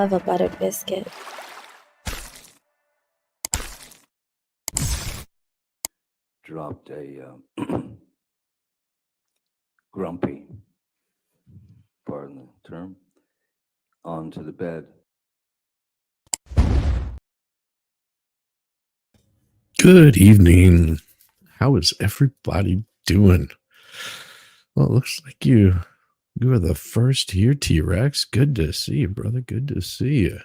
love a buttered biscuit. Dropped a grumpy, pardon the term, onto the bed. Good evening. How is everybody doing? Well, it looks like you are the first here, T-Rex. Good to see you, brother. Good to see you.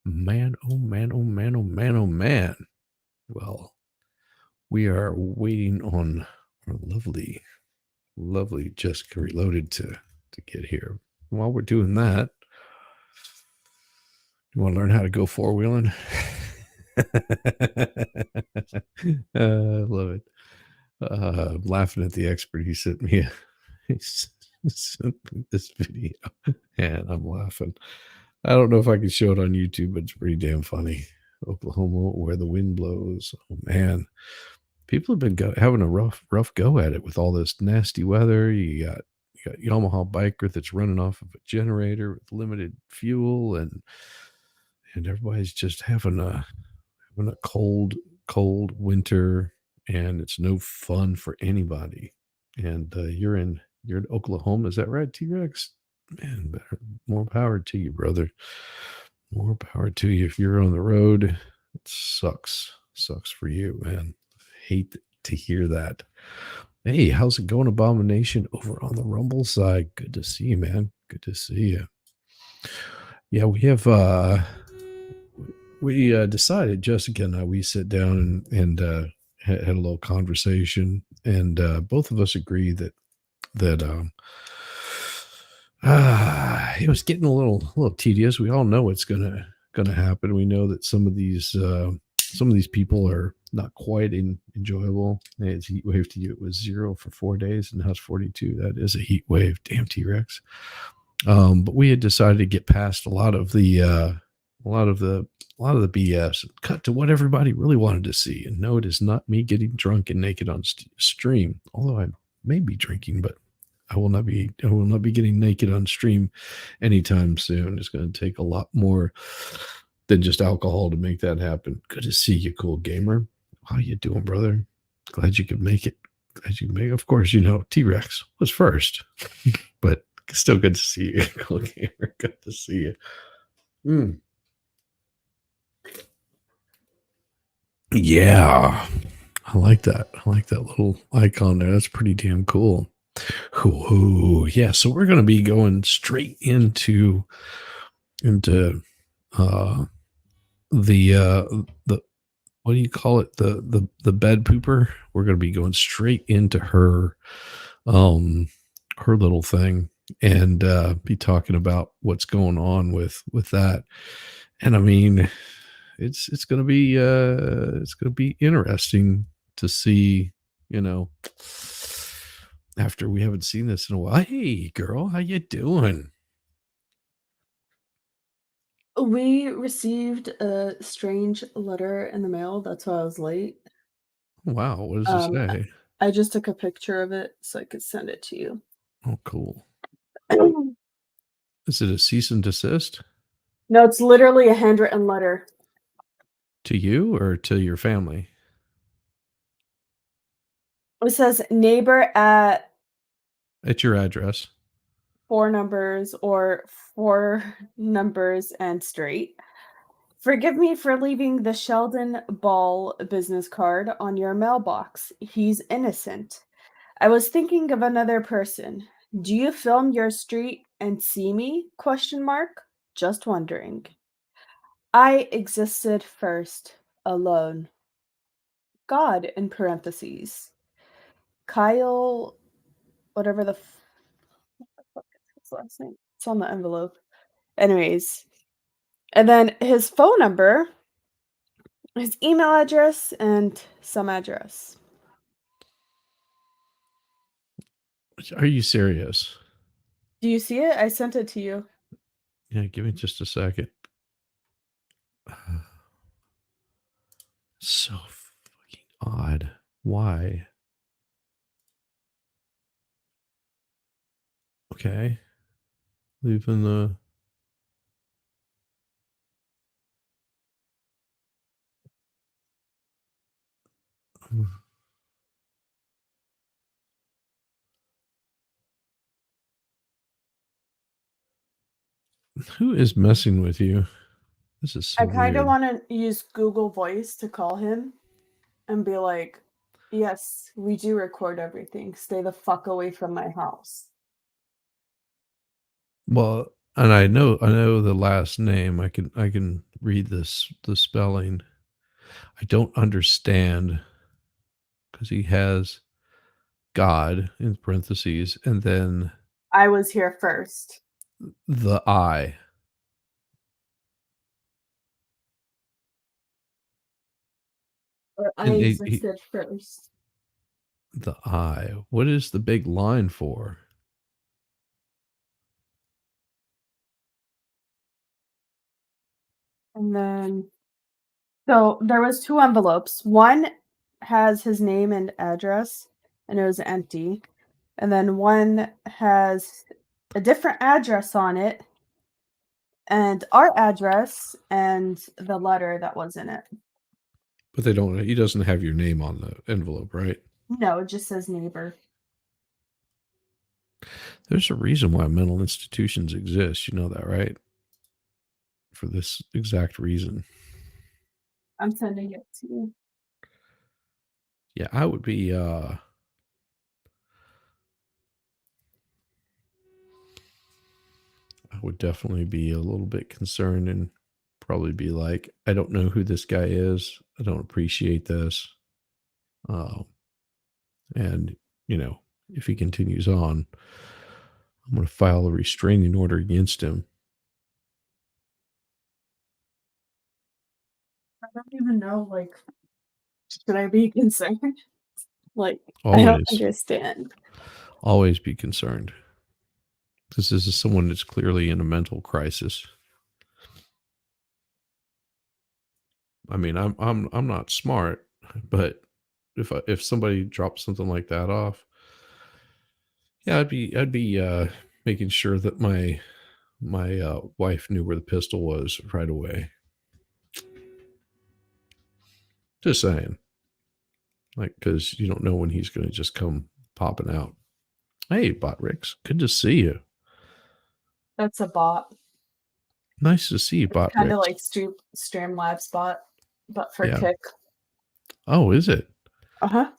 Man, oh man, oh man, oh man, oh man. Well, we are waiting on our lovely Jessica Reloaded to get here. While we're doing that, you want to learn how to go four-wheeling? I love it. I'm laughing at the expert. He sent me this video, and I'm laughing. I don't know if I can show it on YouTube, but it's pretty damn funny. Oklahoma, where the wind blows. Oh man, people have been having a rough go at it with all this nasty weather. You got Yamaha biker that's running off of a generator with limited fuel, and everybody's just having a cold winter, and it's no fun for anybody. And you're in Oklahoma, is that right, T-Rex? Man, more power to you, brother. More power to you. If you're on the road, it sucks for you, man. Hate to hear that. Hey, how's it going, Abomination, over on the Rumble side? Good to see you, man. Good to see you. Yeah, we have we decided, Jessica and I, we sit down and had a little conversation, and both of us agree that it was getting a little tedious. We all know what's gonna happen. We know that some of these people are not quite enjoyable. It's heat wave to you. It was 0 for 4 days, and now it's 42. That is a heat wave. Damn, T-Rex. But we had decided to get past a lot of the BS, cut to what everybody really wanted to see. And no, it is not me getting drunk and naked on stream, although I may be drinking, but I will not be getting naked on stream anytime soon. It's going to take a lot more than just alcohol to make that happen. Good to see you, cool gamer. How you doing, brother? Glad you could make it. Of course, T-Rex was first, but still good to see you, cool gamer. Good to see you. Yeah, I like that. I like that little icon there. That's pretty damn cool. Ooh, yeah, so we're going to be going straight into the what do you call it, the bed pooper. We're going to be going straight into her little thing, and be talking about what's going on with that. And I mean, it's going to be interesting to see, after we haven't seen this in a while. Hey girl, how you doing? We received a strange letter in the mail. That's why I was late. Wow, what does it say? I just took a picture of it so I could send it to you. Oh, cool. Is it a cease and desist? No, it's literally a handwritten letter. To you or to your family? It says neighbor at Your address. 4 numbers or 4 numbers and straight. Forgive me for leaving the Sheldon Ball business card on your mailbox. He's innocent. I was thinking of another person. Do you film your street and see me? Question mark. Just wondering. I existed first, alone. God in parentheses. Kyle, whatever the fuck is his last name. It's on the envelope. Anyways, and then his phone number, his email address, and some address. Are you serious? Do you see it? I sent it to you. Yeah, give me just a second. So fucking odd. Why? Okay. Leaving the Who is messing with you? This is so I kind of weird. want to use Google Voice to call him and be like, yes, we do record everything. Stay the fuck away from my house. Well, and I know the last name. I can read the spelling. I don't understand because he has God in parentheses and then I was here first. the I. Or I And existed first. the I. What is the big line for? And then, so there was 2 envelopes. One has his name and address, and it was empty. And then one has a different address on it, and our address, and the letter that was in it. But they don't. He doesn't have your name on the envelope, right? No, it just says neighbor. There's a reason why mental institutions exist. You know that, right? For this exact reason. I'm sending it to you. Yeah, I would be I would definitely be a little bit concerned and probably be like, I don't know who this guy is. I don't appreciate this. And, you know, if he continues on, I'm going to file a restraining order against him. I don't even know, like, should I be concerned? Like, I don't Always, understand. always be concerned. Because this is someone that's clearly in a mental crisis. I mean, I'm not smart, but if somebody drops something like that off, yeah, I'd be making sure that my wife knew where the pistol was right away. Just saying, like, because you don't know when he's going to just come popping out. Hey, Bot Rix, good to see you. That's a bot. Nice to see you, Bot Kind Rix. of like Streamlabs bot, but for Yeah. Kick. Oh, is it? Uh-huh.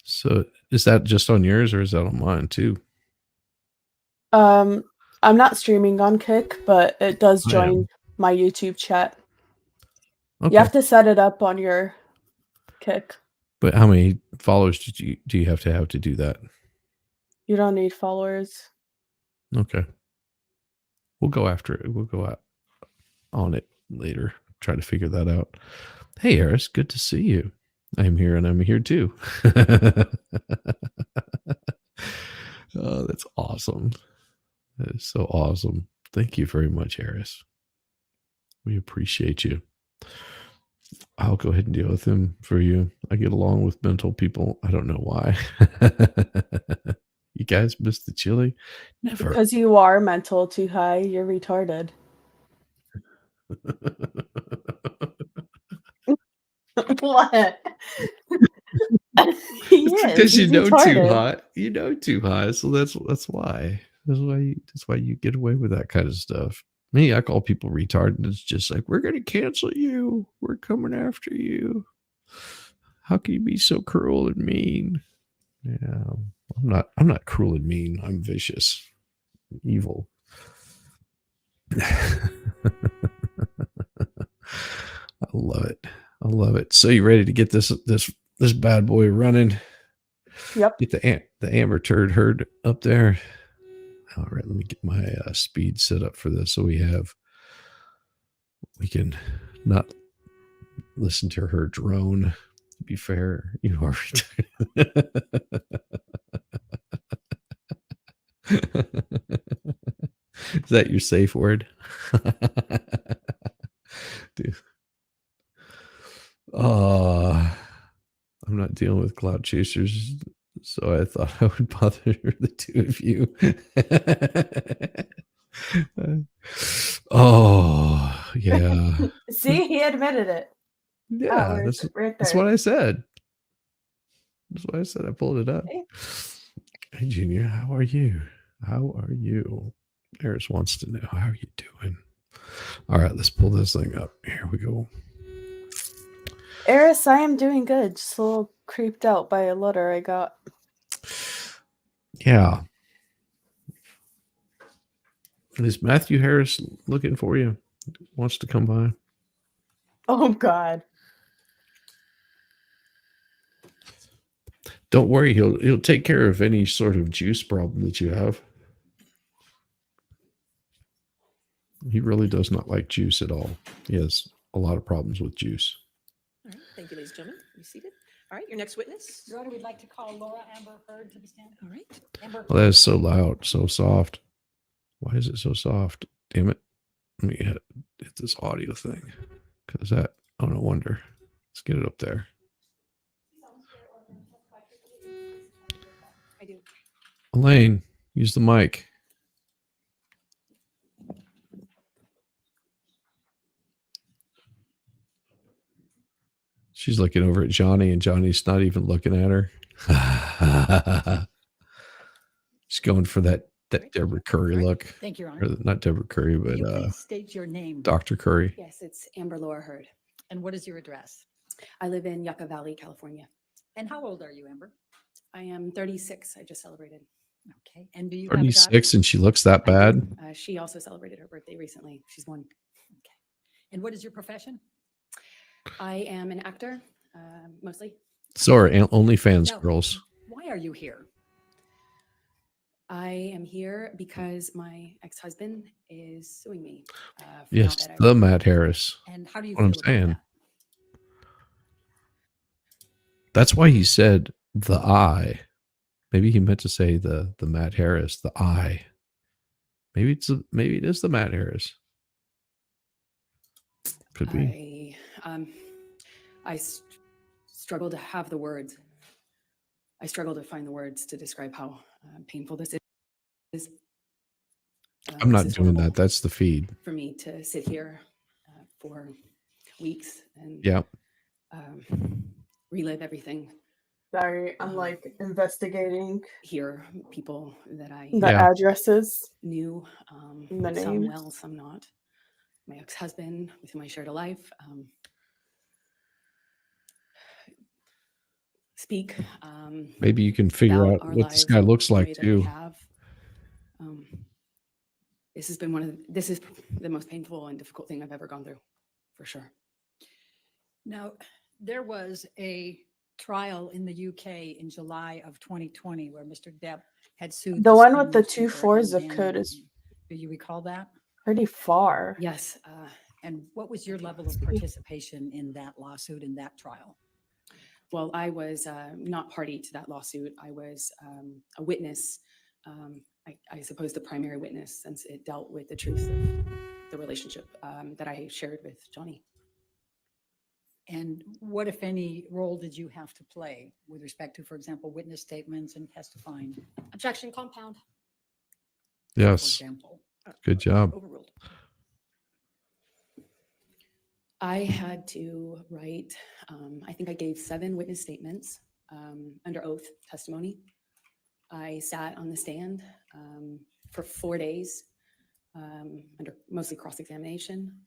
So is that just on yours or is that on mine too? I'm not streaming on Kick, but it does I join am. my YouTube chat. Okay. You have to set it up on your Kick. But how many followers do you have to do that? You don't need followers. Okay. We'll go after it. We'll go out on it later. Try to figure that out. Hey, Eris, good to see you. I'm here and I'm here too. Oh, that's awesome. That is so awesome. Thank you very much, Eris. We appreciate you. I'll go ahead and deal with him for you. I get along with mental people. I don't know why. You guys miss the chili? Never. Because you are mental too high, you're retarded. What? He It's is. because you He's know too retarded. hot. You know too high, so that's why. That's why you get away with that kind of stuff. Me, I call people retarded. It's just like, we're gonna cancel you. We're coming after you. How can you be so cruel and mean? Yeah, I'm not cruel and mean. I'm vicious, evil. I love it. I love it. So you ready to get this bad boy running? Yep. Get the amber turd herd up there. All right, let me get my speed set up for this so we can not listen to her drone. To be fair, you are Is that your safe word? Dude. I'm not dealing with cloud chasers, so I thought I would bother the two of you. Oh, yeah. See, he admitted it. Yeah, Right that's there. what I said. That's why I said I pulled it up. Hey. Hey, Junior, how are you? How are you? Eris wants to know, how are you doing? All right, let's pull this thing up. Here we go. Eris, I am doing good. Just a little creeped out by a letter I got. Yeah. Is Matthew Harris looking for you? Wants to come by? Oh God. Don't worry, he'll take care of any sort of juice problem that you have. He really does not like juice at all. He has a lot of problems with juice. All right. Thank you, ladies and gentlemen. Be seated. All right. Your next witness. Your Honor, we'd like to call Laura Amber Heard to the stand. All right. Amber. Well, that is so loud, so soft. Why is it so soft? Damn it. Let me hit this audio thing. Because that, oh, no wonder. Let's get it up there. I do. Elaine, use the mic. She's looking over at Johnny, and Johnny's not even looking at her. She's going for that Deborah Curry look. Thank you, Your Or Honor. not Deborah Curry, Can you but please state your name Dr. Curry. Yes, it's Amber Laura Heard. and what is your address? I live in Yucca Valley, California. And how old are you, Amber? I am 36. I just celebrated. Okay. And do you have a daughter? 36, and she looks that I bad. do. She also celebrated her birthday recently. She's one. Okay. And what is your profession? I am an actor, mostly. So are OnlyFans Now, girls. Why are you here? I am here because my ex-husband is suing me. For Yes, not that the Matt Harris. And how do you What I'm feel about saying. that? That's why he said the I. Maybe he meant to say the Matt Harris, the I. Maybe it is the Matt Harris. Could be. I struggle to have the words. I struggle to find the words to describe how painful this is. I'm not This is doing horrible that. That's the feed. for me to sit here for weeks and Yeah. relive everything. Sorry, I'm like investigating Hear people that I the Yeah. addresses. knew, The some names. well, some not. My ex-husband, with whom I shared a life, speak. Maybe you can figure about out our what this lives guy looks the way like that we too. have. This has been this is the most painful and difficult thing I've ever gone through, for sure. Now, there was a trial in the UK in July of 2020 where Mr. Depp had sued The one Screen with the newspaper 2-4 and zip code Daniel. is Do you recall that? pretty far. Yes. And what was your level of participation in that lawsuit, in that trial? Well, I was not party to that lawsuit. I was a witness. I suppose the primary witness, since it dealt with the truth of the relationship that I shared with Johnny. And what, if any, role did you have to play with respect to, for example, witness statements and testifying, Objection, compound. for Yes. example? Good job. Overruled. I had to write, I think I gave 7 witness statements under oath testimony. I sat on the stand for 4 days under mostly cross-examination.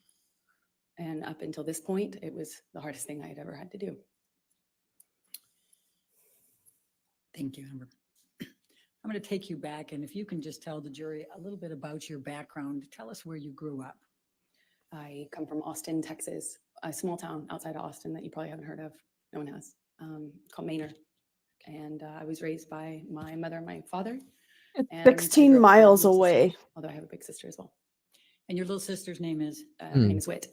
And up until this point, it was the hardest thing I had ever had to do. Thank you, Amber. I'm going to take you back, and if you can just tell the jury a little bit about your background, tell us where you grew up. I come from Austin, Texas, a small town outside of Austin that you probably haven't heard of. No one has, called Maynard. And I was raised by my mother and my father. It's And I grew 16 up with my miles little sister, away. although I have a big sister as well. And your little sister's name is, Her name is Whit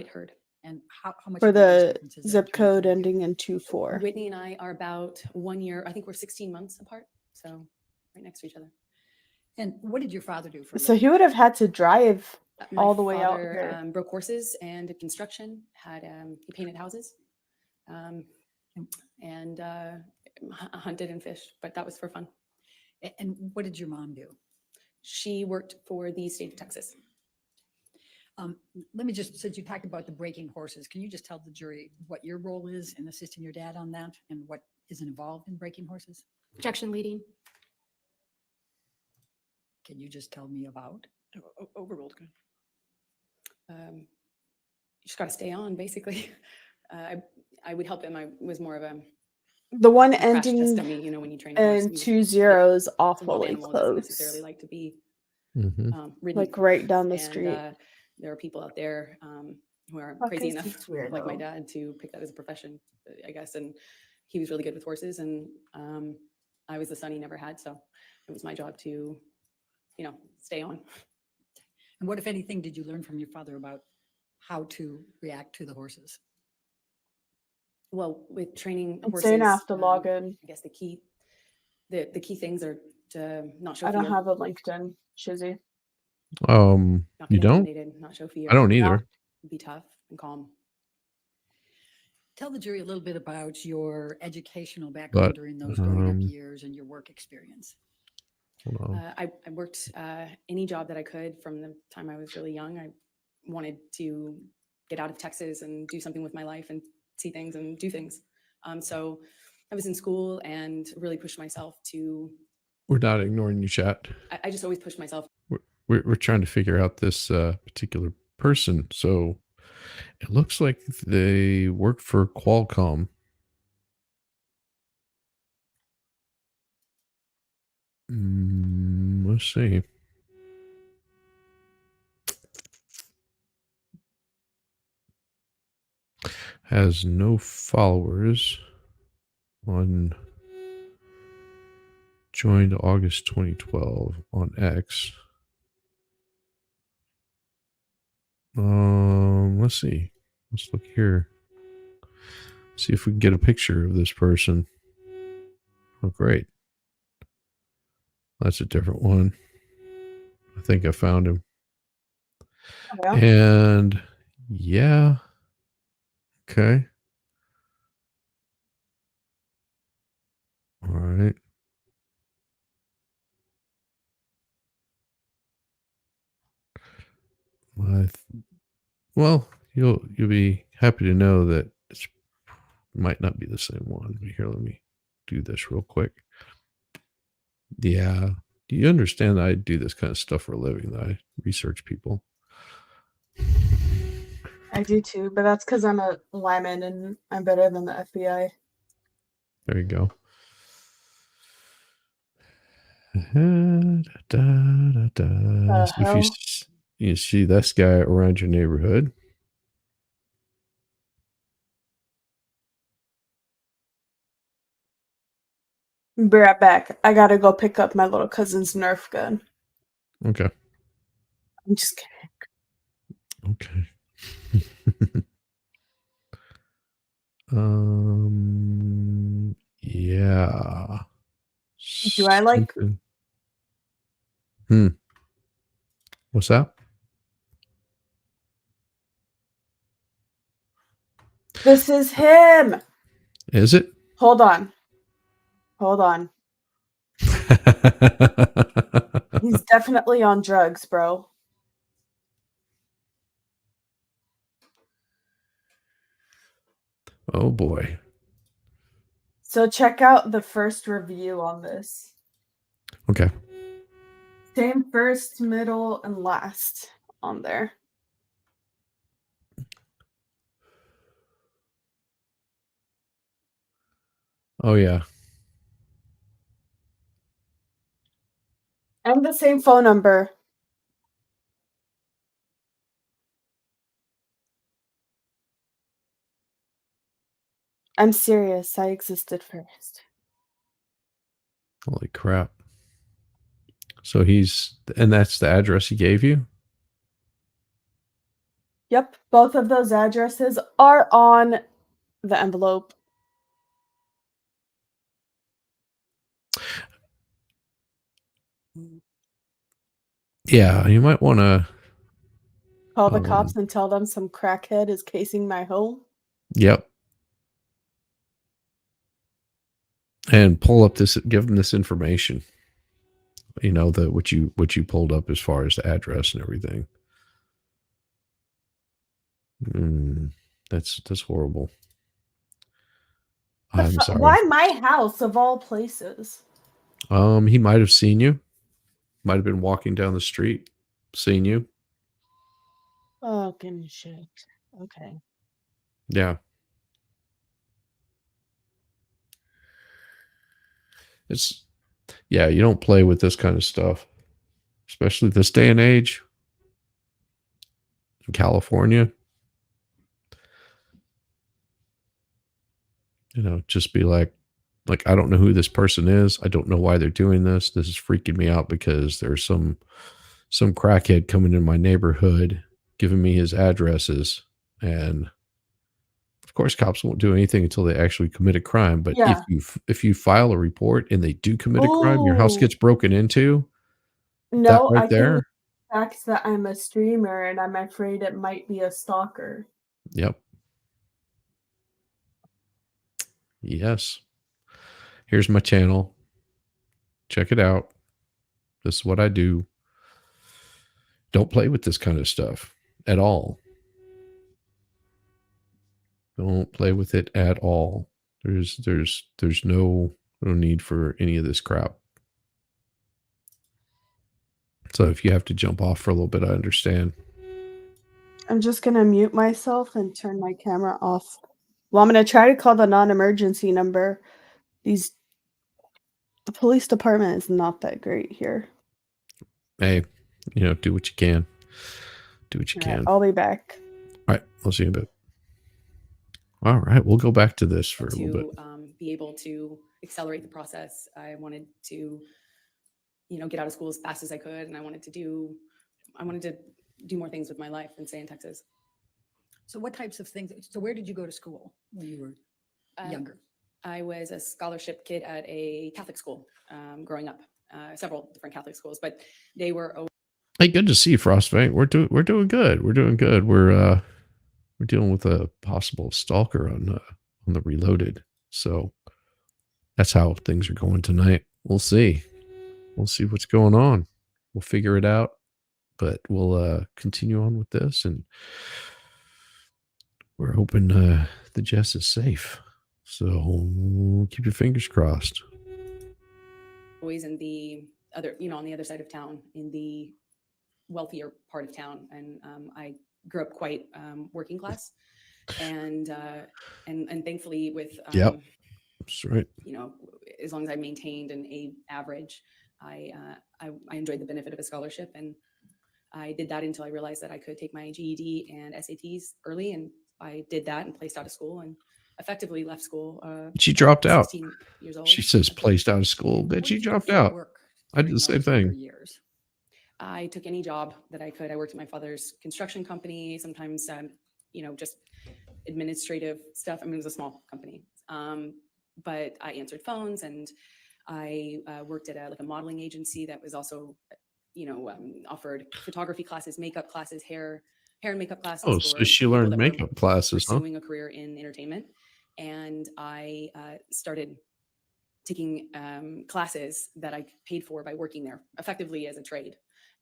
Heard. and how much For of an age the difference is there zip between code you? ending in 2-4. Whitney and I are about 1 year, I think we're 16 months apart. So right next to each other. And what did your father do for a So living? he would have had to drive My all the way out father, here. broke horses and did construction, he painted houses and hunted and fished, but that was for fun. And what did your mom do? She worked for the state of Texas. Let me just, since you talked about the breaking horses, can you just tell the jury what your role is in assisting your dad on that and what is involved in breaking horses? Objection leading. Can you just tell me about? Overruled. You just got to stay on, basically. I would help him. I was more of a The one crash test ending dummy, you know, when you train a horse. in and 2 zeros it's a wild awfully animal, it doesn't necessarily close. like to be Mhm. ridden. Like right down the And street. there are people out there who are Fuck crazy is enough, this weirdo? like my dad, to pick that as a profession, I guess. And he was really good with horses, and I was the son he never had, so it was my job to, you know, stay on. And what, if anything, did you learn from your father about how to react to the horses? Well, with training I'm horses, saying I have to log in. I guess the key things are to not show I don't fear, have a LinkedIn, Shizzy. not You get don't? intimidated, not show fear. I don't either. Be tough and calm. Tell the jury a little bit about your educational background But, during those growing up um, years and your work experience. Hold on. I worked any job that I could from the time I was really young. I wanted to get out of Texas and do something with my life and see things and do things. So I was in school and really pushed myself to, We're not ignoring you, chat. I just always pushed myself. We're trying to figure out this particular person. So it looks like they work for Qualcomm. Let's see. Has no followers on, joined August 2012 on X. Let's see. Let's look here. See if we can get a picture of this person. Oh, great. That's a different one. I think I found him. Yeah. And yeah. Okay. All right. Well, you'll be happy to know that it might not be the same one. Here, let me do this real quick. Yeah. Do you understand that I do this kind of stuff for a living, that I research people? I do too, but that's because I'm a lyman and I'm better than the FBI. There you go. So if hell? you see this guy around your neighborhood, Be right back. I gotta go pick up my little cousin's Nerf gun. okay. I'm just kidding. Okay. Yeah. Do I like- Something- What's that? This is him. Is it? Hold on. He's definitely on drugs, bro. Oh boy. So check out the first review on this. Okay. Same first, middle, and last on there. Oh yeah. And the same phone number. I'm serious. I existed first. Holy crap. So and that's the address he gave you? Yep, both of those addresses are on the envelope. Yeah, you might want to. Call the cops and tell them some crackhead is casing my home. Yep. And pull up this, give them this information. You know, what you pulled up as far as the address and everything. That's horrible. I'm sorry. Why my house of all places? He might have seen you. Might have been walking down the street, seen you. Fucking shit. Okay. Yeah. It's yeah, you don't play with this kind of stuff, especially this day and age in California. You know, just be like, I don't know who this person is. I don't know why they're doing this. This is freaking me out because there's some crackhead coming in my neighborhood, giving me his addresses, and of course, cops won't do anything until they actually commit a crime. But Yeah. if you file a report and they do commit a crime, your house Ooh. gets broken into. That No, right I there. can fact that I'm a streamer and I'm afraid it might be a stalker. Yep. Yes. Here's my channel. Check it out. This is what I do. Don't play with this kind of stuff at all. Don't play with it at all. There's no need for any of this crap. So if you have to jump off for a little bit, I understand. I'm just gonna mute myself and turn my camera off. Well, I'm gonna try to call the non-emergency number. The police department is not that great here. Hey, do what you can. Do what you All right, can. I'll be back. All right, we'll see you in a bit. All right, we'll go back to this for a little bit. Be able to accelerate the process. I wanted to, get out of school as fast as I could, and I wanted to do more things with my life than stay in Texas. So what types of things? So where did you go to school when you were younger? I was a scholarship kid at a Catholic school growing up, several different Catholic schools, but they were. Hey, good to see you, Frostbite. We're doing good. We're doing good. We're dealing with a possible stalker on the Reloaded. So that's how things are going tonight. We'll see. We'll see what's going on. We'll figure it out. But we'll continue on with this, and we're hoping the Jess is safe. So keep your fingers crossed. Always in the other, on the other side of town, in the wealthier part of town, and I grew up quite working class, and thankfully with Yep, that's right. as long as I maintained an A average, I enjoyed the benefit of a scholarship, and I did that until I realized that I could take my GED and SATs early, and I did that and placed out of school and effectively left school. She dropped out. 16 years old. She says placed out of school, but she dropped out. I did the same thing. Years? I took any job that I could. I worked at my father's construction company, sometimes, just administrative stuff. I mean, it was a small company, but I answered phones, and I worked at a modeling agency that was also, offered photography classes, makeup classes, hair and makeup classes. Oh, so she learned makeup classes, huh? Pursuing a career in entertainment. And I started taking classes that I paid for by working there effectively as a trade.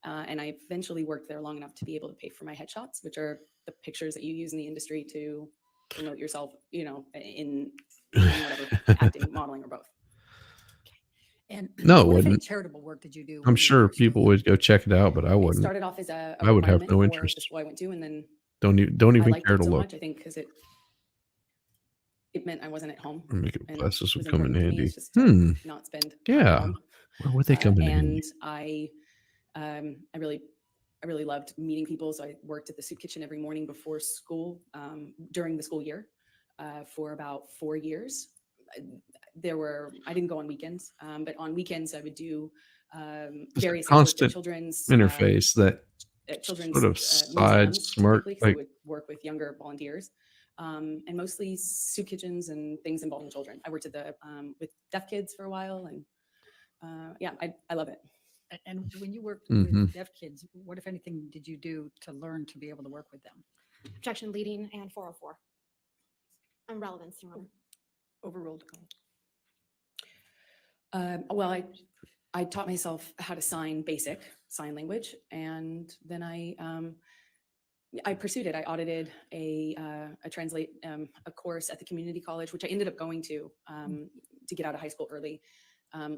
And I eventually worked there long enough to be able to pay for my headshots, which are the pictures that you use in the industry to promote yourself, in whatever, acting, modeling, or both. And no, what wouldn't. Charitable work did you do? I'm sure people would go check it out, but I wouldn't. It started off as I would have no interest. The school I went to, and then don't even care to so look. much, I think, because it meant I wasn't at home. Makeup and classes would it was come in important to me handy. just to not spend time at Yeah. home. Where would they come in handy? And I really loved meeting people. So I worked at the soup kitchen every morning before school, during the school year, for about 4 years. I didn't go on weekends, but on weekends I would do various constant children's interface that children's sort of side museums, smirk, typically, 'cause I would work with younger volunteers, and mostly soup kitchens and things involving children. I worked at the with deaf kids for a while, and yeah, I love it. And when you worked with deaf kids, what, if anything, did you do to learn to be able to work with them? Objection leading and 404. And relevance, Your Honor. Overruled. Well, I taught myself how to sign basic sign language, and then I I pursued it. I audited a course at the community college, which I ended up going to get out of high school early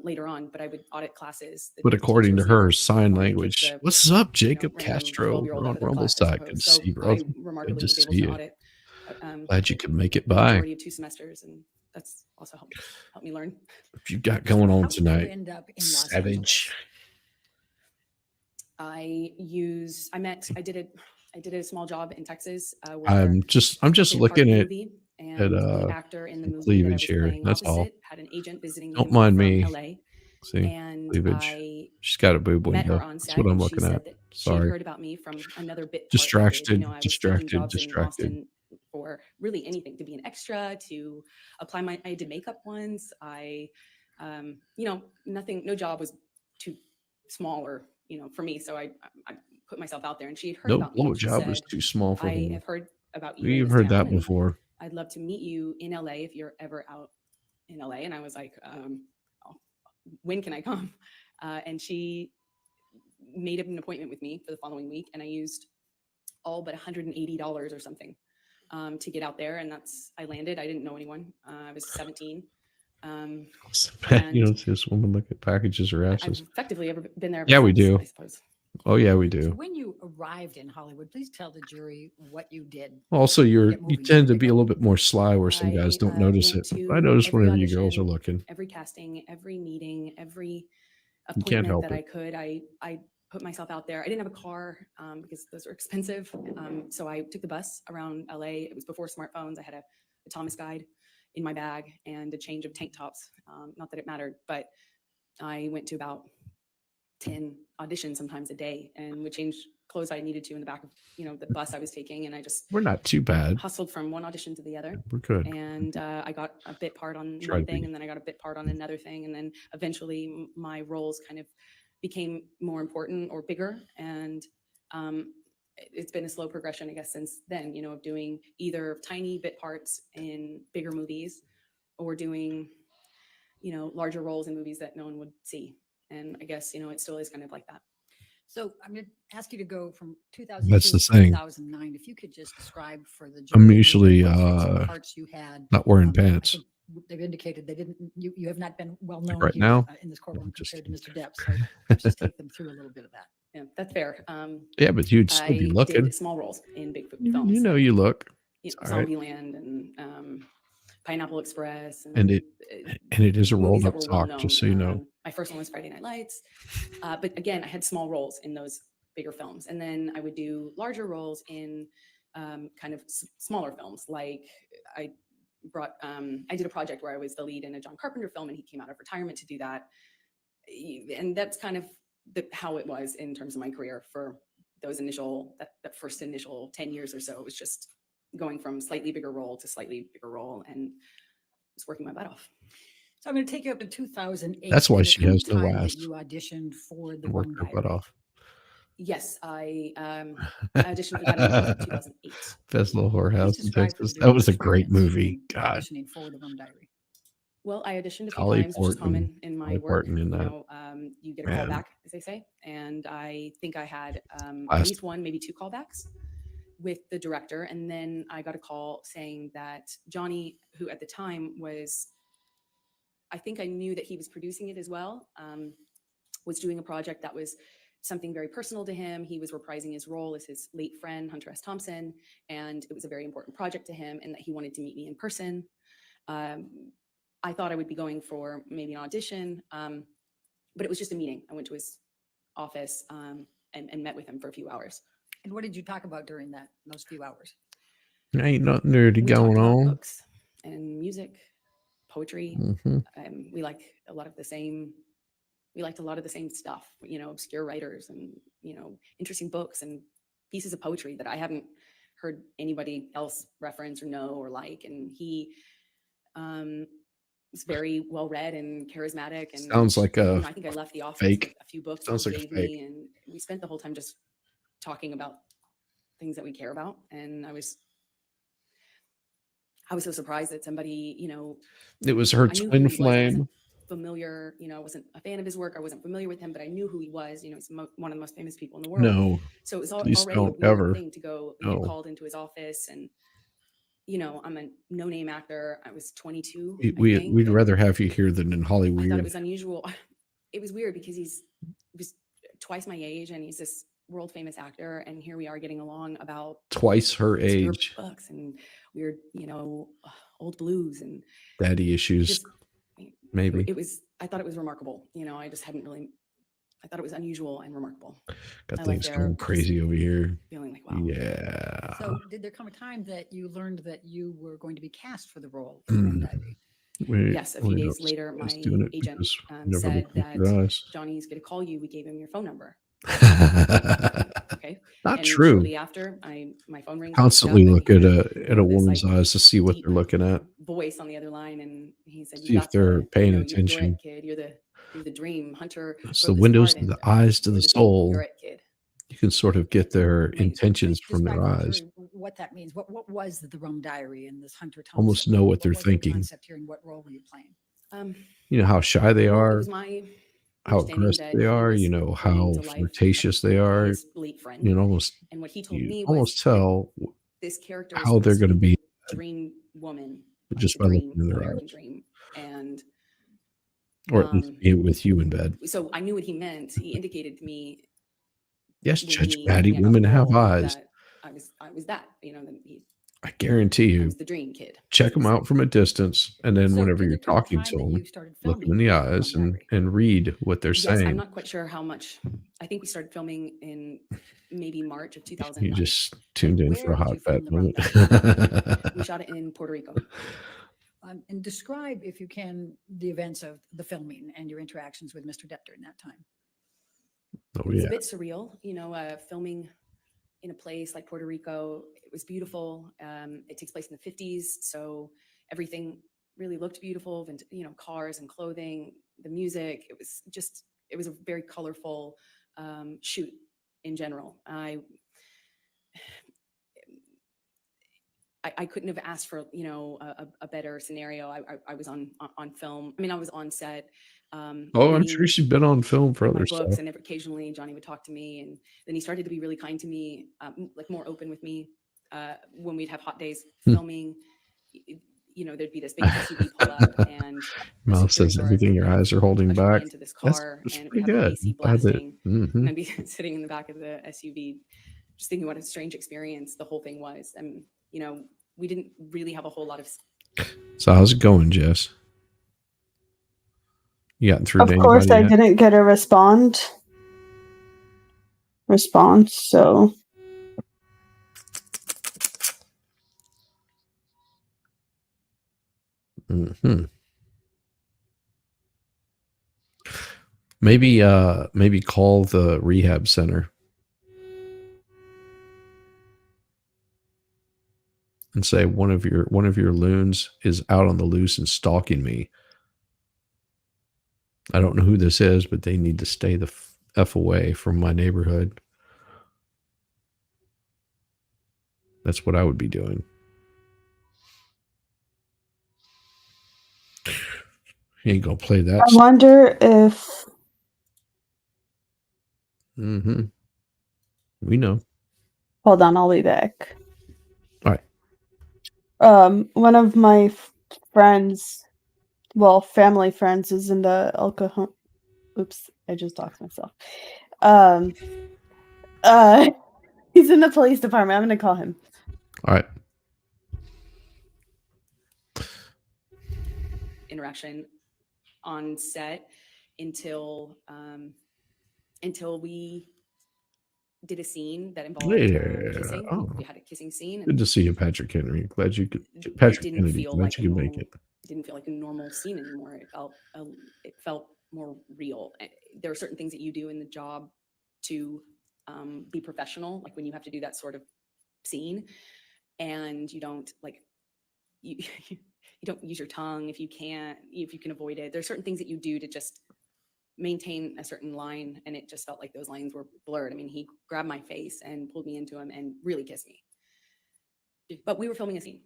later on. But I would audit classes. The But according to teachers, they her, were sign wanting to language. take the, What's up, Jacob random Castro? 12-year-old We're out on of the Rumble class, I side. Good to suppose. see you, So brother. I remarkably Good to was able see to you. audit Glad you could make it the by. majority of 2 semesters, and that's also helped me learn. What you got going on How did you tonight? end up in Los Savage. Angeles? I did a small job in Texas where I'm just I played a part looking in the at movie, and the actor in the movie that I cleavage was here. playing That's all. opposite had an agent visiting Don't him mind from me. LA, See, and cleavage. I She's got a boob met window. her on That's set, what I'm and she looking said at. that she Sorry. heard about me from another bit part that I did. Distracted, I was taking jobs in distracted. Austin for really anything, to be an extra, to apply I did makeup once. Nothing, no job was too small or, for me. So I put myself out there, and she had heard No about me. And she blowjob was said, too small for I him. have heard about you in We've this heard town, that and before. I'd love to meet you in LA if you're ever out in LA. And I was like, when can I come? And she made an appointment with me for the following week, and I used all but $180 or something to get out there. And I landed. I didn't know anyone. I was 17. You and don't see this woman look at packages or I've asses. effectively been there. Yeah, we since, do. I suppose. Oh yeah, we So do. when you arrived in Hollywood, please tell the jury what you did. Also, you Get moving, tend to pick be a up. little bit more sly, where some guys don't notice went it. to I notice every whenever you girls are audition, looking. every casting, every meeting, every You can't appointment help that it. I could. I put myself out there. I didn't have a car because those are expensive. So I took the bus around LA. It was before smartphones. I had a Thomas guide in my bag and a change of tank tops. Not that it mattered, but I went to about 10 auditions sometimes a day, and would change clothes I needed to in the back of the bus I was taking. And I just We're not too bad. hustled from one audition to the other. We're good. And I got a bit part on Try one to thing, be. and then I got a bit part on another thing, and then eventually my roles kind of became more important or bigger. And it's been a slow progression, I guess, since then, of doing either tiny bit parts in bigger movies or doing, larger roles in movies that no one would see. And I guess, it still is kind of like that. So I'm going to ask you to go from 2002 That's the to thing. 2009. If you could just describe for the I'm jury usually, what sorts of parts you had. Not wearing I pants. think they've indicated they didn't. You have not been well known right here, now? in this courtroom just compared to Mr. Depp. So let's just take them through a little bit of that. Yeah, that's fair. Yeah, but you'd still be I looking. did small roles in big You films. you look. It's all right. Zombieland and Pineapple Express. And it is a movies rolled that up were well sock, just so you known. know. My first one was Friday Night Lights. But again, I had small roles in those bigger films. And then I would do larger roles in kind of smaller films. Like I did a project where I was the lead in a John Carpenter film, and he came out of retirement to do that. And that's kind of how it was in terms of my career for those that first initial 10 years or so. It was just going from slightly bigger role to slightly bigger role, and just working my butt off. So I'm going to take you up to 2008. That's why and she the has no time that ass. You auditioned for the Work Rum her butt Diary. off. Yes, I auditioned for that in 2008. Best little Please whorehouse in describe for the Texas. jury That was your a great experience movie. in God. auditioning for the Rum Diary. Well, I auditioned a few Dolly times, which is Parton. common in my Dolly work. Parton in that. You get a call Man. back, as they say. And I think I had at Last- least one, maybe two callbacks with the director. And then I got a call saying that Johnny, who at the time was, I think I knew that he was producing it as well, was doing a project that was something very personal to him. He was reprising his role as his late friend, Hunter S. Thompson, and it was a very important project to him, and that he wanted to meet me in person. I thought I would be going for maybe an audition, but it was just a meeting. I went to his office and met with him for a few hours. And what did you talk about during those few hours? Ain't nothing nerdy We going talked about on. books and music, poetry. hmm We like a lot of the same. We liked a lot of the same stuff. Obscure writers and interesting books and pieces of poetry that I haven't heard anybody else reference or know or like. And he was very well read and charismatic. And Sounds like a I think I left the office fake. with a few books Sounds he like a gave me, and we spent the whole time just talking about things that we care about. And I was so surprised that somebody, It was her I knew who twin he was. I wasn't flame. familiar, I wasn't a fan of his work. I wasn't familiar with him, but I knew who he was. He's one of the most famous people in the world. No, So it was please already a don't weird ever. thing to go be No. called into his office. And, I'm a no-name actor. I was 22. We'd rather have you here than in I thought Hollywood. it was unusual. It was weird because he was twice my age and he's this world famous actor. And here we are getting along about Twice her obscure age. books and weird, old blues and Daddy issues. just Maybe. I thought it was remarkable. I just hadn't really, I thought it was unusual and remarkable. Got I things left there going crazy over here. feeling like, wow. Yeah. So did there come a time that you learned that you were going to be cast for the role of Rum Diary? Yes, a few days later, my agent said that Johnny's going to call you. We gave him your phone number. Okay. Not And true. shortly after, my phone rings. I pick Constantly up, look and at he a had this, woman's like, eyes to see what deep they're looking at. voice on the other line, and he said, See if they're paying attention. You're it, kid. You're the dream hunter. It's wrote the this windows part, to the and eyes to you're the thing. soul. You're it, kid. You can sort of get their Wait, intentions please from their describe for eyes. the jury what that means. What was the Rum Diary in this Hunter Thompson? Almost know what they're was the thinking. concept here and what role were you playing? You know how shy they Well, it are, was my how understanding aggressive that they he are, was how bringing to life flirtatious they are. his late friend. Almost And what he told you me almost was tell this character how they're going to be dream woman, like just the by dream, looking in the their American eyes, dream. And or at least be with you in bed. so I knew what he meant. He indicated to me, Yes, when Judge he Patty, told me I got women the have role, eyes. that I was that, that I guarantee I you. was the dream kid. Check them out from a distance, and then So whenever did you're there come a talking time to that them, you started look them in filming the Rum eyes Diary? and read what they're Yes, saying. I'm not quite sure how much. I think we started filming in maybe March of You 2009. just tuned in for a Where did hot you film bet the Rum moment. We shot it in Puerto Rico. And describe, if you can, the events of the filming and your interactions with Mr. Depp during that time. Oh, It was yeah. a bit surreal, filming in a place like Puerto Rico. It was beautiful. It takes place in the 50s, so everything really looked beautiful. And cars and clothing, the music. It was a very colorful shoot in general. I couldn't have asked for a better scenario. I was on film. I mean, I was on set. Oh, I'm sure she's been on film for my other books, stuff. and occasionally Johnny would talk to me, and then he started to be really kind to me, like more open with me when we'd have hot days filming. There'd be this big SUV pull up, and the Mouth security says guard everything would your eyes are holding usher me back. into this That's car, and pretty we'd have the good. AC I'm glad that- blasting, and I'd be sitting in the back of the SUV, just thinking what a strange experience the whole thing was. And we didn't really have a whole lot of. So how's it going, Jess? You gotten through? Of course, I didn't get a response. So maybe call the rehab center and say one of your loons is out on the loose and stalking me. I don't know who this is, but they need to stay the F away from my neighborhood. That's what I would be doing. He ain't gonna play that. I wonder if. We know. Hold on, I'll be back. All right. One of my friends, family friends, is in the alcohol. Oops, I just talked myself. He's in the police department. I'm gonna call him. All right. Interaction on set until we did a scene that involved kissing. Oh. We had a kissing scene. Good to see you, Patrick Henry. Glad you could. It Patrick didn't Kennedy. feel Glad like you a could make normal, it. it didn't feel like a normal scene anymore. It felt more real. There are certain things that you do in the job to be professional, like when you have to do that sort of scene, and you don't you don't use your tongue if you can avoid it. There's certain things that you do to just maintain a certain line, and it just felt like those lines were blurred. I mean, he grabbed my face and pulled me into him and really kissed me. But we were filming a scene.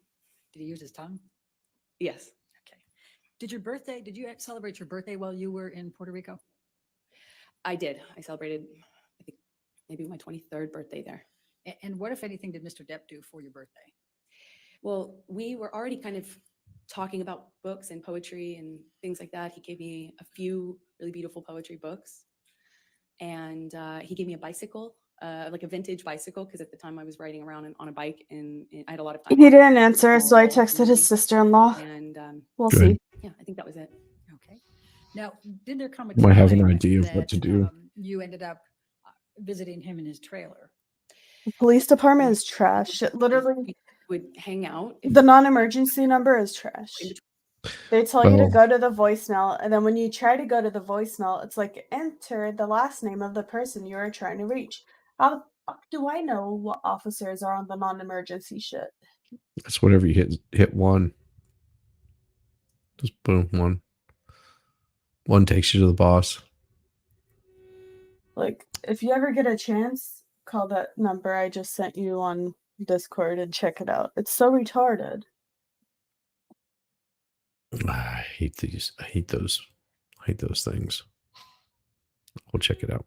Did he use his tongue? Yes. Okay. Did you celebrate your birthday while you were in Puerto Rico? I did. I celebrated, I think, maybe my 23rd birthday there. And what, if anything, did Mr. Depp do for your birthday? Well, we were already kind of talking about books and poetry and things like that. He gave me a few really beautiful poetry books, and he gave me a bicycle, like a vintage bicycle, because at the time I was riding around on a bike, and I had a lot of time. He off didn't in answer, a so I small texted his community. sister-in-law. And We'll Good. see. yeah, I think that was it. Okay. Now, did there come a Might have an time idea of what to that, do. you ended up visiting him in his trailer? The police department is trash. It literally, We would hang out. if- the non-emergency number is trash. in They tell you to Oh. go to the voicemail, and then when you try to go to the voicemail, it's like enter the last name of the person you are trying to reach. How the fuck do I know what officers are on the non-emergency shit? That's whatever you hit one. Just boom, one. One takes you to the boss. Like, if you ever get a chance, call that number I just sent you on Discord and check it out. It's so retarded. I hate these. I hate those. I hate those things. We'll check it out.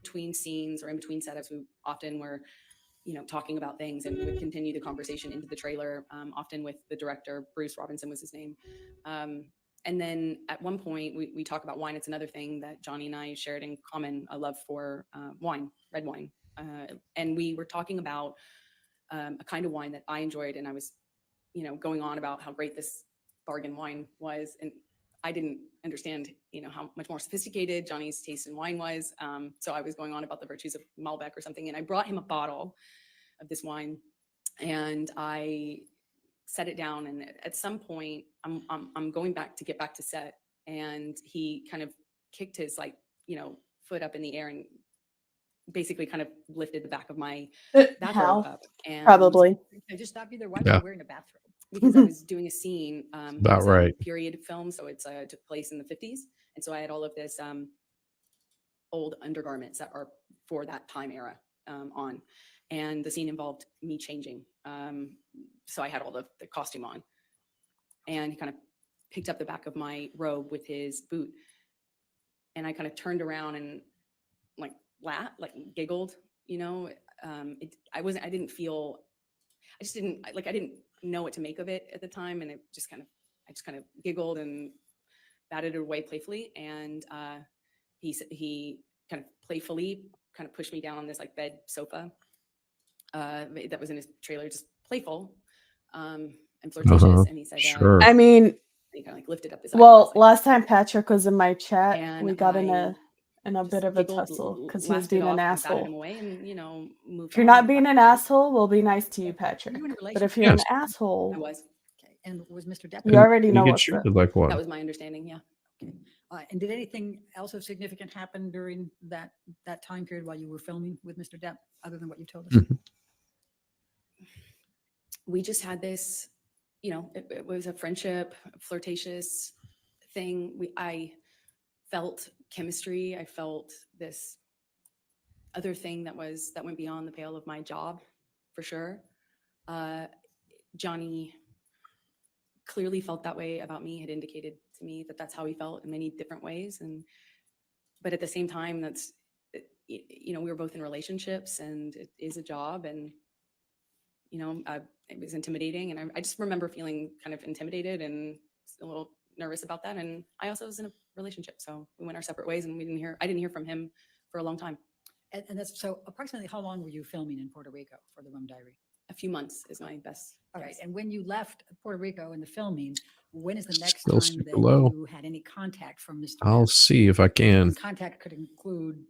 between scenes or in between setups, we often were, talking about things, and would continue the conversation into the trailer, often with the director. Bruce Robinson was his name. And then at one point we talk about wine. It's another thing that Johnny and I shared in common, a love for wine, red wine. And we were talking about a kind of wine that I enjoyed, and I was, going on about how great this bargain wine was. And I didn't understand, how much more sophisticated Johnny's taste in wine was. So I was going on about the virtues of Malbec or something, and I brought him a bottle of this wine, and I set it down. And at some point, I'm going back to get back to set, and he kind of kicked his foot up in the air and basically kind of lifted the back of my bathrobe How? up. And Probably. I just stopped you there. Why Yeah. were you wearing a bathrobe? because I was doing a scene. It About was a right. period film, so it took place in the 50s, and so I had all of this old undergarments that are for that time era on, and the scene involved me changing. So I had all the costume on, and he kind of picked up the back of my robe with his boot, and I kind of turned around and laughed, giggled. I didn't feel. I just didn't I didn't know what to make of it at the time, and I just kind of giggled and batted it away playfully. And he kind of playfully kind of pushed me down on this bed sofa that was in his trailer, just playful and flirtatious. And he said, Sure. I mean, he kind of lifted up his well, eyebrows, last time Patrick was in my chat, and we got in I a just bit of a giggled, tussle because he was laughed it being off, an kind of batted him asshole. away, and moved If you're on. not being an asshole, we'll be nice to you, Patrick. Were you in a But if relationship? you're Yes. an asshole, I was. Okay. And was Mr. Depp? you already You know get what's up. treated like one. That was my understanding. Yeah. And did anything else of significant happen during that time period while you were filming with Mr. Depp, other than what you told us? Mhm. We just had this, it was a friendship, flirtatious thing. I felt chemistry. I felt this other thing that went beyond the pale of my job, for sure. Johnny clearly felt that way about me, had indicated to me that that's how he felt in many different ways. But at the same time, we were both in relationships, and it is a job, and it was intimidating. And I just remember feeling kind of intimidated and a little nervous about that. And I also was in a relationship, so we went our separate ways, and I didn't hear from him for a long time. And that's so approximately how long were you filming in Puerto Rico for the Rum Diary? A few months is my best All right. guess. And when you left Puerto Rico in the filming, when is the next Still time stick that below. you had any contact from Mr. I'll Depp? see if I can. And contact could include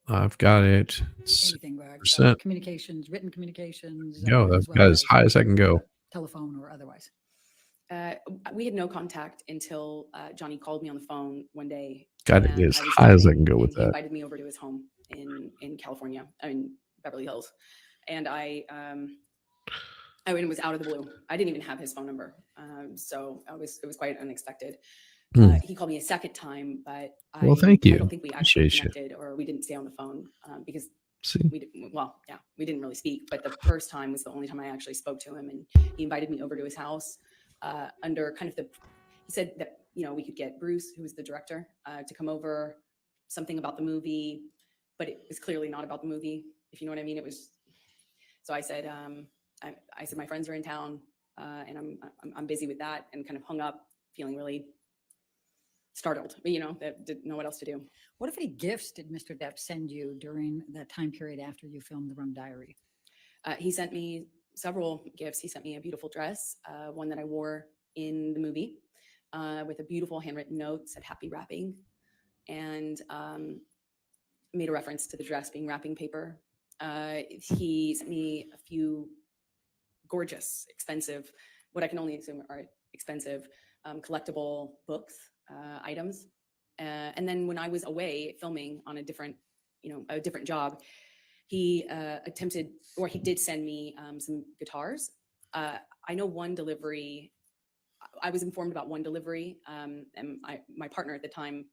I've got it. It's anything, like percent. communications, written communications. Go. as I've got as high as I can go. Telephone or otherwise. We had no contact until Johnny called me on the phone one day. Got it and as I was high as I driving, can go with and he that. invited me over to his home in California, Beverly Hills, and I was out of the blue. I didn't even have his phone number, so it was quite unexpected. He called me a second time, but Well, thank you. I don't think we actually Appreciate you. connected, or we didn't stay on the phone because See, we didn't really speak. But the first time was the only time I actually spoke to him, and he invited me over to his house. under kind of he said that, we could get Bruce, who was the director, to come over, something about the movie, but it was clearly not about the movie, if you know what I mean. So I said, I said, my friends are in town, and I'm busy with that, and kind of hung up feeling really startled, that didn't know what else to do. What, if any, gifts did Mr. Depp send you during that time period after you filmed The Rum Diary? He sent me several gifts. He sent me a beautiful dress, one that I wore in the movie, with a beautiful handwritten note, said happy wrapping, and made a reference to the dress being wrapping paper. He sent me a few gorgeous, expensive, what I can only assume are expensive, collectible books, items. And then when I was away filming on a different job, he he did send me some guitars. I know one delivery, I was informed about one delivery, and my partner at the time,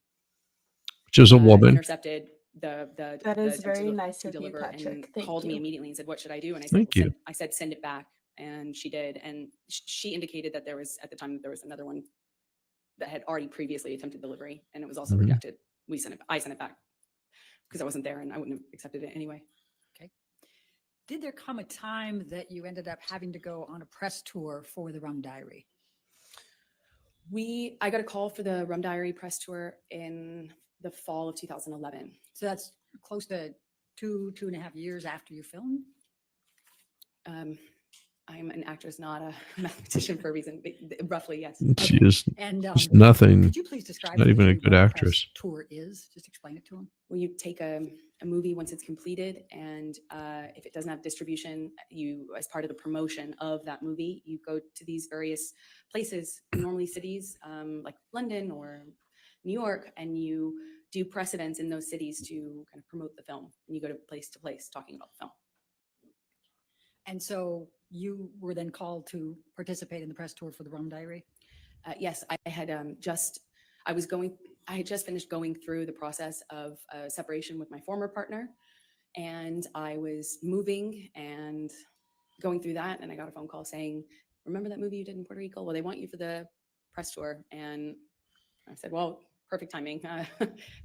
Which is a woman. intercepted the That is attempt very to nice of you, deliver, and Patrick. Thank called me you. immediately and said, what should I do? And Thank you. I said, send it back. And she did. And she indicated that there was, at the time, there was another one that had already previously attempted delivery, and it was also Mhm. rejected. I sent it back because I wasn't there and I wouldn't have accepted it anyway. Okay. Did there come a time that you ended up having to go on a press tour for The Rum Diary? I got a call for the Rum Diary press tour in the fall of 2011. So that's close to 2.5 years after you filmed? I'm an actress, not a mathematician for a reason. Roughly, yes. She is And just nothing. could you please describe not for the even a jury good what actress. press tour is? Just explain it to them. Well, you take a movie once it's completed, and if it doesn't have distribution, as part of the promotion of that movie, you go to these various places, normally cities like London or New York, and you do press events in those cities to kind of promote the film. And you go to place talking about the film. And so you were then called to participate in the press tour for The Rum Diary? Yes, I had just finished going through the process of separation with my former partner, and I was moving and going through that, and I got a phone call saying, remember that movie you did in Puerto Rico? Well, they want you for the press tour. And I said, well, perfect timing.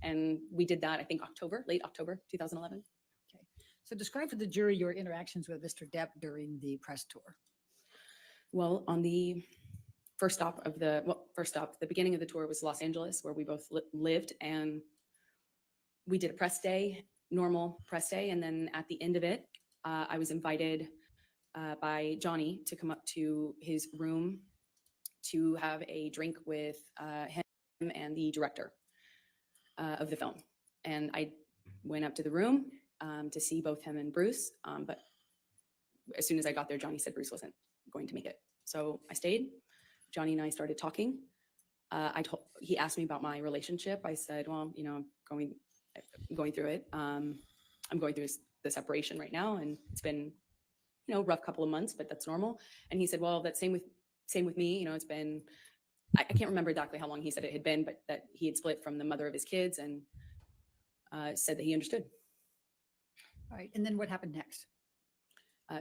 And we did that, I think late October 2011. Okay. So describe for the jury your interactions with Mr. Depp during the press tour. Well, on the the beginning of the tour was Los Angeles, where we both lived, and we did a press day, normal press day. And then at the end of it, I was invited by Johnny to come up to his room to have a drink with him and the director of the film. And I went up to the room to see both him and Bruce. But as soon as I got there, Johnny said Bruce wasn't going to make it. So I stayed. Johnny and I started talking. He asked me about my relationship. I said, well, I'm going through it. I'm going through the separation right now, and it's been, rough couple of months, but that's normal. And he said, well, that's same with me. It's been, I can't remember exactly how long he said it had been, but that he had split from the mother of his kids, and said that he understood. All right. And then what happened next?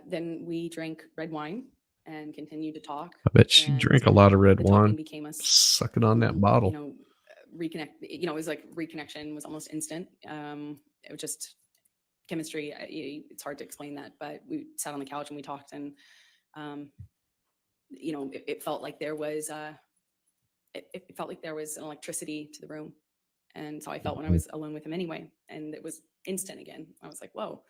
Then we drank red wine and continued to talk. I bet she and drank a lot of red the talking wine. became us, Sucking on that bottle. reconnect. It was like reconnection was almost instant. It was just chemistry. It's hard to explain that, but we sat on the couch and we talked, and it felt like there was it felt like there was an electricity to the room. And so I felt when I was alone with him anyway, and it was instant again. I was like, whoa.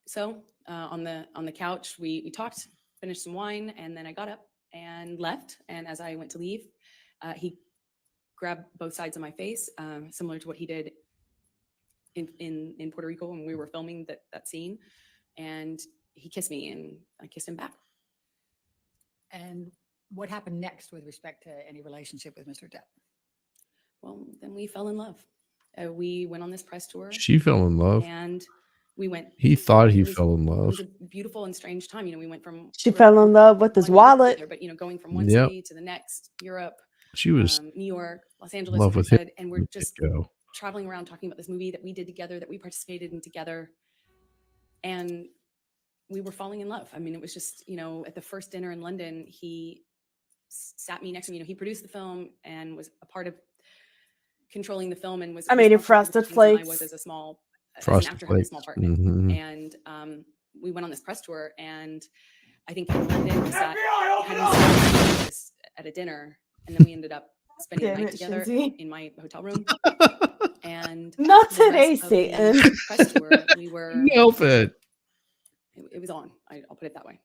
So on the couch, we talked, finished some wine, and then I got up and left. And as I went to leave, he grabbed both sides of my face, similar to what he did in Puerto Rico when we were filming that scene. And he kissed me, and I kissed him back. And what happened next with respect to any relationship with Mr. Depp? Well, then we fell in love. We went on this press tour. She fell in love. And we went. He thought he it was- fell in It love. was a beautiful and strange time. We went from. She we were fell in love with his one year wallet. together, but going from one Yep. city to the next, Europe, She was New York, Los in Angeles, love like I with him. said, and from we're the just get-go. traveling around talking about this movie that we did together, that we participated in together, and we were falling in love. I mean, it was just at the first dinner in London, he sat me next to me. He produced the film and was a part of controlling the film and was. I made it responsible for Frosted the scenes than I was Flakes. as an Frosted actor having a Flakes. small part in it. Mhm. And we went on this press tour, and I think in London we sat having this at a dinner, and then we ended up spending the Damn night it, together Shinzy. in my hotel room. And Not the today, rest of the Satan. press tour, we were. Help it. It was on. I'll put it that way.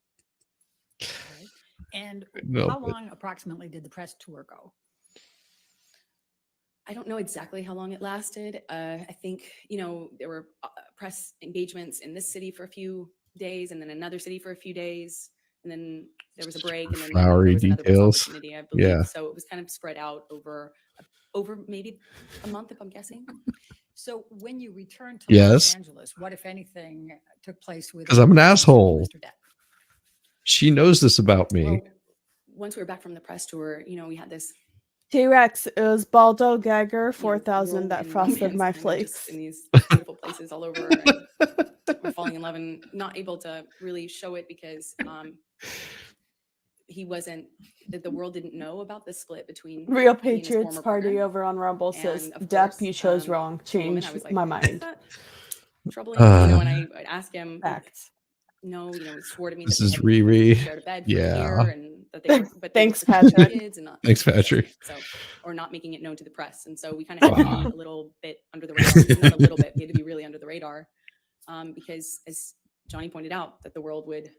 All right. And No, how but- long approximately did the press tour go? I don't know exactly how long it lasted. I think, there were press engagements in this city for a few days and then another city for a few days. And then there was a break and then there Flowery was another press details. opportunity, I believe. Yeah. So it was kind of spread out over maybe a month, if I'm guessing. So when you returned to Yes. Los Angeles, what, if anything, took place with? 'Cause I'm an your relationship with asshole. Mr. Depp? She knows this about me. Well, once we were back from the press tour, we had this T-Rex, it was Baldo Gagger, 4,000 that whirlwind frosted romance my kind of just flakes. in these beautiful places all over. And we're falling in love and not able to really show it because the world didn't know about the split between Real he and his Patriots former Party partner. over on Rumble says, And of Depp, course, you chose wrong. as a woman, Change I was like, my "Is mind. that troubling?" And I would ask him, Fact. no, he swore to me This that is they Riri. had shared a bed for Yeah. a year and that they were, but Thanks, they were protecting Patrick. kids and not Thanks, discussing Patrick. it. So, or not making it known to the press. And so we kind of had to be a little bit under the radar. Not a little bit, we had to be really under the radar because, as Johnny pointed out, that the world would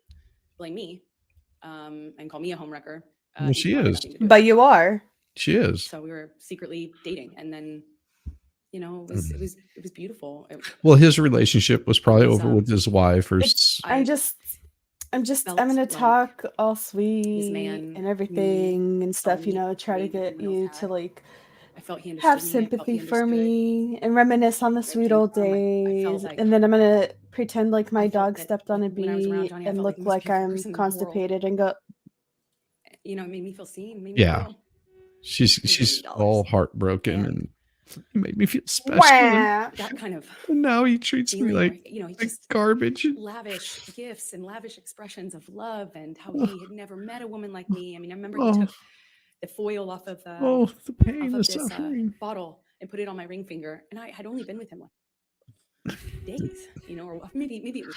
blame me and call me a homewrecker. Well, she even though I had is. nothing to do with But it. you are. She is. So we were secretly dating, and then it was beautiful. Well, his relationship was probably It was, over with his wife or I I'm felt gonna like talk all sweet man and everything and saw stuff, me try to the way get nothing else you had. to like I felt he understood have me. I felt sympathy he for understood me and reminisce on the where I sweet came old from. I days. felt like And then I'm gonna pretend like my I felt dog that stepped on a when I was around bee Johnny, I and felt like look the most like beautiful I'm person in the world. constipated and go, It made me feel seen. Made me Yeah. feel She's $1 million. all heartbroken and he made me feel special. wah. that kind of And now he treats me feeling like, where, he like just garbage. lavish gifts and lavish expressions of love and how he had never met a woman like me. I mean, I remember he Oh, took the foil off of the oh, the pain, the this suffering. bottle and put it on my ring finger, and I had only been with him like days, or maybe it was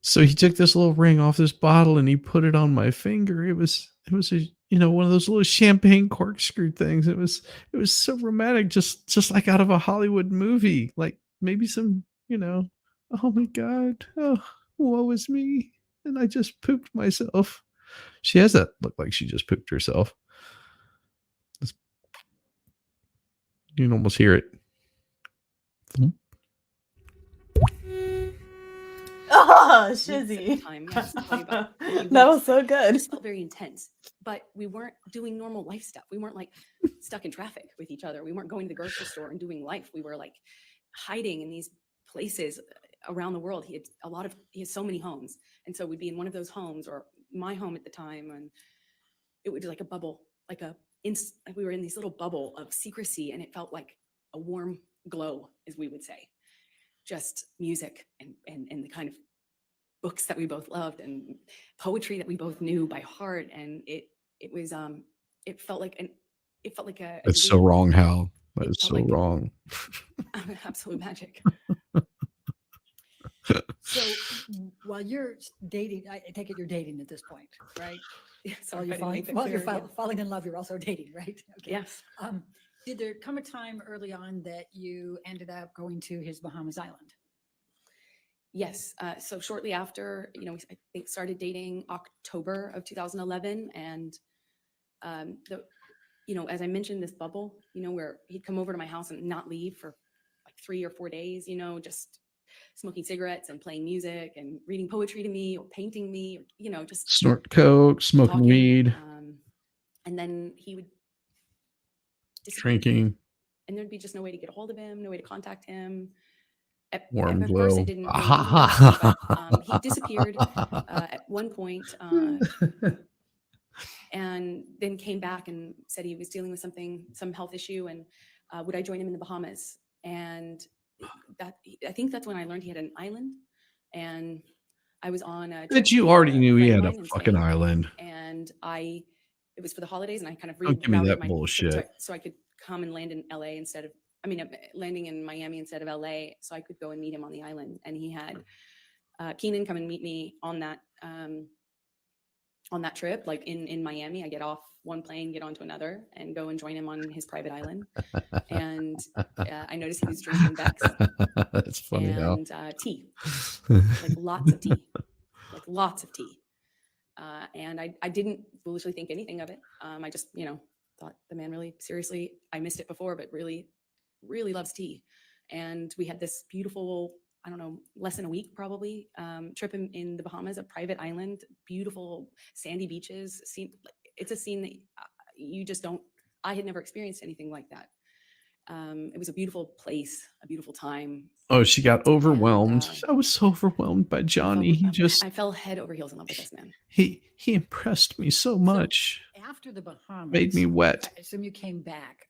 So he took this little ring off this bottle and he put it on my finger. It was a one of those little champagne corkscrew things. It was so romantic, just like out of a Hollywood movie. Like maybe some, oh my God, oh, woe is me. And I just pooped myself. She has that look like she just pooped herself. You can almost hear it. Oh, weeks at the Shizzy. time. Yes, probably about 3 That was weeks. so It good. just felt very intense, but we weren't doing normal life stuff. We weren't like stuck in traffic with each other. We weren't going to the grocery store and doing life. We were like hiding in these places around the world. He had so many homes, and so we'd be in one of those homes or my home at the time, and it would be like a bubble, like we were in this little bubble of secrecy, and it felt like a warm glow, as we would say. Just music and the kind of books that we both loved and poetry that we both knew by heart, and it felt like a It's so dream. wrong, Hal. That It is felt so like wrong. absolute magic. So while you're dating, I take it you're dating at this point, right? Sorry, While if I didn't make that while you're clear. falling in love, you're also dating, right? Okay. Yes. Did there come a time early on that you ended up going to his Bahamas Island? Yes. So shortly after, we I think started dating October of 2011, and as I mentioned, this bubble, where he'd come over to my house and not leave for like 3 or 4 days, just smoking cigarettes and playing music and reading poetry to me or painting me, or, just Snort coke, smoking talking. weed, And then he would disappear, drinking, and there'd be just no way to get a hold of him, no way to contact him. At warm first, glow. I didn't know anything about him, but he disappeared at one point, and then came back and said he was dealing with some health issue, and would I join him in the Bahamas? And I think that's when I learned he had an island, and I was on a That trip you with already knew he friend of had a mine in fucking Spain, island. and I it was for the holidays, and I kind of Don't give me rerouted that my bullshit. so I could come and land in LA instead of, landing in Miami instead of LA, so I could go and meet him on the island. And he had Keenan come and meet me on that trip, like in Miami. I get off one plane, get onto another, and go and join him on his private island. And I noticed he was drinking Beck's That's funny how. and tea, like lots of tea, and I didn't foolishly think anything of it. I just, thought the man really seriously, I missed it before, but really, really loves tea. And we had this beautiful, I don't know, less than a week probably, trip in the Bahamas, a private island, beautiful sandy beaches. It's a scene that you just don't, I had never experienced anything like that. It was a beautiful place, a beautiful time. Oh, she got overwhelmed. And, I was so overwhelmed by Johnny. I fell head over heels in love with this man. He impressed me so much. After the Bahamas, Made me wet. I assume you came back.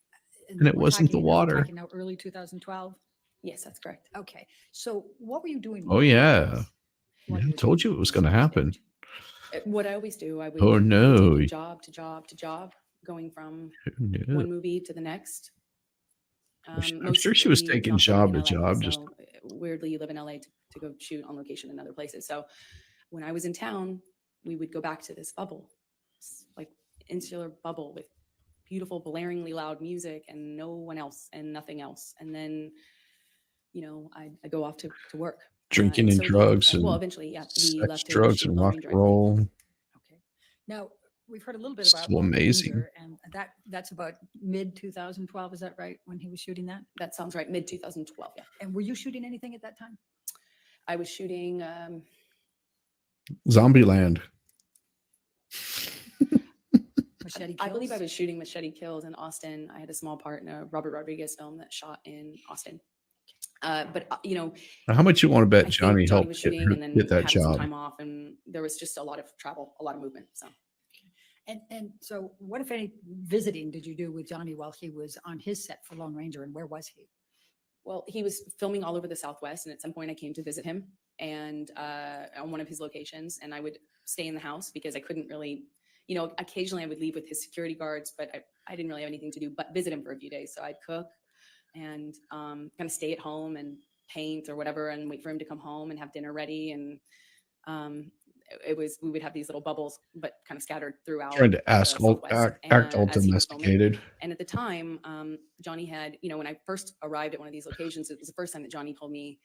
And it we're wasn't the talking- are we water. talking now early 2012. Yes, that's correct. Okay, so what were you doing? Oh, with yeah. those? Yeah, I was told your you it was going to happen. What I always do, I would Oh, take no. job to job to job, going from Yeah. one movie to the next. I'm sure she was taking job to job. Just Weirdly, you live in LA to go shoot on location in other places. So when I was in town, we would go back to this bubble, like insular bubble with beautiful, blaringly loud music and no one else and nothing else. And then, I go off to work. drinking and so drugs well, and eventually, yeah, we sex, left to drugs, shoot and Lone rock Ranger, and I think. roll. Okay, now we've heard a little bit It's about so Lone amazing. Ranger, and that's about mid 2012. Is that right? When he was shooting that? That sounds right. Mid 2012. Yeah, And were you shooting anything at that time? I was shooting. Zombieland. Machete I believe I Kills? was shooting Machete Kills in Austin. I had a small part in a Robert Rodriguez film that shot in Austin. But Now, how much you want to I bet think Johnny Johnny helped was get, shooting and then get that having some job? time off, and there was just a lot of travel, a lot of movement. So And so, what if any visiting did you do with Johnny while he was on his set for Lone Ranger, and where was he? well, he was filming all over the Southwest, and at some point I came to visit him and on one of his locations, and I would stay in the house because I couldn't really, occasionally I would leave with his security guards, but I didn't really have anything to do but visit him for a few days. So I'd cook and kind of stay at home and paint or whatever and wait for him to come home and have dinner ready. And we would have these little bubbles, but kind of scattered throughout. Trying to the act all Southwest. And, all as he was filming, domesticated. and at the time, Johnny had, when I first arrived at one of these locations, it was the first time that Johnny told me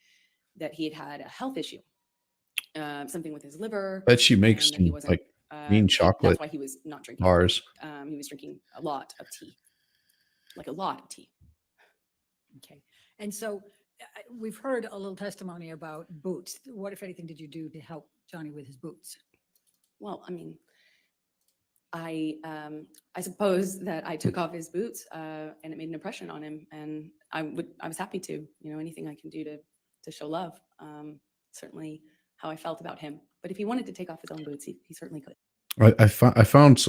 that he had a health issue, something with his liver. Bet she makes and that he some wasn't, like mean chocolate That's why he was not drinking. bars. He was drinking a lot of tea, like a lot of tea. Okay, and so we've heard a little testimony about boots. What, if anything, did you do to help Johnny with his boots? Well, I suppose that I took off his boots and it made an impression on him, and I was happy to, anything I can do to show love. Certainly how I felt about him. But if he wanted to take off his own boots, he certainly could. I found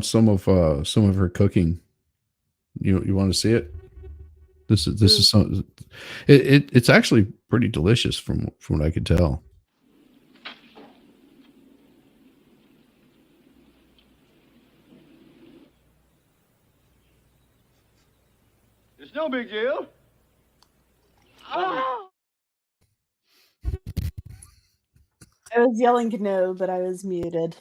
some of her cooking. You want to see it? This is some. It's actually pretty delicious from what I could tell. It's no big deal. I was yelling no, but I was muted.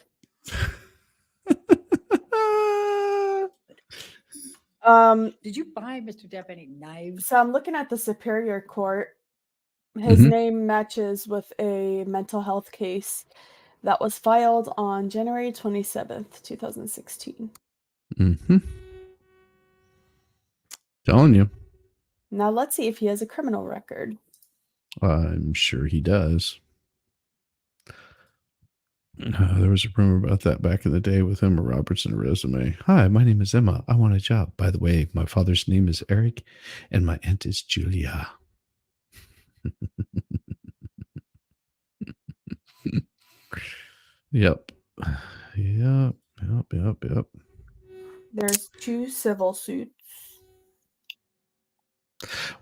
Did you buy Mr. Depp any knives? So I'm looking at the Superior Court. His name matches with a mental health case that was filed on January 27th, 2016. Mm-hmm. Telling you. Now let's see if he has a criminal record. I'm sure he does. There was a rumor about that back in the day with Emma Robertson resume. Hi, my name is Emma. I want a job. By the way, my father's name is Eric and my aunt is Julia. Yep. Yep. There's 2 civil suits.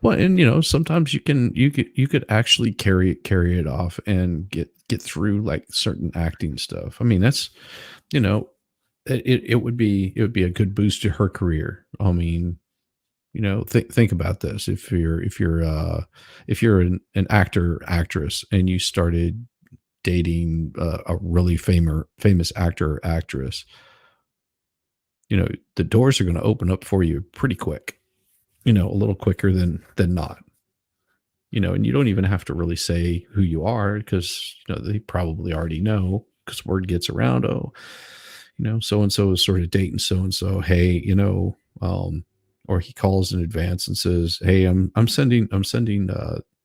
Well, and sometimes you could actually carry it off and get through like certain acting stuff. I mean, that's it would be a good boost to her career. I mean, you know, think about this. If you're an actor actress and you started dating a really famous actor or actress, you know, the doors are going to open up for you pretty quick. You know, a little quicker than not. You know, and you don't even have to really say who you are because, you know, they probably already know because word gets around. Oh, you know, so and so is sort of dating so and so. Hey, you know, or he calls in advance and says, "Hey, I'm sending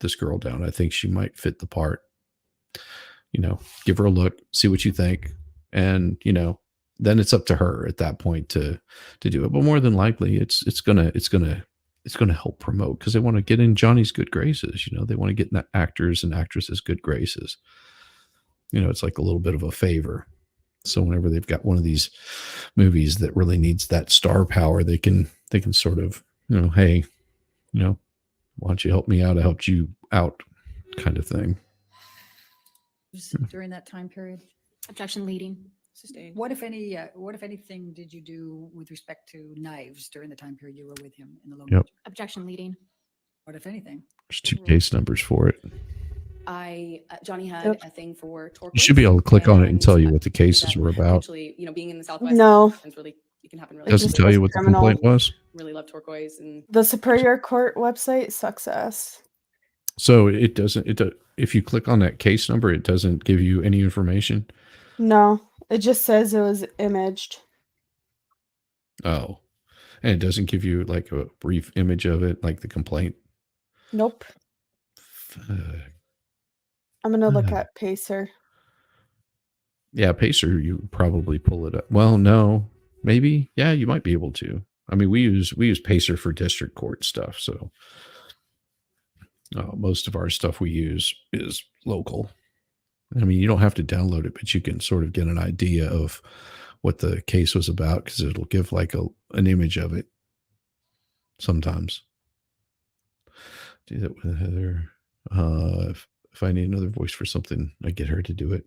this girl down. I think she might fit the part. You know, give her a look, see what you think, and you know, then it's up to her at that point to do it. But more than likely, it's gonna help promote because they want to get in Johnny's good graces. You know, they want to get in the actors and actresses' good graces. You know, it's like a little bit of a favor. So whenever they've got one of these movies that really needs that star power, they can sort of, you know, hey, you know, why don't you help me out? I helped you out, kind of thing. During that time period? Objection leading. Sustained. What if anything did you do with respect to knives during the time period you were with him in the Lone Yep. Ranger? Objection leading. What if anything? There's 2 case numbers for it. Johnny had Yep. a thing for turquoise. You should be able to click on it and tell you and what the cases that were about. Eventually, you know, being in the Southwest, No. it can happen really. Doesn't just tell was you what the criminal. complaint was. Really love turquoise and The Superior Court website sucks ass. So it doesn't. If you click on that case number, it doesn't give you any information. No, it just says it was imaged. Oh, and it doesn't give you like a brief image of it, like the complaint. Nope. Fuck. I'm gonna look Hmm. at Pacer. Yeah, Pacer, you probably pull it up. Well, no, maybe. Yeah, you might be able to. I mean, we use Pacer for district court stuff, so most of our stuff we use is local. I mean, you don't have to download it, but you can sort of get an idea of what the case was about because it'll give like an image of it sometimes. Do that with Heather. If I need another voice for something, I get her to do it.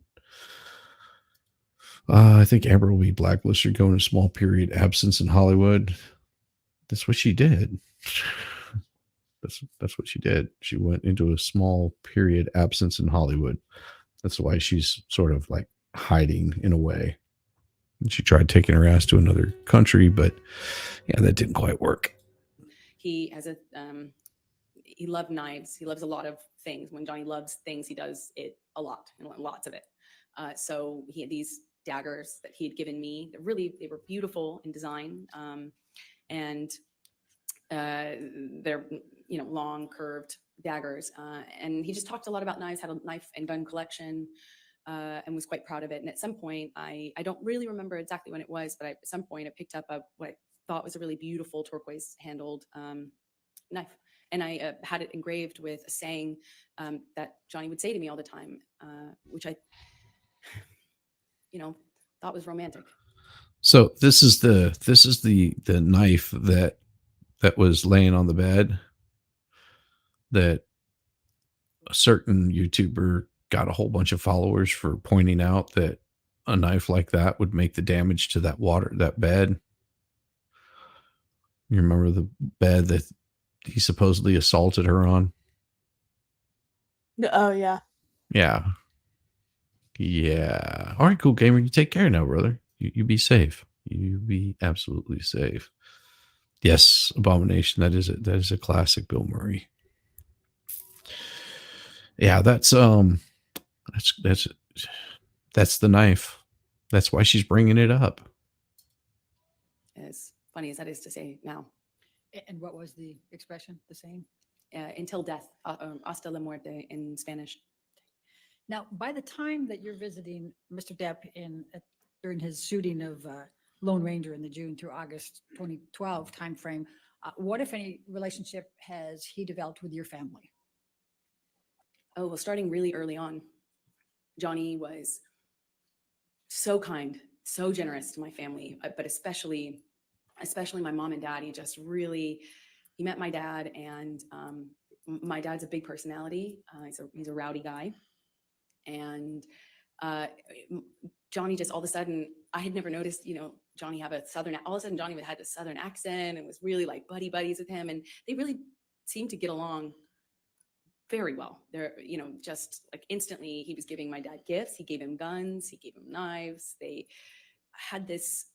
I think Amber will be blacklisted, going a small period absence in Hollywood. That's what she did. That's what she did. She went into a small period absence in Hollywood. That's why she's sort of like hiding in a way. She tried taking her ass to another country, but yeah, that didn't quite work. he has a he loved knives. He loves a lot of things. When Johnny loves things, he does it a lot and lots of it. So he had these daggers that he had given me. They were beautiful in design, and they're long curved daggers. And he just talked a lot about knives. Had a knife and gun collection. And was quite proud of it. And at some point, I don't really remember exactly when it was, but at some point I picked up what I thought was a really beautiful turquoise handled knife. And I had it engraved with a saying that Johnny would say to me all the time, which I, thought was romantic. So this is the knife that was laying on the bed that a certain YouTuber got a whole bunch of followers for pointing out that a knife like that would make the damage to that bed. You remember the bed that he supposedly assaulted her on? Oh yeah. Yeah. Yeah. All right, cool gamer. You take care now, brother. You be safe. You be absolutely safe. Yes, Abomination. That is a classic Bill Murray. Yeah, that's the knife. That's why she's bringing it up. As funny as that is to say now. And what was the expression? The same? Until death, hasta la muerte in Spanish. Now, by the time that you're visiting Mr. Depp during his shooting of Lone Ranger in the June through August 2012 timeframe, what, if any, relationship has he developed with your family? Oh, well, starting really early on, Johnny was so kind, so generous to my family, but especially my mom and dad. He met my dad, and my dad's a big personality. He's a rowdy guy. And m- Johnny just all of a sudden, I had never noticed, Johnny have a Southern, all of a sudden Johnny had a Southern accent and was really like buddies with him. And they really seemed to get along very well. They're, just like instantly he was giving my dad gifts. He gave him guns, he gave him knives. They had this,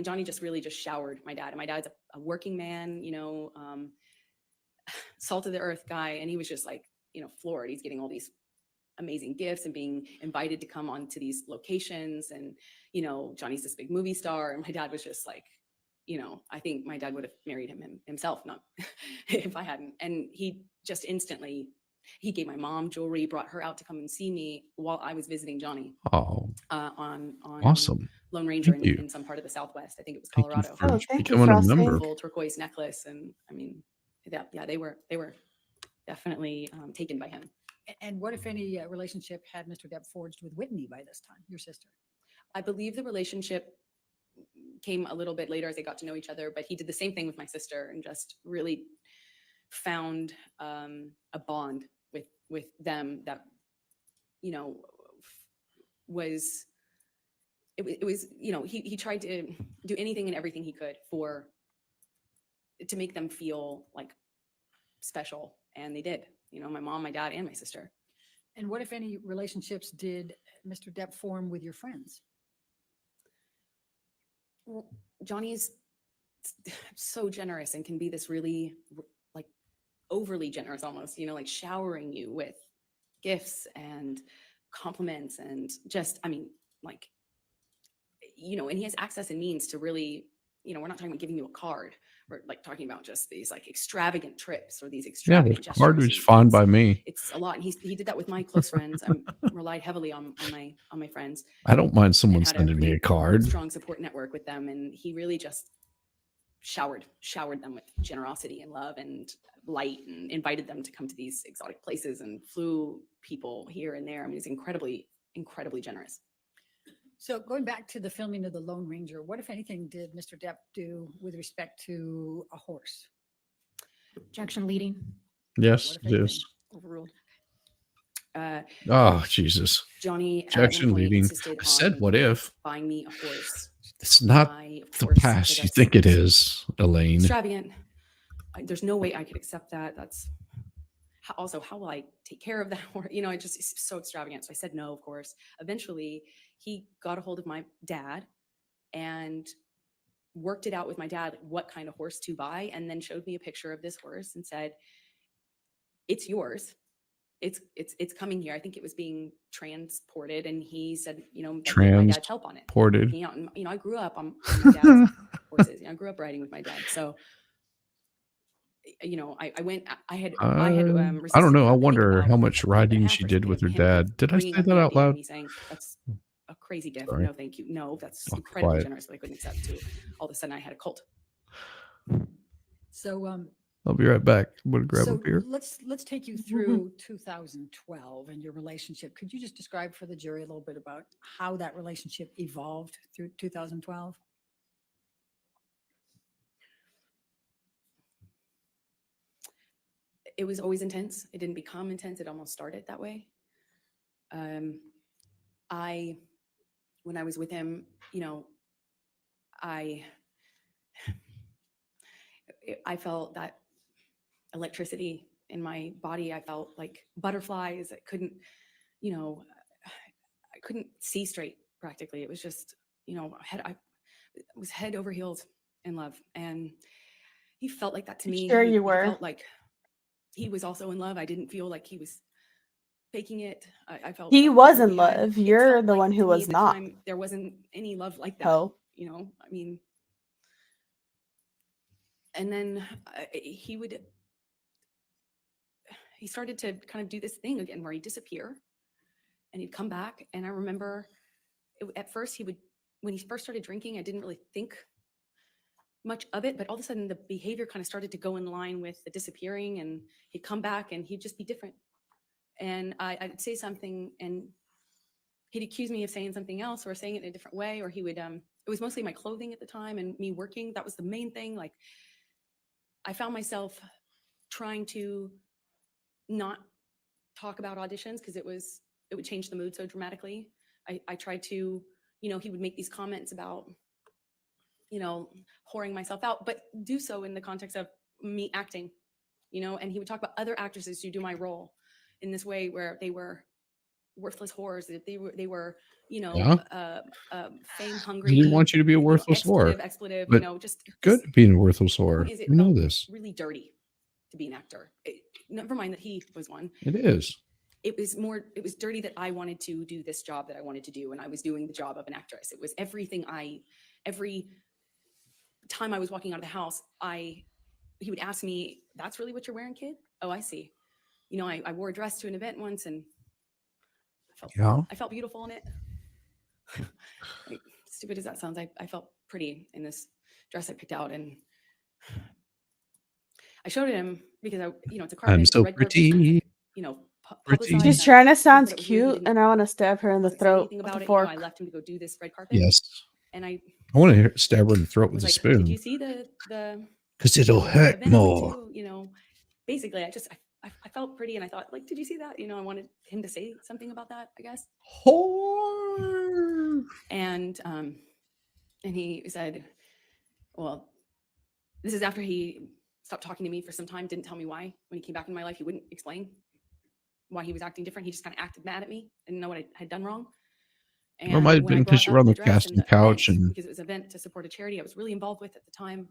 Johnny just really just showered my dad. And my dad's a working man, salt of the earth guy. And he was just like, floored. He's getting all these amazing gifts and being invited to come on to these locations. And, Johnny's this big movie star. And my dad was just like, I think my dad would have married him himself, not if I hadn't. And he just instantly, he gave my mom jewelry, brought her out to come and see me while I was visiting Johnny Oh, on awesome. Lone Ranger Thank you. in some part of the Southwest. I think it was Thank you Colorado. for Oh, thank you, becoming a Frosty. member. Full turquoise necklace. And they were definitely taken by him. And what, if any, relationship had Mr. Depp forged with Whitney by this time, your sister? I believe the relationship came a little bit later as they got to know each other, but he did the same thing with my sister and just really found a bond with them that, was, it was, he tried to do anything and everything he could to make them feel like special. And they did, my mom, my dad, and my sister. And what, if any, relationships did Mr. Depp form with your friends? Well, Johnny is so generous and can be this really like overly generous almost, like showering you with gifts and compliments and just, and he has access and means to really, we're not talking about giving you a card. We're like talking about just these like extravagant trips or these Yeah, extravagant the card gestures. was fine by me. It's a lot. And he did that with my close friends. I relied heavily on my friends. I don't mind someone And had sending me pretty a card. strong support network with them. And he really just showered them with generosity and love and light and invited them to come to these exotic places and flew people here and there. He's incredibly, incredibly generous. So going back to the filming of the Lone Ranger, what, if anything, did Mr. Depp do with respect to a horse? Objection leading. Yes, What, if it anything? is. Overruled. Oh, Jesus. Johnny at Objection one point leading. insisted I said, on what if? buying me a horse. It's not I, of the course, past said you that's think it is, Elaine. extravagant. There's no way I could accept that. That's also, how will I take care of that horse? It just is so extravagant. So I said no, of course. Eventually, he got a hold of my dad and worked it out with my dad, like, what kind of horse to buy, and then showed me a picture of this horse and said, "It's yours. It's coming here." I think it was being transported, and he said, "Get my dad's help on it." Transported. I grew up on my dad's horses. I grew up riding with my dad, so I went. I had I don't resisted know. for, I think, wonder about how a much month and a riding half she or did something with of her him, like, dad. Did I bringing say up that the out idea and loud? me saying, "That's a crazy gift. Sorry. No, thank you. No, that's Oh, incredibly quiet. generous, but I couldn't accept." To all of a sudden, I had a cult. So I'll be right back. I'm going to grab a so beer. let's take you through 2012 and your relationship. Could you just describe for the jury a little bit about how that relationship evolved through 2012? It was always intense. It didn't become intense. It almost started that way. When I was with him, I felt that electricity in my body. I felt like butterflies. I couldn't see straight practically. It was just, I was head over heels in love. And he felt like that to me. Sure He you were. felt like he was also in love. I didn't feel like he was faking it. I felt He like was in we had- love. it You're felt the like one to who me was at the not. time, there wasn't any love like that. Oh. And then he started to kind of do this thing again where he'd disappear and he'd come back. And I remember at first when he first started drinking, I didn't really think much of it, but all of a sudden the behavior kind of started to go in line with the disappearing, and he'd come back and he'd just be different. And I'd say something and he'd accuse me of saying something else or saying it in a different way, or he would, it was mostly my clothing at the time and me working. That was the main thing. Like, I found myself trying to not talk about auditions because it would change the mood so dramatically. I tried to, you know, he would make these comments about, you know, whoring myself out, but do so in the context of me acting, you know, and he would talk about other actresses who do my role in this way where they were worthless whores, that they were, you know, Yeah. fame He hungry. didn't want you to be a you know, worthless whore. expletive, But you know, just good this- at being a worthless the whore. point is it You know felt this. really dirty to be an actor. Never mind that he was one. It is. It was dirty that I wanted to do this job that I wanted to do, and I was doing the job of an actress. It was every time I was walking out of the house, he would ask me, "That's really what you're wearing, kid? Oh, I see." You know, I wore a dress to an event once, and I felt beautiful in it. Like, stupid as that sounds, I felt pretty in this dress I picked out, and I showed him because it's a carpet. I'm it's a so red carpet, pretty. you know, Pretty. publicized. She's I trying to looked sound at it was cute, really, he didn't- and I want to stab her in the wasn't say throat anything with about a it. You know, fork. I left him to go do this red carpet. Yes. And I I want to stab her in the throat with was a like, "Did spoon you see the because it'll hurt event I went more. to?" You know, basically, I felt pretty, and I thought, like, "Did you see that?" You know, I wanted him to say something about that, I guess. Whore. And he said, "Well, this is after he stopped talking to me for some time, didn't tell me why. When he came back in my life, he wouldn't explain why he was acting different. He just kind of acted mad at me and didn't know what I had done wrong." And Well, it might have when I been because brought you were up on the dress casting and the couch event, and because it was an event to support a charity I was really involved with at the time,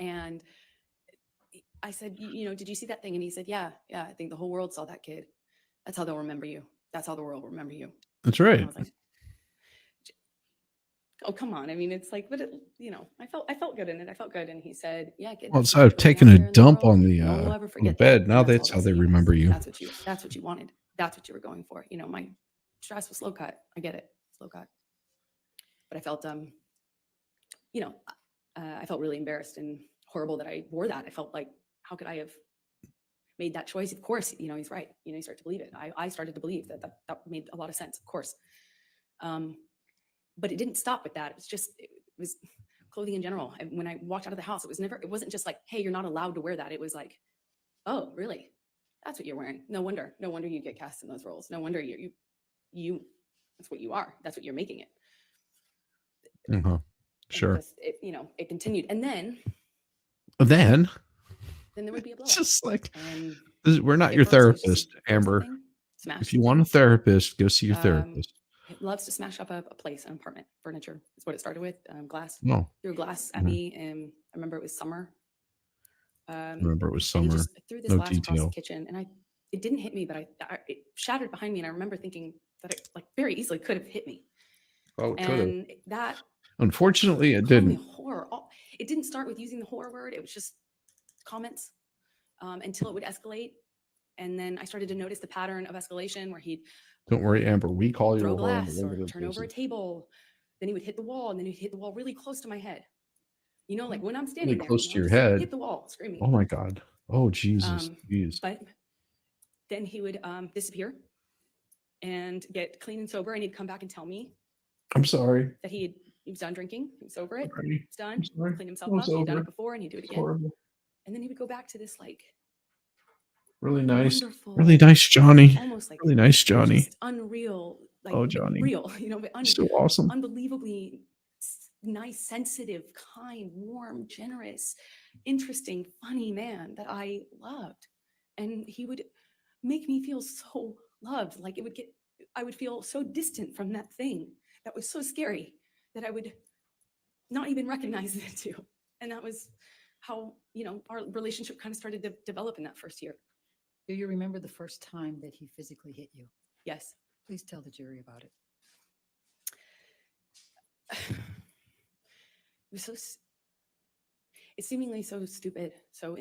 and I said, you know, "Did you see that thing?" And he said, yeah, I think the whole world saw that, kid. That's how they'll remember you. That's how the world will remember you." that's And I right. was like, "Oh, come on." I mean, it's like, but it, you know, I felt good in it. I felt good. And he said, "Yeah, kid, Well, that's instead of what's going taking out a there in the dump world. on the No one will ever on the forget that. bed, And now that's that's all how they'll they see you as. remember you. That's what you wanted. That's what you were going for. You know, my dress was slow cut. I get it, slow cut. But I felt, you know, I felt really embarrassed and horrible that I wore that. I felt like, how could I have made that choice? Of course, you know, he's right. You know, you start to believe it. I started to believe that made a lot of sense, of course. But it didn't stop with that. It was clothing in general. And when I walked out of the house, it wasn't just like, "Hey, you're not allowed to wear that." It was like, "Oh, really? That's what you're wearing. No wonder you get cast in those roles. No wonder you that's what you are. That's what you're making it." Uh-huh. And Sure. you know, it continued. And then Then there would be a blow it's up. just like And we're not at your first it was just therapist, throw Amber. something, smash If you want a something. therapist, go see your Um, therapist. It loves to smash up a place, an apartment, furniture is what it started with. Glass. No, Threw glass at Mhm. me, and I remember it was summer. remember it was And he summer. just threw this No glass across detail. the kitchen, and it didn't hit me, but it shattered behind me, and I remember thinking that it like very easily could have hit me. Oh, it could have. And that Unfortunately, it called me didn't. horror. It didn't start with using the horror word. It was just comments until it would escalate. And then I started to notice the pattern of escalation where he'd Don't worry, Amber. We call you throw a whore in glass the or regular turn over a business. table. Then he would hit the wall, and then he'd hit the wall really close to my head. You know, like when I'm Really standing there, close you to know, your just head. hit the wall, screaming. Oh my God. Oh Jesus. Um, Jeez. But then he would disappear and get clean and sober, and he'd come back and tell me I'm sorry. that he was done drinking, he was over it, Sorry. it's done, I'm sorry. cleaned himself I'm up, he'd done sober. it before, and he'd do it It's again. horrible. And then he would go back to this like Really nice. wonderful, Really nice, Johnny. almost like Really nice, Johnny. just unreal, like Oh, Johnny. real, you know, but You're so awesome. unbelievably nice, sensitive, kind, warm, generous, interesting, funny man that I loved. And he would make me feel so loved. Like I would feel so distant from that thing that was so scary that I would not even recognize it too. And that was how, you know, our relationship kind of started to develop in that first year. Do you remember the first time that he physically hit you? Yes. Please tell the jury about it. It was it's seemingly so stupid, so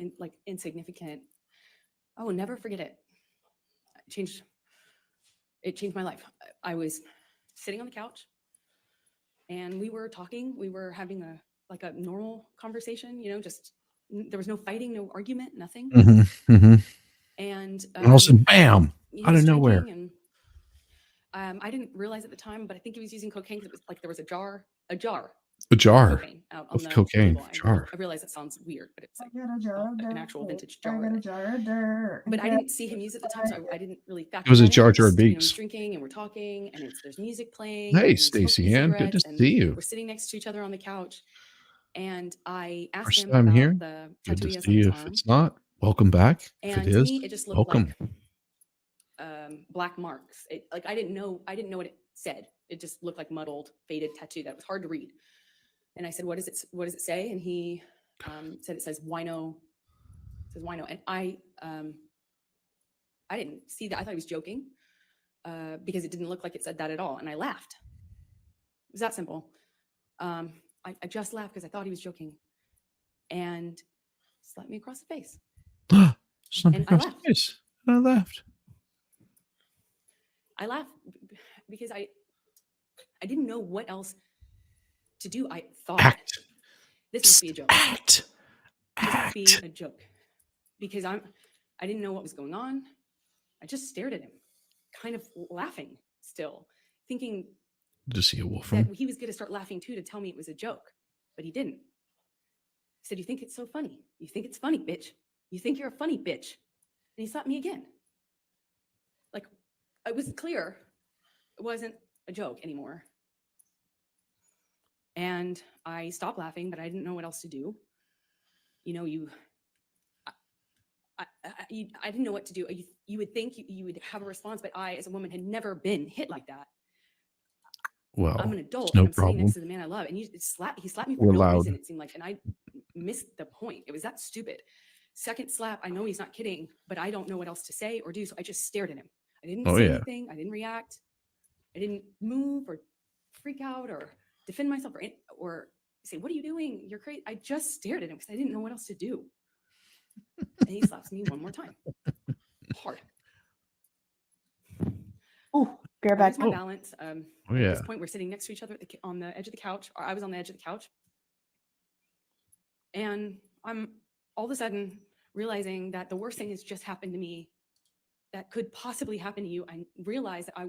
insignificant. Oh, never forget it. It changed my life. I was sitting on the couch and we were talking. We were having a normal conversation, you know, just there was no fighting, no argument, nothing. Mm-hmm. Mm-hmm. And And also, bam, he out was of nowhere. drinking, and I didn't realize at the time, but I think he was using cocaine because it was like there was a jar A jar cocaine out on of the cocaine. table. Jar. I realize that sounds weird, but it's like an actual vintage I jar. got a jar of dirt. But I didn't see him use it at the time, so I didn't really factor It was a that in. Jar I Jar just, you know, Binks. he's drinking and we're talking and there's music playing. Hey, and he's smoking Stacey Ann, good to cigarettes, and see you. we're sitting next to each other on the couch. And I asked First him time about here. the Good tattoo to he has see on his you. If arm. it's not, welcome back. If And it to is, me, it just looked welcome. like black marks. Like I didn't know what it said. It just looked like muddled, faded tattoo that was hard to read. And I said, "What does it say?" And he said, "It says wino." It says wino. And I didn't see that. I thought he was joking because it didn't look like it said that at all. And I laughed. It was that simple. I just laughed because I thought he was joking, and slapped me across the face. Something And I across the laughed. face. And I laughed. I laughed because I didn't know what else to do. I thought Act. this must be a joke. Act. This must be Act. a joke because I didn't know what was going on. I just stared at him, kind of laughing still, thinking To see a wolf that from. he was going to start laughing too to tell me it was a joke, but he didn't. He said, "You think it's so funny? You think it's funny, bitch? You think you're a funny bitch?" And he slapped me again. Like it was clear it wasn't a joke anymore. And I stopped laughing, but I didn't know what else to do. You know, I didn't know what to do. You would think you would have a response, but I, as a woman, had never been hit like that. Well, I'm an adult, no and I'm sitting problem. next to the man I love, and he slapped me for We're no loud. reason, it seemed like, and I missed the point. It was that stupid. Second slap, I know he's not kidding, but I don't know what else to say or do, so I just stared at him. I didn't Oh, say yeah. anything. I didn't react. I didn't move or freak out or defend myself or say, "What are you doing? You're crazy." I just stared at him because I didn't know what else to do. And he slaps me one more time. Hard. Oh, bear I back. lose my balance. Oh, At yeah. this point, we're sitting next to each other on the edge of the couch, or I was on the edge of the couch. And I'm all of a sudden realizing that the worst thing has just happened to me that could possibly happen to you. I realized that I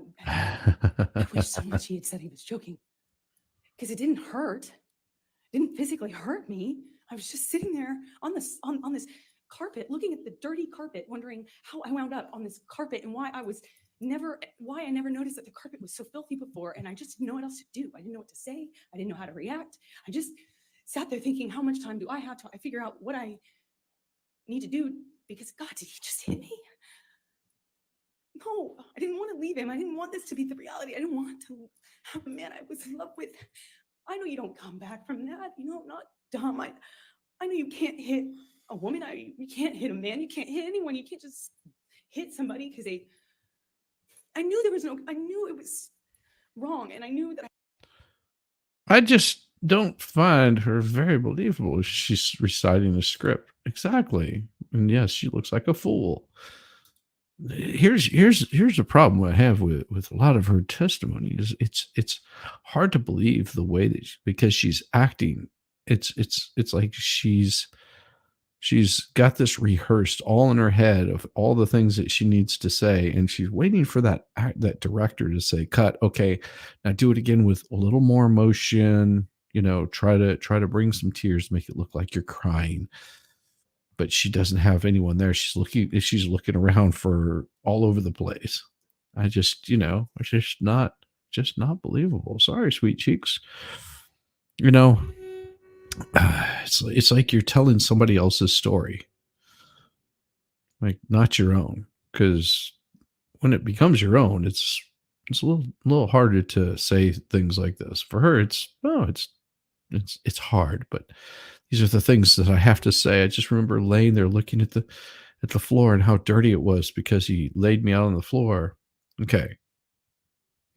wish so much he had said he was joking because it didn't hurt. It didn't physically hurt me. I was just sitting there on this carpet, looking at the dirty carpet, wondering how I wound up on this carpet and why I never noticed that the carpet was so filthy before. And I just didn't know what else to do. I didn't know what to say. I didn't know how to react. I just sat there thinking, how much time do I have to figure out what I need to do? Because God, did he just hit me? No, I didn't want to leave him. I didn't want this to be the reality. I didn't want to have a man I was in love with. I know you don't come back from that. You know, I'm not dumb. I know you can't hit a woman. You can't hit a man. You can't hit anyone. You can't just hit somebody because I knew it was wrong. And I knew that I just don't find her very believable. She's reciting the script. Exactly. And yes, she looks like a fool. Here's the problem I have with a lot of her testimony is it's hard to believe the way that because she's acting. It's like she's got this rehearsed all in her head of all the things that she needs to say, and she's waiting for that director to say, "Cut, okay, now do it again with a little more emotion. You know, try to bring some tears, make it look like you're crying." But she doesn't have anyone there. She's looking around for all over the place. It's just not believable. Sorry, sweet cheeks. You know, it's like you're telling somebody else's story, like not your own. Because when it becomes your own, it's a little harder to say things like this. For her, it's hard, but these are the things that I have to say. I just remember laying there looking at the floor and how dirty it was because he laid me out on the floor. Okay.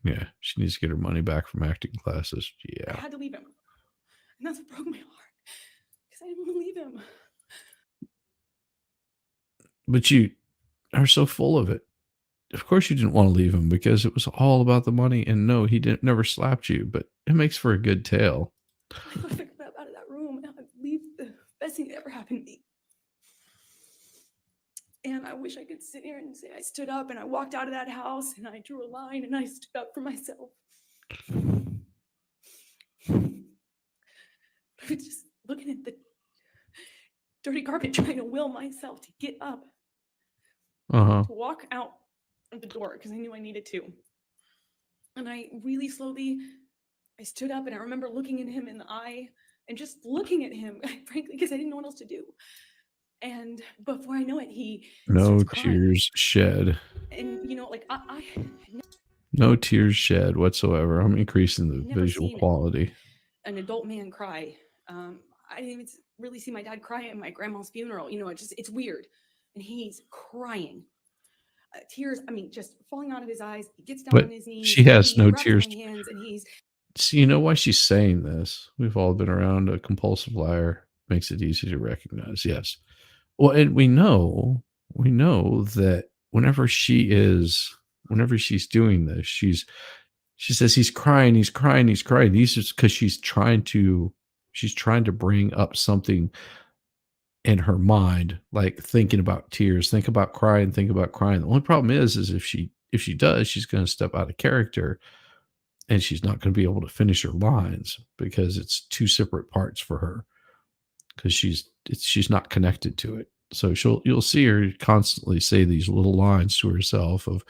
Yeah, she needs to get her money back from acting classes. I Yeah. had to leave him. And that's what broke my heart because I didn't want to leave him. But you are so full of it. Of course you didn't want to leave him because it was all about the money. And no, he never slapped you, but it makes for a good tale. I thought if I got out of that room and I'd leave the best thing that ever happened to me. And I wish I could sit here and say I stood up and I walked out of that house and I drew a line and I stood up for myself. was just looking at the dirty carpet, trying to will myself to get up, Uh-huh. to walk out of the door because I knew I needed to. And I really slowly, I stood up and I remember looking at him in the eye and just looking at him, frankly, because I didn't know what else to do. And before I know it, he No starts crying. tears shed. And, you know, like I No tears shed whatsoever. I'm increasing the Never visual seen it. quality. an adult man cry. I didn't even really see my dad cry at my grandma's funeral. You know, it's weird. And he's crying. Tears, I mean, just falling out of his eyes. He gets down But on his knees. she has he no grabs tears. my hands and he's See, you know why she's saying this? We've all been around a compulsive liar. Makes it easy to recognize. Yes. Well, and we know that whenever she's doing this, she says he's crying. These is because she's trying to bring up something in her mind, like thinking about tears, think about crying. The only problem is if she does, she's going to step out of character and she's not going to be able to finish her lines because it's two separate parts for her because she's not connected to it. So you'll see her constantly say these little lines to herself of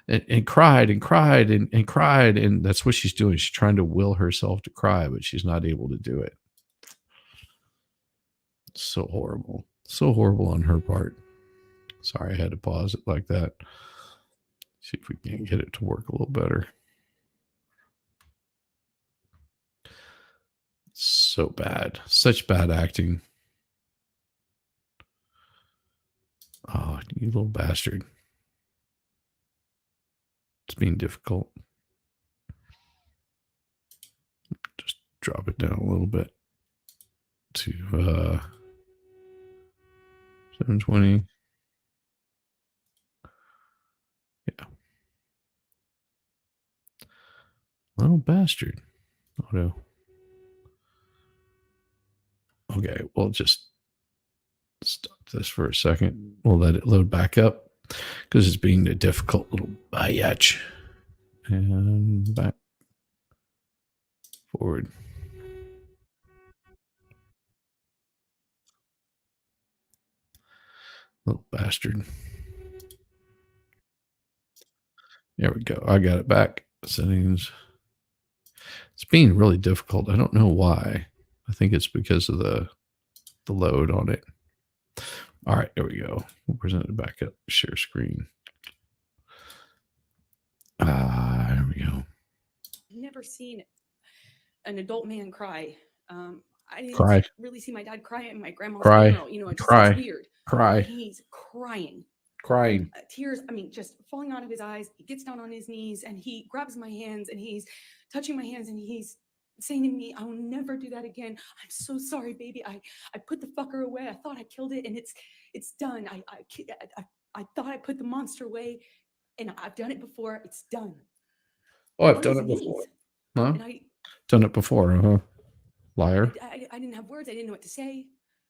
and cried and cried and cried, and that's what she's doing. She's trying to will herself to cry, but she's not able to do it. So horrible on her part. Sorry, I had to pause it like that. See if we can get it to work a little better. So bad. Such bad acting. Oh, you little bastard. It's being difficult. Just drop it down a little bit to 720. Yeah. Little bastard. Auto. Okay, we'll just stop this for a second. We'll let it load back up because it's being a difficult little biatch. And back. Forward. Little bastard. There we go. I got it back. Settings. It's being really difficult. I don't know why. I think it's because of the load on it. All right, there we go. We'll present it back up. Share screen. There we go. never seen an adult man cry. I didn't Cry. really see my dad cry at my grandma's Cry. funeral. You know, it's Cry. weird. Cry. He's crying. Crying. Tears, I mean, just falling out of his eyes. He gets down on his knees and he grabs my hands and he's touching my hands and he's saying to me, I will never do that again. I'm so sorry, baby. I put the fucker away. I thought I killed it and it's done. I thought I put the monster away and I've done it before. It's done. Oh, I've On done his it knees. before. Huh? And Done it before, huh? Liar. I didn't have words. I didn't know what to say.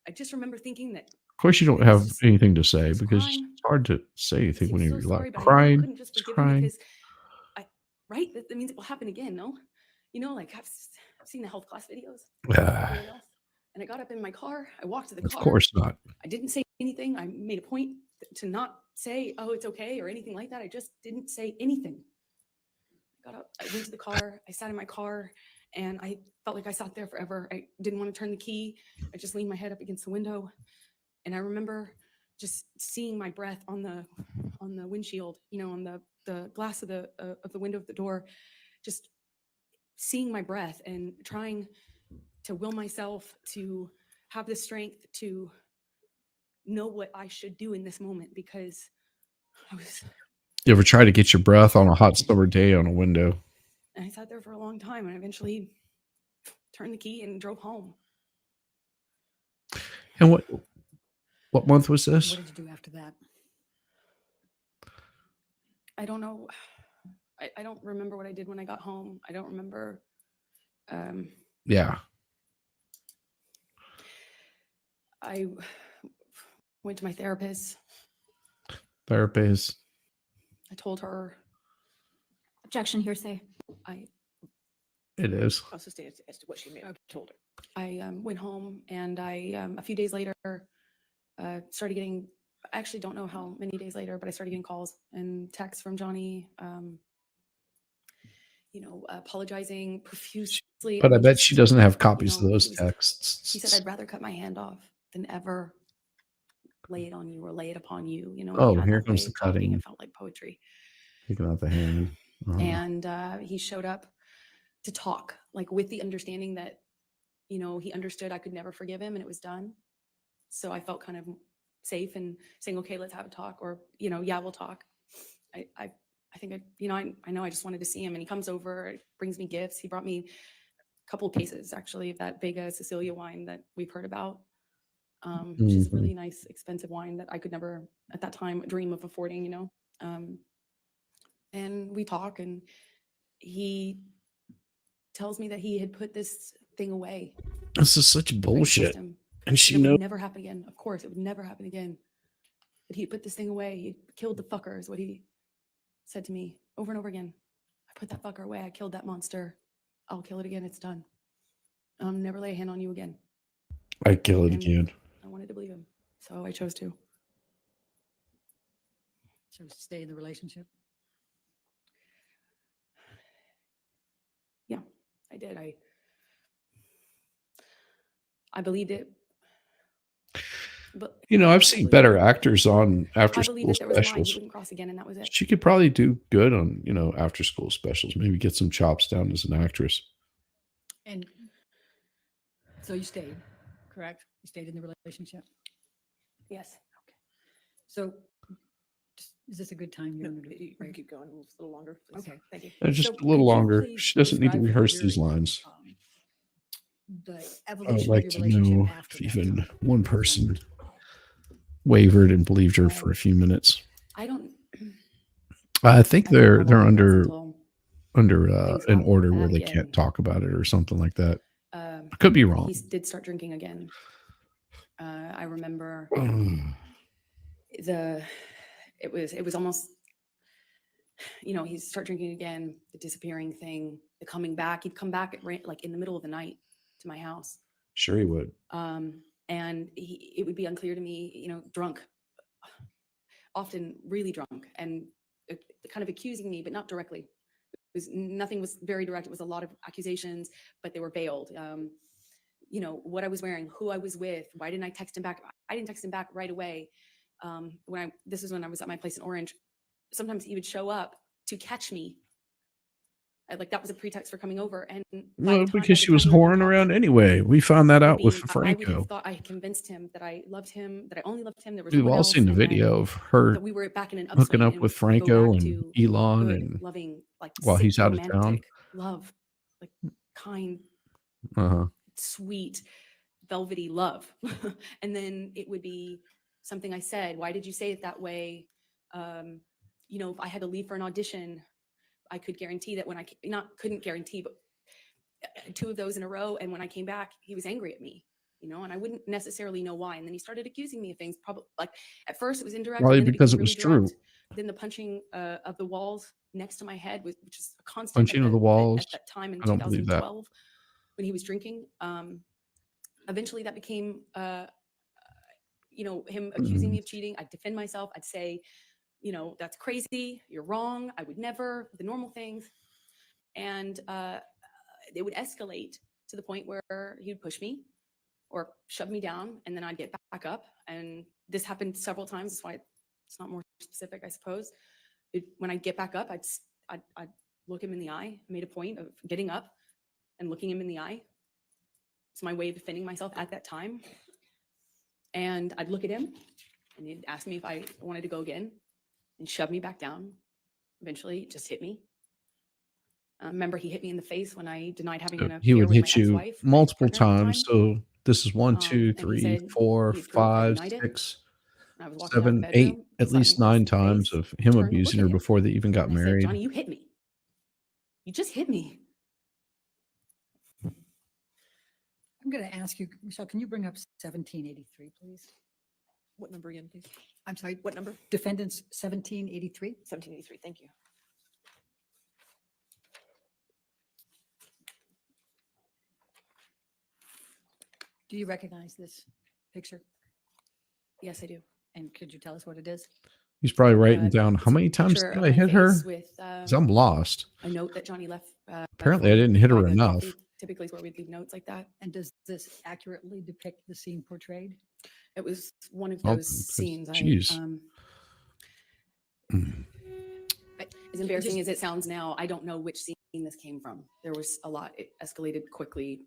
I just remember thinking that Of course, you don't have anything to say he's because crying. it's hard to say anything He when was you're so like sorry, but I crying. couldn't just It's forgive him crying. because right? That means it will happen again, no? You know, like I've seen the health class videos. Everyone else. And I got up in my car. I walked to the Of car. course not. I didn't say anything. I made a point to not say, oh, it's okay or anything like that. I just didn't say anything. I got up. I went to the car. I sat in my car and I felt like I sat there forever. I didn't want to turn the key. I just leaned my head up against the window. And I remember just seeing my breath on the windshield, you know, on the glass of the window of the door, just seeing my breath and trying to will myself to have the strength to know what I should do in this moment because I was. You ever try to get your breath on a hot summer day on a window? And I sat there for a long time and I eventually turned the key and drove home. And what month was this? What did you do after that? I don't know. I don't remember what I did when I got home. I don't remember. Yeah. I went to my therapist. Therapist. I told her Objection, hearsay. I It is. also stated as to what she may have told her. I went home and I, a few days later, started getting, I actually don't know how many days later, but I started getting calls and texts from Johnny, apologizing profusely. But I bet she doesn't have you copies of know, those he texts. said, I'd rather cut my hand off than ever lay it on you or lay it upon you. You know, and Oh, he had here that comes way the of talking. cutting. It felt like poetry. Taking out the hand. And he showed up to talk, like with the understanding that, you know, he understood I could never forgive him and it was done. So I felt kind of safe in saying, okay, let's have a talk, or, you know, yeah, we'll talk. I think I know I just wanted to see him, and he comes over, brings me gifts. He brought me a couple of cases actually of that Vega Sicilia wine that we've heard about, which is a really nice, expensive wine that I could never at that time dream of affording, you know. And we talk, and he tells me that he had put this thing away. This is such I just bullshit. asked him, And she it would knows. never happen again. Of course, it would never happen again. But he put this thing away. He killed the fucker, is what he said to me over and over again. I put that fucker away. I killed that monster. I'll kill it again. It's done. I'll never lay a hand on you again. I kill it And again. I wanted to believe him, so I chose to. So stay in the relationship. Yeah, I did. I believed it. But You know, I've I seen believed better it. actors on after I believed school that there was a line he specials. wouldn't cross again, and that was it. She could probably do good on, you know, after school specials. Maybe get some chops down as an actress. And so you stayed, correct? You stayed in the relationship. Yes. Okay. So is this a good time? No, You you can keep going a little longer, please. Okay. Thank you. Just So a little could you longer. please She doesn't need to describe for the rehearse these jury, lines. The I would evolution like of to your relationship know after if that even time. one person wavered and believed her for a few minutes. I don't. I think I didn't they're know what it was under until things an got order where bad they again. can't talk about it or something like that. I Could be wrong. He did start drinking again. I remember it was almost, you know, he'd start drinking again, the disappearing thing, the coming back. He'd come back like in the middle of the night to my house. Sure he would. And it would be unclear to me, you know, drunk, often really drunk, and kind of accusing me, but not directly. Nothing was very direct. It was a lot of accusations, but they were veiled. You know, what I was wearing, who I was with, why didn't I text him back? I didn't text him back right away. This is when I was at my place in Orange. Sometimes he would show up to catch me. Like that was a pretext for coming over. And Well, because she was whoring around anyway. We found that out with I would have Franco. thought I had convinced him that I loved him, that I only loved him. There was We've no one all else, seen the and then video of her that we were back in an hooking upswing up and with go Franco back and to Elon good, and loving, like while sick, he's out of town. romantic love, like kind, sweet, velvety love. And then it would be something I said, why did you say it that way? You know, if I had to leave for an audition, I could guarantee that when couldn't guarantee, but 2 of those in a row. And when I came back, he was angry at me, you know, and I wouldn't necessarily know why. And then he started accusing me of things, probably like at first it was indirect. Probably And then because became it was really true. direct. Then the punching of the walls next to my head, which is a constant Punching of the walls. at that time in I don't believe that. 2012 when he was drinking. Eventually that became, you know, him accusing me of cheating. I'd defend myself. I'd say, you know, that's crazy. You're wrong. I would never, the normal things. And it would escalate to the point where he would push me or shove me down, and then I'd get back up. And this happened several times. That's why it's not more specific, I suppose. When I get back up, I'd look him in the eye. I made a point of getting up and looking him in the eye. It's my way of defending myself at that time. And I'd look at him, and he'd ask me if I wanted to go again, and shove me back down. Eventually, just hit me. Remember, he hit me in the face when I denied having an affair He would with my hit you ex-wife, my multiple ex-partner at the times. time. So this is 1, And 2, he 3, said 4, he had proved I 5, denied it. 6, And I was walking out of the 7, 8, bedroom. at He slapped me least across 9 the times face, of him turned to abusing look her at him, before they even got and I said, married. Johnny, you hit me. You just hit me. I'm going to ask you, Michelle, can you bring up 1783, please? What number again, please? I'm sorry, What number? defendants 1783? 1783, thank you. Do you recognize this picture? Yes, I do. And could you tell us what it is? He's probably writing Uh, down it's how a many times picture did of I my hit her? face with 'Cause I'm lost. a note that Johnny left. Apparently, I for me didn't hit by her the enough. coffee. Typically, is where we'd leave notes like that. And does this accurately depict the scene portrayed? It was one of Oh, those scenes. jeez. Mm. As embarrassing as it sounds now, I don't know which scene this came from. There was a lot. It escalated quickly,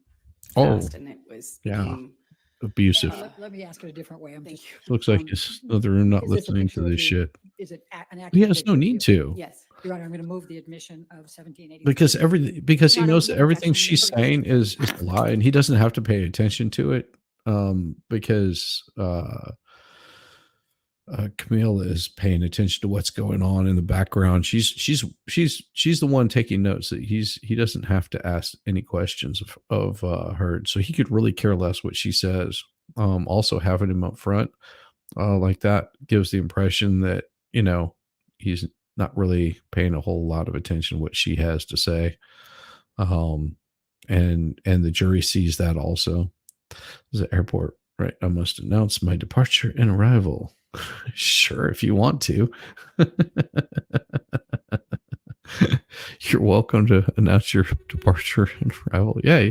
Oh, fast, and it was yeah. became Abusive. Let me ask it a different way. I'm Thank just, you. Looks like um, his other room not is this a listening to picture of this you? shit. Is it an accurate He has no picture of need you? to. Yes. Your Honor, I'm going to move the admission of 1783. Because he Not knows only that everything objection, she's objection. saying is a lie, and he doesn't have to pay attention to it. Because Camille is paying attention to what's going on in the background. She's the one taking notes. That he doesn't have to ask any questions of her, so he could really care less what she says. Also having him up front like that gives the impression that he's not really paying a whole lot of attention to what she has to say. And the jury sees that also. The airport, right? I must announce my departure and arrival. Sure, if you want to. You're welcome to announce your departure and arrival. Yeah.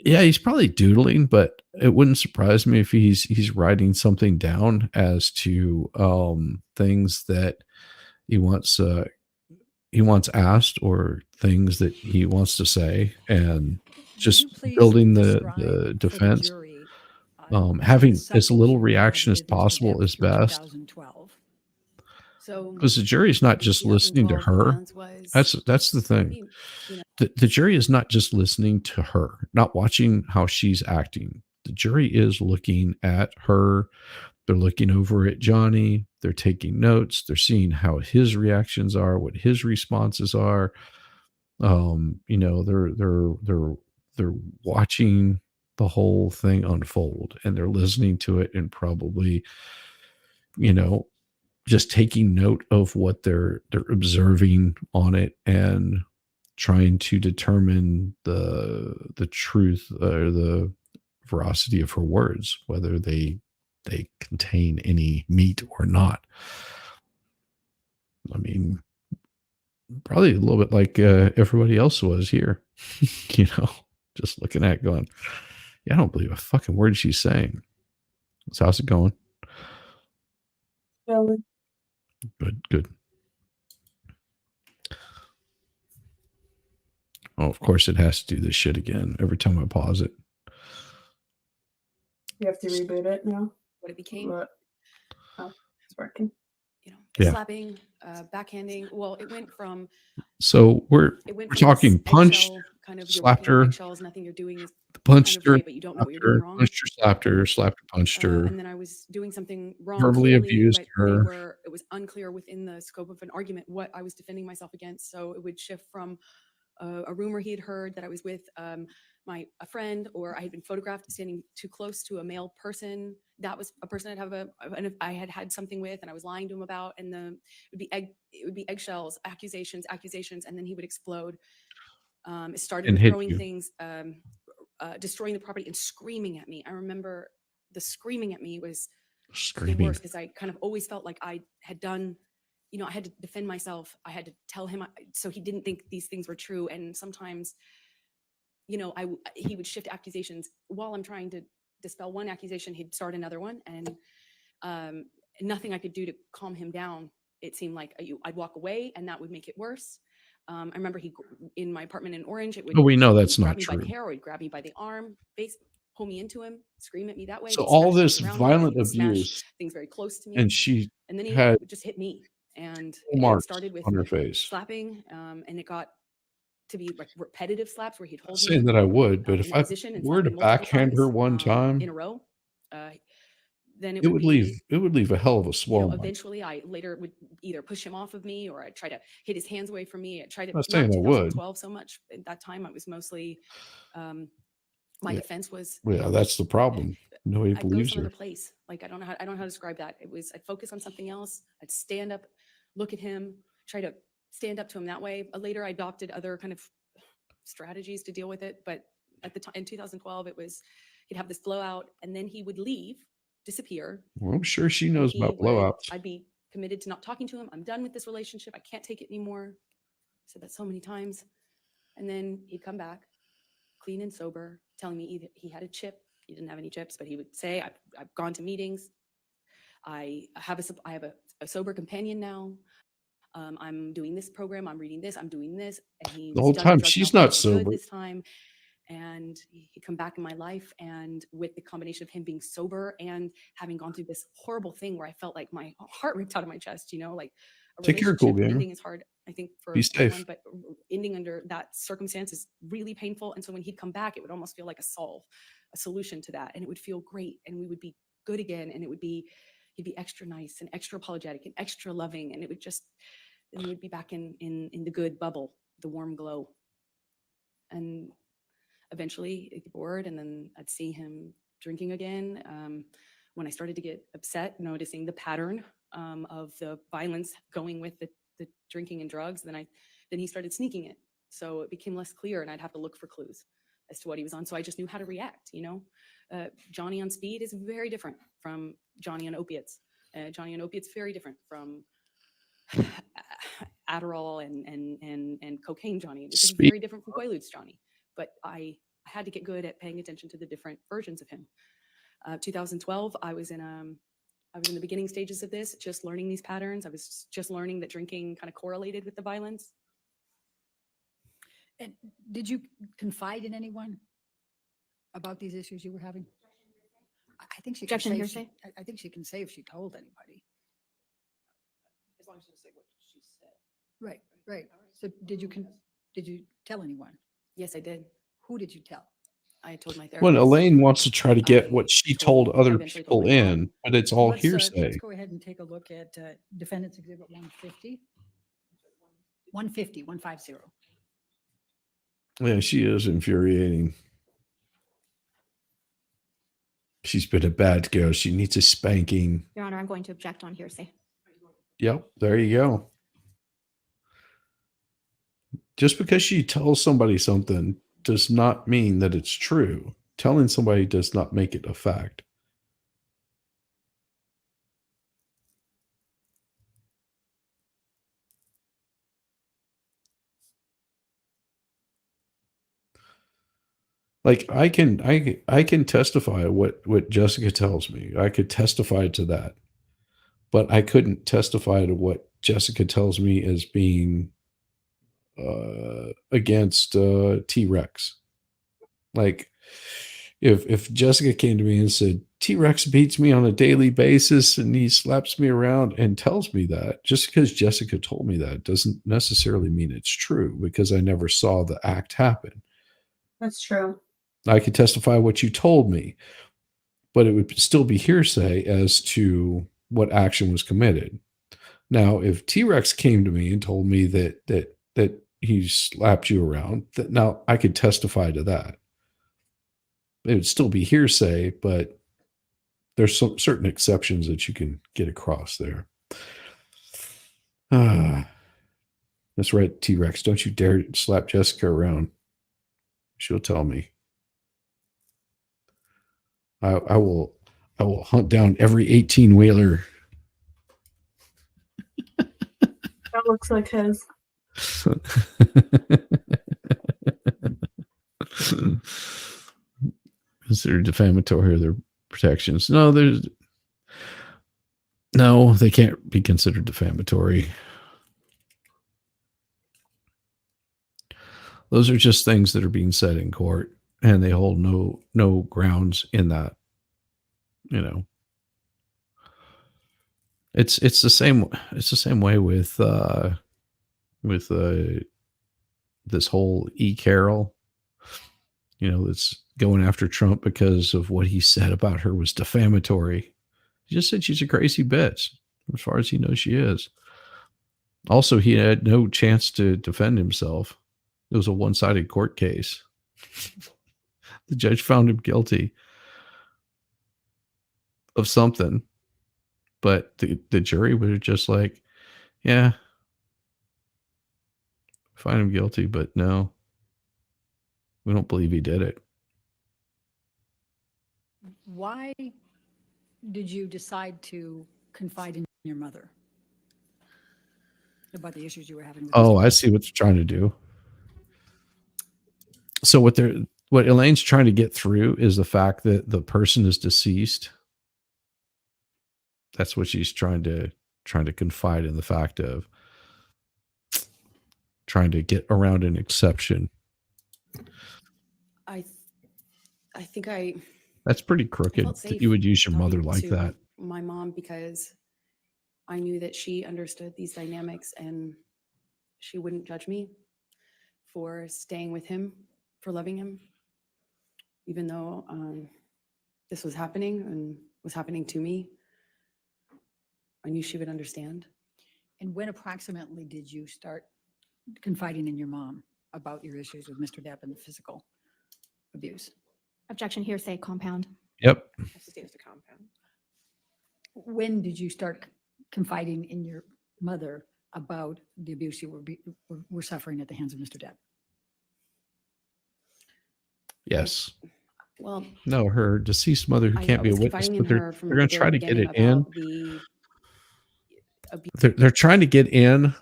Yeah, he's probably doodling, but it wouldn't surprise me if he's writing something down as to things that he wants asked, or things that he wants to say, and just Would you please building the describe for the defense. jury, Having the as little cycles you had reaction as with Mr. possible Depp is through best, 2012. So because the jury's not in just listening to 2012, the her. violence was That's the thing. maybe, The jury is not just listening to her, not watching how she's acting. The jury is looking at her. They're looking over at Johnny. They're taking notes. They're seeing how his reactions are, what his responses are. They're watching the whole thing unfold, and they're listening to it, and probably, just taking note of what they're observing on it, and trying to determine the truth or the veracity of her words, whether they contain any meat or not. I mean, probably a little bit like everybody else was here, just looking at it going, yeah, I don't believe a fucking word she's saying. So how's it going? Well, Good. Oh, of course it has to do this shit again every time I pause it. you have to reboot it now. what it became. What? Oh, it's working. Yeah. Slapping, backhanding. Well, it went from So we're from talking this punched, eggshell kind of slapped you're walking on her, eggshells, nothing you're doing is punched kind of her, right, but you don't know what you're doing wrong. punched her, slapped her, punched her, And then I was doing something wrong, verbally clearly, abused but her. it was unclear within the scope of an argument what I was defending myself against. So it would shift from a rumor he had heard that I was with a friend, or I had been photographed standing too close to a male person. That was a person I had had something with, and I was lying to him about. And it would be eggshells, accusations, and then he would explode. It started And with hit throwing you. things, destroying the property, and screaming at me. I remember the screaming at me was the Screaming. worst, because I kind of always felt like I had done, I had to defend myself. I had to tell him, so he didn't think these things were true. And sometimes, he would shift accusations while I'm trying to dispel one accusation. He'd start another one, and nothing I could do to calm him down. It seemed like I'd walk away, and that would make it worse. I remember in my apartment in Orange, But we know that's he'd grab not me by the true. hair, or he'd grab me by the arm, pull me into him, scream at me that way. So He'd all smash this things around me, and then violent he would smash abuse, things very close to me, and she and then he had would just hit me. And full it marks started with on her face. slapping, and it got to be like repetitive slaps where he'd I'm hold saying me that I would, but in if a I position and were slap to me multiple backhand her times one in time, a row. Then it would leave a hell of a swell mark. eventually I later would either push him off of me, or I'd try to hit his hands away from me. I tried to, I'm not not saying I would. 2012 so much. At that time, I was mostly, my Yeah. defense was, Yeah, that's the problem. Nobody I'd go believes some her. other place. Like, I don't know how to describe that. I'd focus on something else. I'd stand up, look at him, try to stand up to him that way. Later, I adopted other kind of strategies to deal with it. But at the time in 2012, it was, He'd have this blowout, and then he would leave, disappear. Well, I'm sure she and knows he about would- blowouts. I'd be committed to not talking to him. I'm done with this relationship. I can't take it anymore. I said that so many times. And then he'd come back, clean and sober, telling me either he had a chip. He didn't have any chips, but he would say, I've gone to meetings. I have a sober companion now. I'm doing this program. I'm reading this. I'm doing this. And he The was whole done with time drugs and she's alcohol not for good sober. this time. And he'd come back in my life. And with the combination of him being sober and having gone through this horrible thing where I felt like my heart ripped out of my chest, like a Take care, cool relationship gamer. ending is hard, I think, for Be safe. anyone, but ending under that circumstance is really painful. And so when he'd come back, it would almost feel like a solution to that. And it would feel great. And we would be good again. And he'd be extra nice and extra apologetic and extra loving. And it would just, then we'd be back in the good bubble, the warm glow. And eventually I'd get bored, and then I'd see him drinking again. When I started to get upset, noticing the pattern of the violence going with the drinking and drugs, then he started sneaking it. So it became less clear, and I'd have to look for clues as to what he was on. So I just knew how to react. Johnny on speed is very different from Johnny on opiates. Johnny on opiates very different from Adderall and cocaine Johnny. This is Speed. very different from Quaaludes Johnny. But I had to get good at paying attention to the different versions of him. 2012, I was in the beginning stages of this, just learning these patterns. I was just learning that drinking kind of correlated with the violence. And did you confide in anyone about these issues you were having? I think she can Objection, say if she- hearsay. I think she can say if she told anybody. As long as you say what she said. Right, right. So did you tell anyone? Yes, I did. Who did you tell? I told my therapist. When Elaine wants to try to get I what she told- told other eventually told people my mom. in, but it's all Let's hearsay. go ahead and take a look at Defendant's Exhibit 150. 150. Yeah, she is infuriating. She's been a bad girl. She needs a spanking. Your Honor, I'm going to object on hearsay. Yep, there you go. Just because she tells somebody something does not mean that it's true. Telling somebody does not make it a fact. Like I can testify what Jessica tells me. I could testify to that. But I couldn't testify to what Jessica tells me as being against T-Rex. Like if Jessica came to me and said T-Rex beats me on a daily basis and he slaps me around and tells me that, just because Jessica told me that doesn't necessarily mean it's true, because I never saw the act happen. That's true. I could testify what you told me, but it would still be hearsay as to what action was committed. Now, if T-Rex came to me and told me that he slapped you around, that now I could testify to that. It would still be hearsay, but there's some certain exceptions that you can get across there. That's right, T-Rex. Don't you dare slap Jessica around. She'll tell me. I will hunt down every 18-wheeler. That looks like his. Considered defamatory or their protections. No, they can't be considered defamatory. Those are just things that are being said in court, and they hold no grounds in that. It's the same way with this whole E. Carroll, that's going after Trump because of what he said about her was defamatory. He just said she's a crazy bitch. As far as he knows, she is. Also, he had no chance to defend himself. It was a one-sided court case. The judge found him guilty of something, but the jury was just like, yeah, find him guilty, but no, we don't believe he did it. Why did you decide to confide in your mother about the issues you were having with Oh, Mr. I Depp? see what they're trying to do. So what Elaine's trying to get through is the fact that the person is deceased. That's what she's trying to confide in, the fact of trying to get around an exception. I think I That's pretty I crooked felt that safe you would use your mother talking like to that. my mom because I knew that she understood these dynamics and she wouldn't judge me for staying with him, for loving him, even though this was happening and was happening to me. I knew she would understand. And when approximately did you start confiding in your mom about your issues with Mr. Depp and the physical abuse? Objection, hearsay, compound. Yep. Has to stay as a compound. When did you start confiding in your mother about the abuse you were suffering at the hands of Mr. Depp? Yes. Well, No, her deceased mother, who I can't be a was witness, confiding in but they're her from going the to try very to get beginning it in. about the abuse. They're trying to get in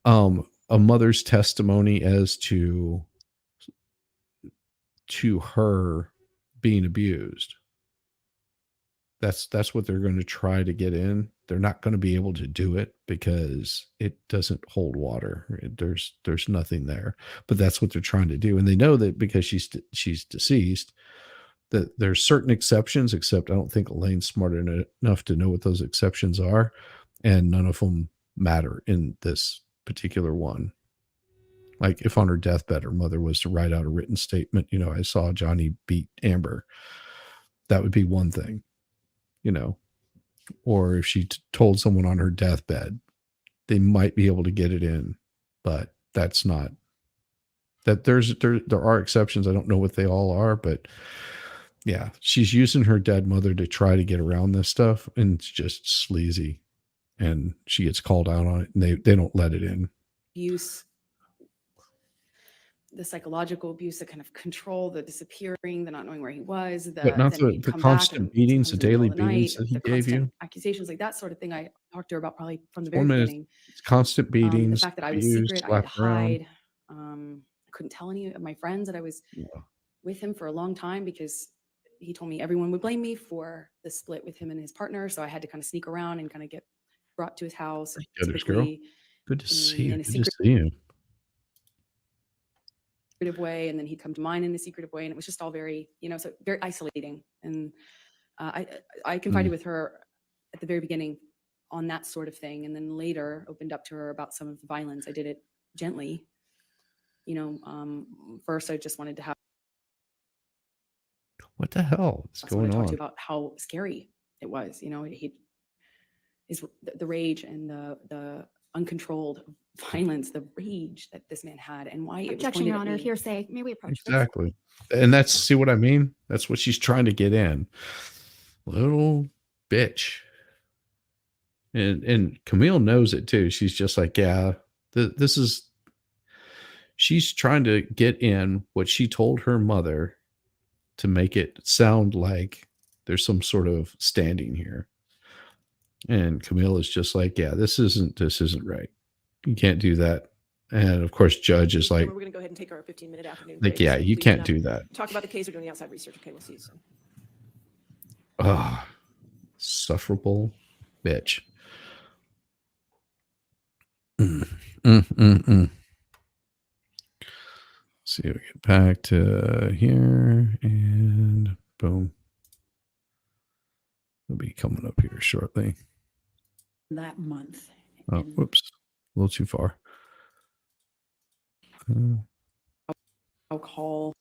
a mother's testimony as to her being abused. That's what they're going to try to get in. They're not going to be able to do it because it doesn't hold water. There's nothing there. But that's what they're trying to do, and they know that because she's deceased, that there's certain exceptions. Except I don't think Elaine's smart enough to know what those exceptions are, and none of them matter in this particular one. Like if on her deathbed, her mother was to write out a written statement, I saw Johnny beat Amber, that would be one thing, or if she told someone on her deathbed, they might be able to get it in, but that's not that. There are exceptions. I don't know what they all are, but yeah, she's using her dead mother to try to get around this stuff, and it's just sleazy, and she gets called out on it, and they don't let it in. Abuse, the psychological abuse, the kind of control, the disappearing, the not knowing where he was, But not then he'd the come back constant and beatings, the sometimes in the middle daily of the night, beatings that he the gave you. constant accusations, like that sort of thing. I talked to her about probably from the very 1 minute, beginning. constant The beatings, fact that I was abused, secret, I had to slapped around. hide. I couldn't tell any of my friends that I was Yeah. with him for a long time because he told me everyone would blame me for the split with him and his partner. So I had to kind of sneak around and kind of get brought to his house Goodness, girl. typically Good to see you. in a Good to see you. secretive way, and then he'd come to mine in a secretive way, and it was just all very, so very isolating. And I confided with her at the very beginning on that sort of thing, and then later opened up to her about some of the violence. I did it gently. First I just wanted to have What the hell is someone going to talk to on? about how scary it was. The rage and the uncontrolled violence, the rage that this man had, and why it was Objection, pointed Your at Honor, me. hearsay. May we approach this? Exactly. And see what I mean? That's what she's trying to get in. Little bitch. And Camille knows it too. She's just like, yeah, she's trying to get in what she told her mother to make it sound like there's some sort of standing here. And Camille is just like, yeah, this isn't right. You can't do that. And of course, Judge is like, We're going to go ahead and take our 15-minute afternoon like, break. yeah, so you please can't not do that. Talk about the case. We're doing the outside research. Okay, we'll see you soon. Ah, sufferable bitch. See, we get back to here and boom. We'll be coming up here shortly. That month. Oh, And whoops. A little too far. Alcohol.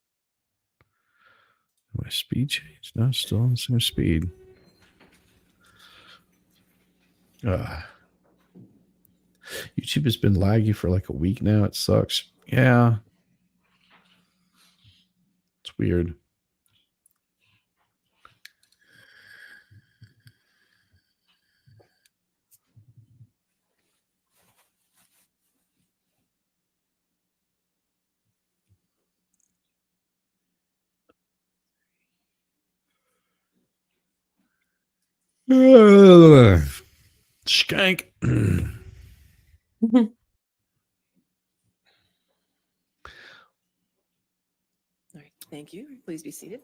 My speed changed. No, still on the same speed. YouTube has been laggy for like a week now. It sucks. Yeah. It's weird. Skank. All right, thank you. Please be seated.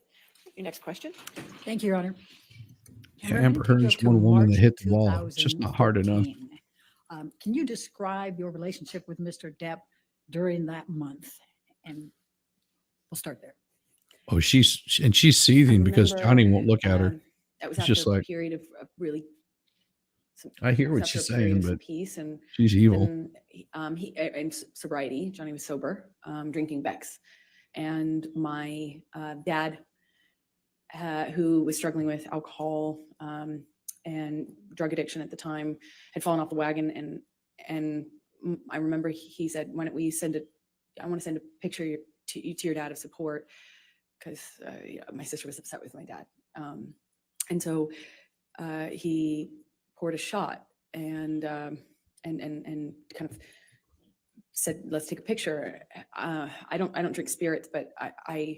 Your next question. Thank you, Your Honor. Yeah, And we're gonna Amber take you Heard's up to one woman that March hit the ball. It's just not hard enough. 2013. Can you describe your relationship with Mr. Depp during that month? And we'll start there. Oh, she's seething because Johnny won't look at her. That was It's after just a like, period of really. I hear it was what after she's a period saying, of some but peace and she's evil. then in sobriety. Johnny was sober, drinking Beck's, and my dad, who was struggling with alcohol and drug addiction at the time, had fallen off the wagon, and I remember he said, "Why don't we send it? I want to send a picture to your dad of support," because my sister was upset with my dad, and so he poured a shot and kind of said, "Let's take a picture." I don't drink spirits, but I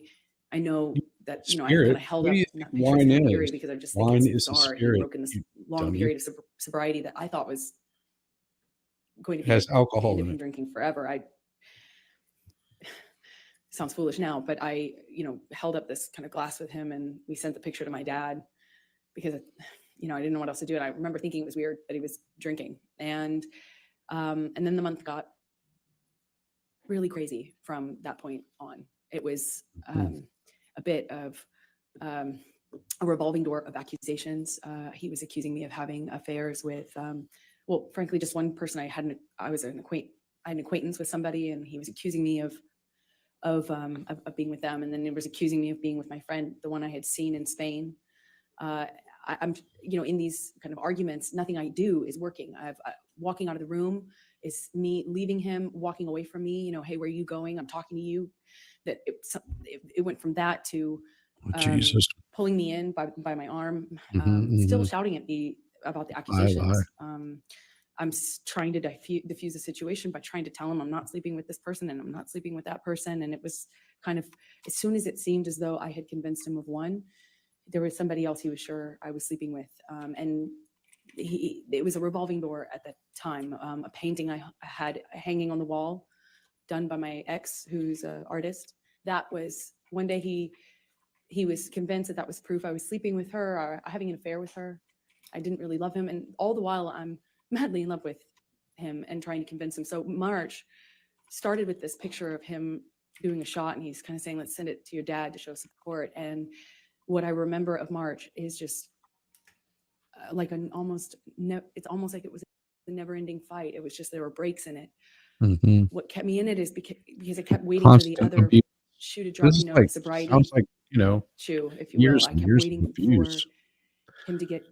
know that I kind Spirit? of held What do up you in that think picture. It's wine kind of is? eerie because I just think Wine it's is a bizarre. He spirit, broke in this you long dummy. period of sobriety that I thought was going to It be has the end alcohol of in him it. drinking forever. Sounds foolish now, but I held up this kind of glass with him, and we sent the picture to my dad because I didn't know what else to do. And I remember thinking it was weird that he was drinking, and then the month got really crazy from that point on. It was a bit of a revolving door of accusations. He was accusing me of having affairs with, well, frankly, just one person. I had an acquaintance with somebody, and he was accusing me of being with them, and then he was accusing me of being with my friend, the one I had seen in Spain. I'm in these kind of arguments, nothing I do is working. Walking out of the room is me leaving him, walking away from me. Hey, where are you going? I'm talking to you. That it went from that to Jesus. pulling me in by my arm, Mhm, still mhm. shouting at me about the Lie. accusations. I'm trying to diffuse the situation by trying to tell him I'm not sleeping with this person and I'm not sleeping with that person. And it was kind of, as soon as it seemed as though I had convinced him of one, there was somebody else he was sure I was sleeping with. And it was a revolving door at that time. A painting I had hanging on the wall, done by my ex, who's an artist. That was one day he was convinced that was proof I was sleeping with her or having an affair with her. I didn't really love him, and all the while I'm madly in love with him and trying to convince him. So March started with this picture of him doing a shot, and he's kind of saying, "Let's send it to your dad to show support." And what I remember of March is just like it's almost like it was a never-ending fight. It was just there were breaks in it. Mhm. What kept me in it is because I kept waiting for the Constant other abuse. shoe to drop. This is like, The sobriety sounds like, shoe, if you will. years I and kept years of waiting for abuse. him to get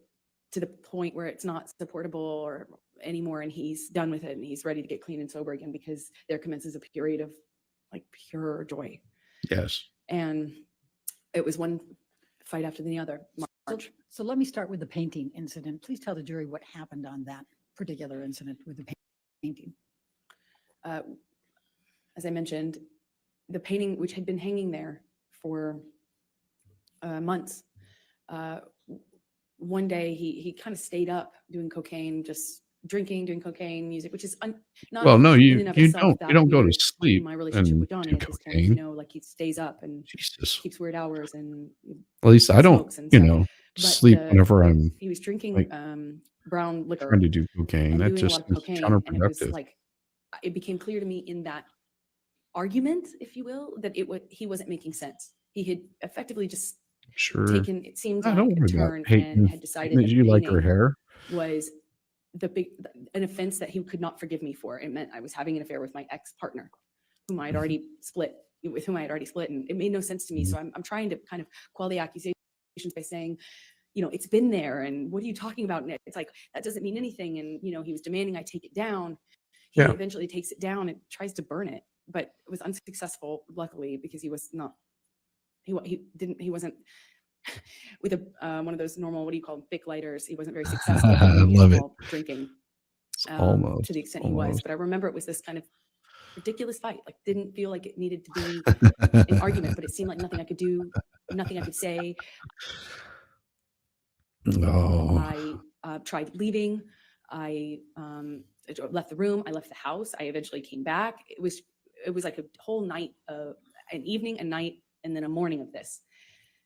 to the point where it's not supportable or anymore, and he's done with it and he's ready to get clean and sober again, because there commences a period of like pure joy. Yes. And it was one fight after the other. March. So let me start with the painting incident. Please tell the jury what happened on that particular incident with the painting. As I mentioned, the painting, which had been hanging there for months, one day he kind of stayed up doing cocaine, just drinking, doing cocaine, music, which is not Well, no, in you and of you itself don't that go to weird sleep in my relationship with and Johnny do at this point. cocaine. Like he stays up and Jesus. keeps weird hours and At least I don't, smokes and stuff. But sleep whenever I'm he was drinking like brown liquor trying to do cocaine. and That doing a lot just of is cocaine, and it was counterproductive. like it became clear to me in that argument, if you will, that he wasn't making sense. He had effectively just Sure. taken, it seems I like, don't a worry about turn and hating had decided that that you like her painting hair. was an offense that he could not forgive me for. It meant I was having an affair with my ex-partner, whom I had already split, and it made no sense to me. So I'm trying to kind of quell the accusations by saying, it's been there, and what are you talking about? And it's like, that doesn't mean anything. And, he was demanding I take it down. He Yeah. eventually takes it down and tries to burn it, but it was unsuccessful, luckily, because he wasn't with one of those normal, what do you call them, thick lighters. He wasn't very successful I burning love it. while drinking, Almost. to the extent he was. But I remember it was this kind of ridiculous fight. Like, didn't feel like it needed to be an argument, but it seemed like nothing I could do, nothing I could say. Oh, I tried leaving. I left the room. I left the house. I eventually came back. It was like a whole night of an evening, a night, and then a morning of this.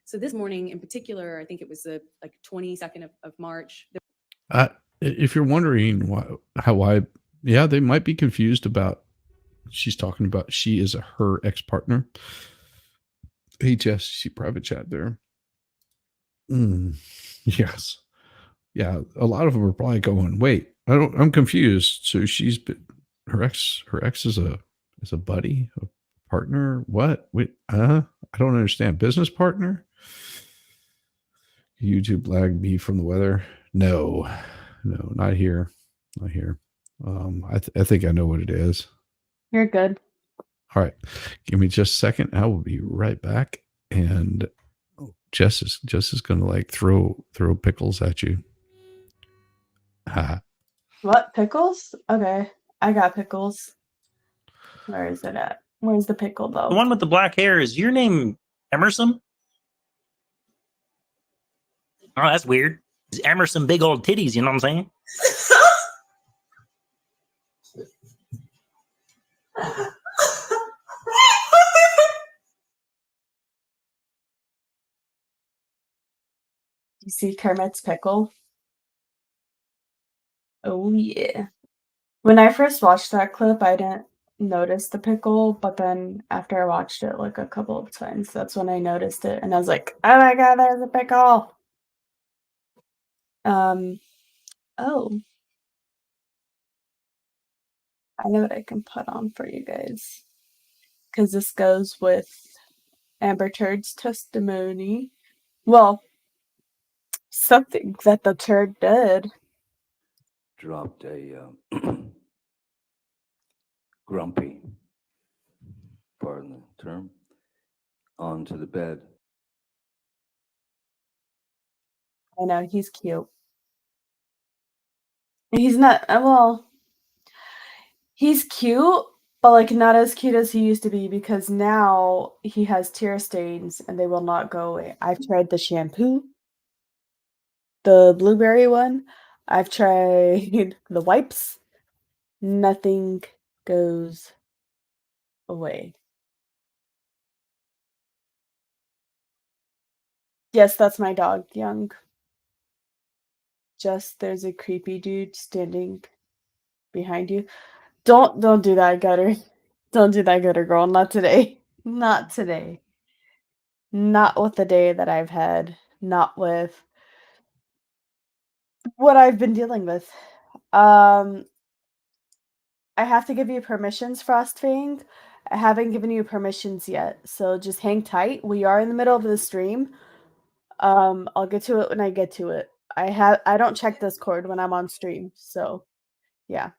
So this morning in particular, I think it was the like 22nd of March. if you're wondering yeah, they might be confused about. She's talking about she is her ex partner. HSC private chat there. Yes. Yeah, a lot of them are probably going, wait, I'm confused. So her ex is a buddy, a partner. What? Wait, I don't understand. Business partner? YouTube lagged me from the weather. No, not here. Not here. I think I know what it is. You're good. All right. Give me just a second. I will be right back. And Jess is gonna like throw pickles at you. Ha. What, pickles? Okay, I got pickles. Where is it at? Where's the pickle though? The one with the black hair, is your name Emerson? Oh, that's weird. It's Emerson big old titties, you know what I'm saying? You see Kermit's pickle? Oh yeah. When I first watched that clip, I didn't notice the pickle, but then after I watched it like a couple of times, that's when I noticed it, and I was like, "Oh my god, there's a pickle!" Oh, I know what I can put on for you guys, because this goes with Amber Turd's testimony. Well, something that the turd did. Dropped a grumpy, pardon the term, onto the bed. I know, he's cute. He's not, well, he's cute, but like not as cute as he used to be because now he has tear stains and they will not go away. I've tried the shampoo, the blueberry one. I've tried the wipes. Nothing goes away. Yes, that's my dog, Young. Just there's a creepy dude standing behind you. Don't do that, Gutter. Don't do that, Gutter girl. Not today. Not today. Not with the day that I've had. Not with what I've been dealing with. I have to give you permissions, Frostfang. I haven't given you permissions yet, so just hang tight. We are in the middle of the stream. I'll get to it when I get to it. I don't check Discord when I'm on stream, so yeah.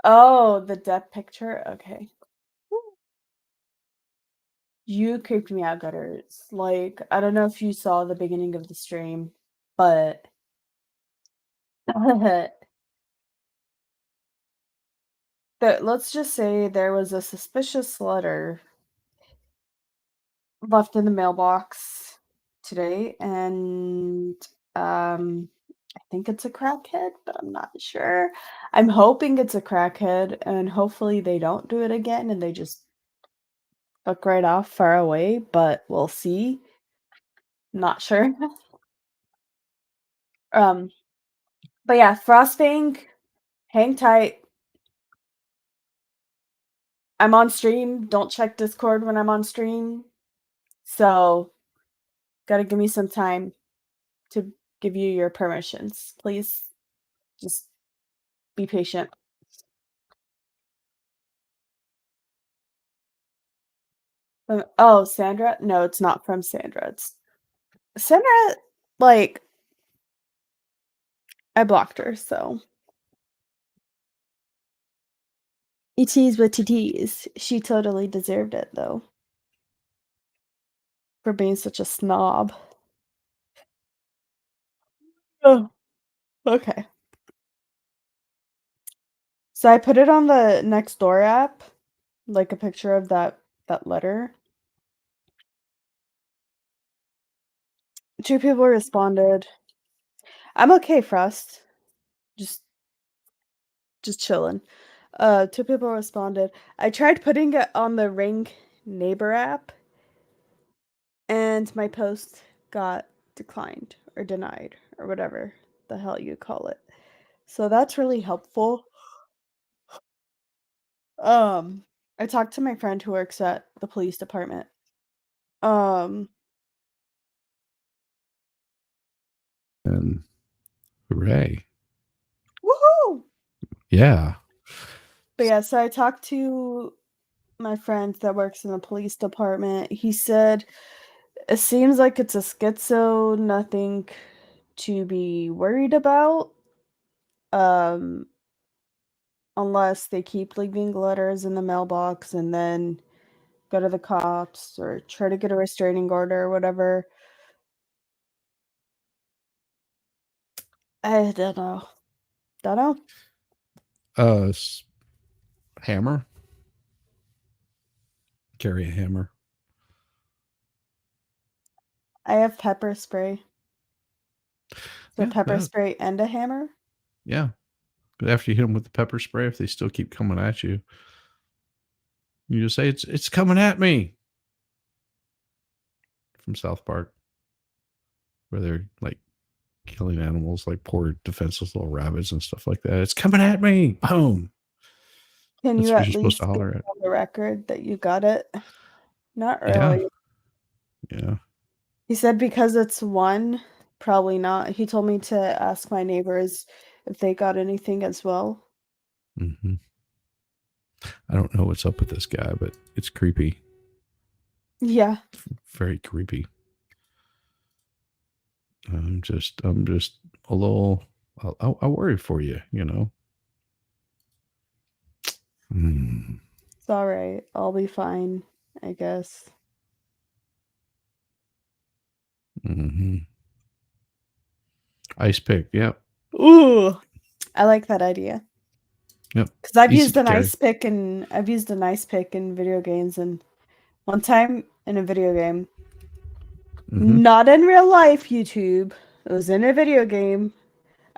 Oh, the Depp picture? Okay. You creeped me out, Gutters. Like, I don't know if you saw the beginning of the stream, but let's just say there was a suspicious letter left in the mailbox today, and I think it's a crackhead, but I'm not sure. I'm hoping it's a crackhead, and hopefully they don't do it again and they just fuck right off far away, but we'll see. Not sure. But yeah, Frostfang, hang tight. I'm on stream. Don't check Discord when I'm on stream. So, gotta give me some time to give you your permissions. Please, just be patient. Oh, Sandra? No, it's not from Sandra. It's Sandra, like, I blocked her, so. It is what it is. She totally deserved it, though. for being such a snob. Oh, okay. So I put it on the Nextdoor app, like a picture of that letter. 2 people responded. I'm okay, Frost. Just chilling. 2 people responded. I tried putting it on the Ring neighbor app, and my post got declined or denied or whatever the hell you call it. So that's really helpful. I talked to my friend who works at the police department. Um, And hooray. woohoo! Yeah. But yeah, so I talked to my friend that works in the police department. He said it seems like it's a schizo, nothing to be worried about. Um, unless they keep leaving letters in the mailbox and then go to the cops or try to get a restraining order or whatever. I don't know. Don't know. Hammer. Carry a hammer. I have pepper spray. So Yeah, pepper that- spray and a hammer? Yeah. But after you hit them with the pepper spray, if they still keep coming at you, you just say, it's coming at me. From South Park, where they're like killing animals, like poor defenseless little rabbits and stuff like that. It's coming at me. Boom. Can That's you what at you're supposed least to get holler at. on the record that you got it? Not Yeah. really. Yeah. He said because it's one, probably not. He told me to ask my neighbors if they got anything as well. Mm-hmm. I don't know what's up with this guy, but it's creepy. Yeah. Very creepy. I'm just a little, I worry for you, you know? Mm. It's all right. I'll be fine, I guess. Mm-hmm. Ice pick. Yep. Ooh. I like that idea. Yep. Because I've Easy used to an carry. ice pick and I've used an ice pick in video games, and one time in a video game, Mm-hmm. not in real life, YouTube. It was in a video game.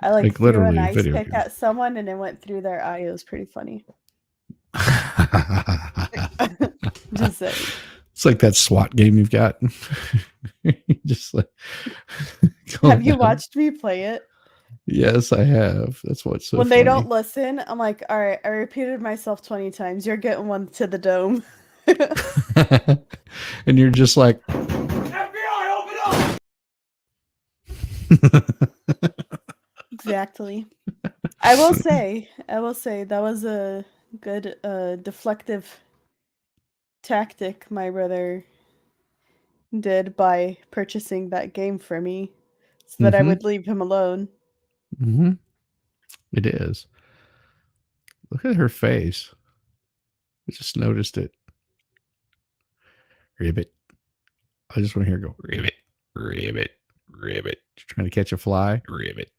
I like Like threw an literally ice video pick game. at someone and it went through their eye. It was pretty funny. Just saying. It's like that SWAT game you've got. Just like Have you down. watched me play it? Yes, I have. That's what's so When funny. they don't listen, I'm like, all right, I repeated myself 20 times. You're getting one to the dome. And you're just like, FBI, open up! Exactly. I will say, that was a good deflective tactic my brother did by purchasing that game for me so that I Mhm. would leave him alone. Mm-hmm. It is. Look at her face. I just noticed it. Ribbit. I just want to hear her go, ribbit, ribbit, ribbit. You're trying to catch a fly? Ribbit.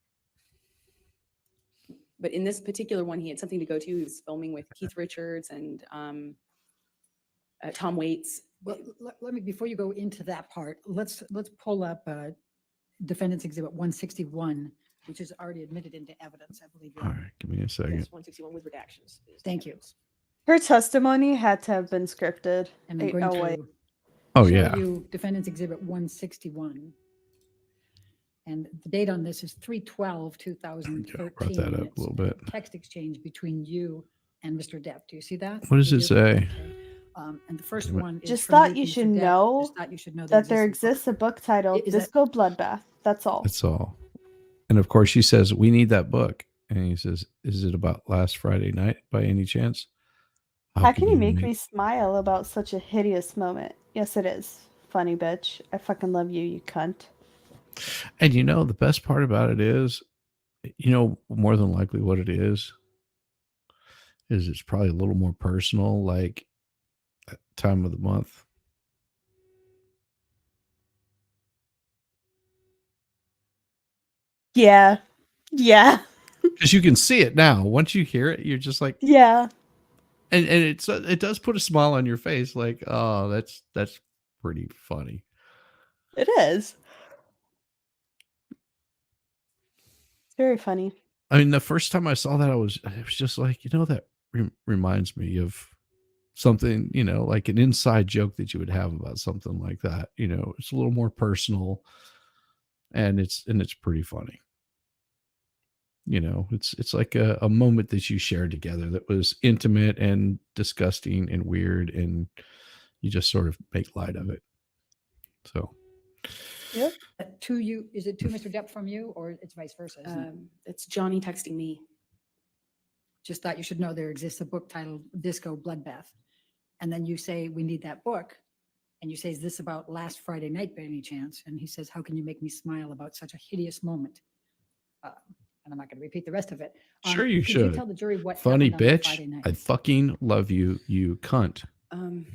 But in this particular one, he had something to go to. He was filming with Keith Richards and Tom Waits. Well, let me, before you go into that part, let's pull up Defendant's Exhibit 161, which is already admitted into evidence, I believe. All right, give me a second. Yes, 161 with redactions. is the Thank you. evidence. Her testimony had to have been scripted. And I'm Ain't going no way. to Oh, show yeah. you Defendant's Exhibit 161. And the date on this is 3/12/2013. Brought that up a It's little bit. Text exchange between you and Mr. Depp. Do you see that? What does You it do? say? Okay. And the first Wait a minute. one is Just from thought you to Mr. should Depp. know Just thought you should know that there exists exists a book titled Is that- Disco Bloodbath. That's all. That's all. And of course, she says, we need that book. And he says, is it about last Friday night by any chance? How can you make me smile about such a hideous moment? Yes, it is. Funny bitch. I fucking love you, you cunt. And you know, the best part about it is, you know, more than likely what it is it's probably a little more personal, like at time of the month. Yeah. Yeah. Because you can see it now. Once you hear it, you're just like, Yeah. and it does put a smile on your face. Like, oh, that's pretty funny. It is. It's very funny. I mean, the first time I saw that, it was just like, that reminds me of something, like an inside joke that you would have about something like that. It's a little more personal, and it's pretty funny. It's like a moment that you shared together that was intimate and disgusting and weird, and you just sort of make light of it. So To you, is it to Mr. Depp from you, or it's vice versa? Isn't it? It's Johnny texting me. Just thought you should know there exists a book titled Disco Bloodbath. And then you say, we need that book. And you say, is this about last Friday night by any chance? And he says, how can you make me smile about such a hideous moment? And I'm not going to repeat the rest of it. Sure you could should. You tell the jury what Funny happened on that bitch. Friday night? I fucking love you, you cunt. Um,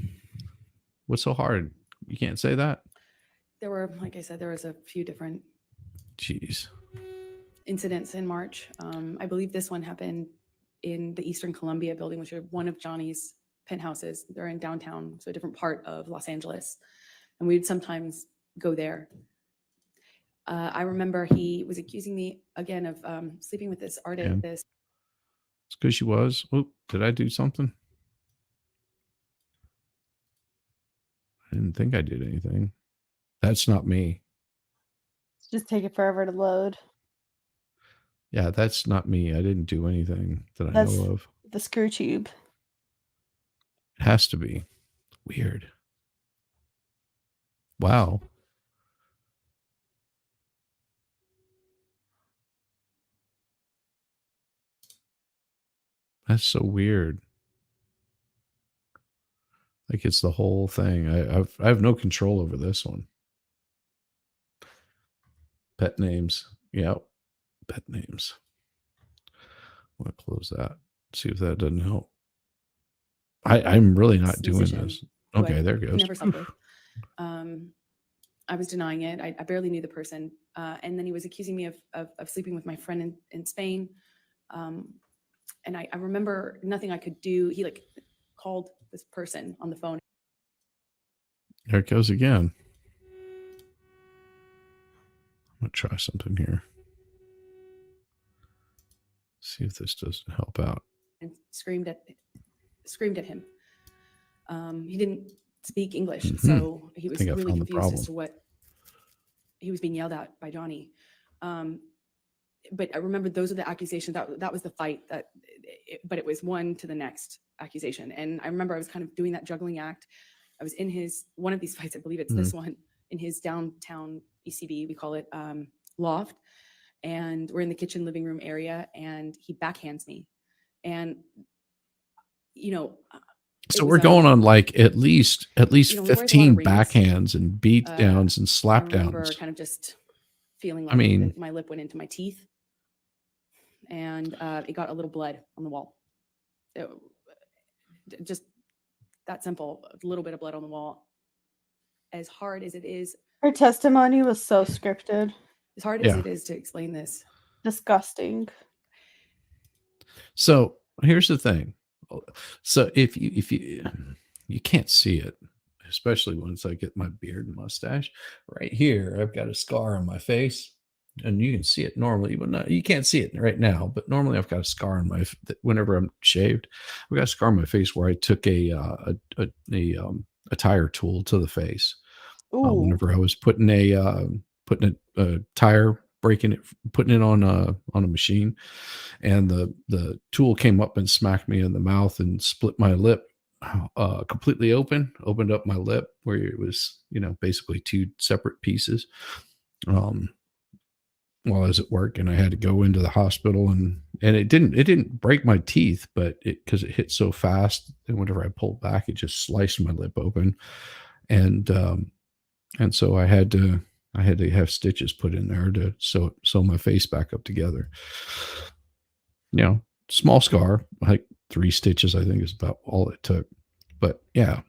What's so hard? You can't say that? there were, like I said, there was a few different Jeez. incidents in March. I believe this one happened in the Eastern Columbia building, which are one of Johnny's penthouses. They're in downtown, so a different part of Los Angeles. And we'd sometimes go there. I remember he was accusing me again of sleeping with this artist. Yeah. It's because she was. Oh, did I do something? I didn't think I did anything. That's not me. It's just taking forever to load. Yeah, that's not me. I didn't do anything that I That's know of. the screw tube. It has to be. Weird. Wow. That's so weird. Like it's the whole thing. I have no control over this one. Pet names. Yep. Pet names. I'm gonna close that. See if that doesn't help. I'm really not doing musician this. who Okay, I there it goes. never slept with. I was denying it. I barely knew the person. And then he was accusing me of sleeping with my friend in Spain. And I remember nothing I could do. He like called this person on the phone. There it goes again. I'm gonna try something here. See if this doesn't help out. And screamed at him. He didn't speak English, so he was think I really found the confused as problem. to what he was being yelled at by Johnny. But I remember those are the accusations. That was the fight. But it was one to the next accusation. And I remember I was kind of doing that juggling act. I was in one of these fights. I believe it's this one in his downtown ECB. We call it loft. And we're in the kitchen living room area, and he backhands me. And So we're going on like at least we wear a lot of 15 rings. backhands and beat downs and I slap remember downs. kind of just feeling like I mean- my lip went into my teeth, and it got a little blood on the wall. Just that simple, a little bit of blood on the wall. As hard as it is, Her testimony was so scripted. as hard as Yeah. it is to explain this, Disgusting. So here's the thing. So if you can't see it, especially once I get my beard and mustache right here, I've got a scar on my face, and you can see it normally, but not, you can't see it right now. But normally I've got a scar on whenever I'm shaved, I've got a scar on my face where I took a tire tool to the face. Ooh. Whenever I was putting a tire, breaking it, putting it on a machine, and the tool came up and smacked me in the mouth and split my lip completely opened up my lip where it was, basically two separate pieces. While I was at work, and I had to go into the hospital, and it didn't break my teeth, but because it hit so fast, and whenever I pulled back, it just sliced my lip open, and so I had to have stitches put in there to sew my face back up together. Small scar, like 3 stitches, I think is about all it took. But yeah,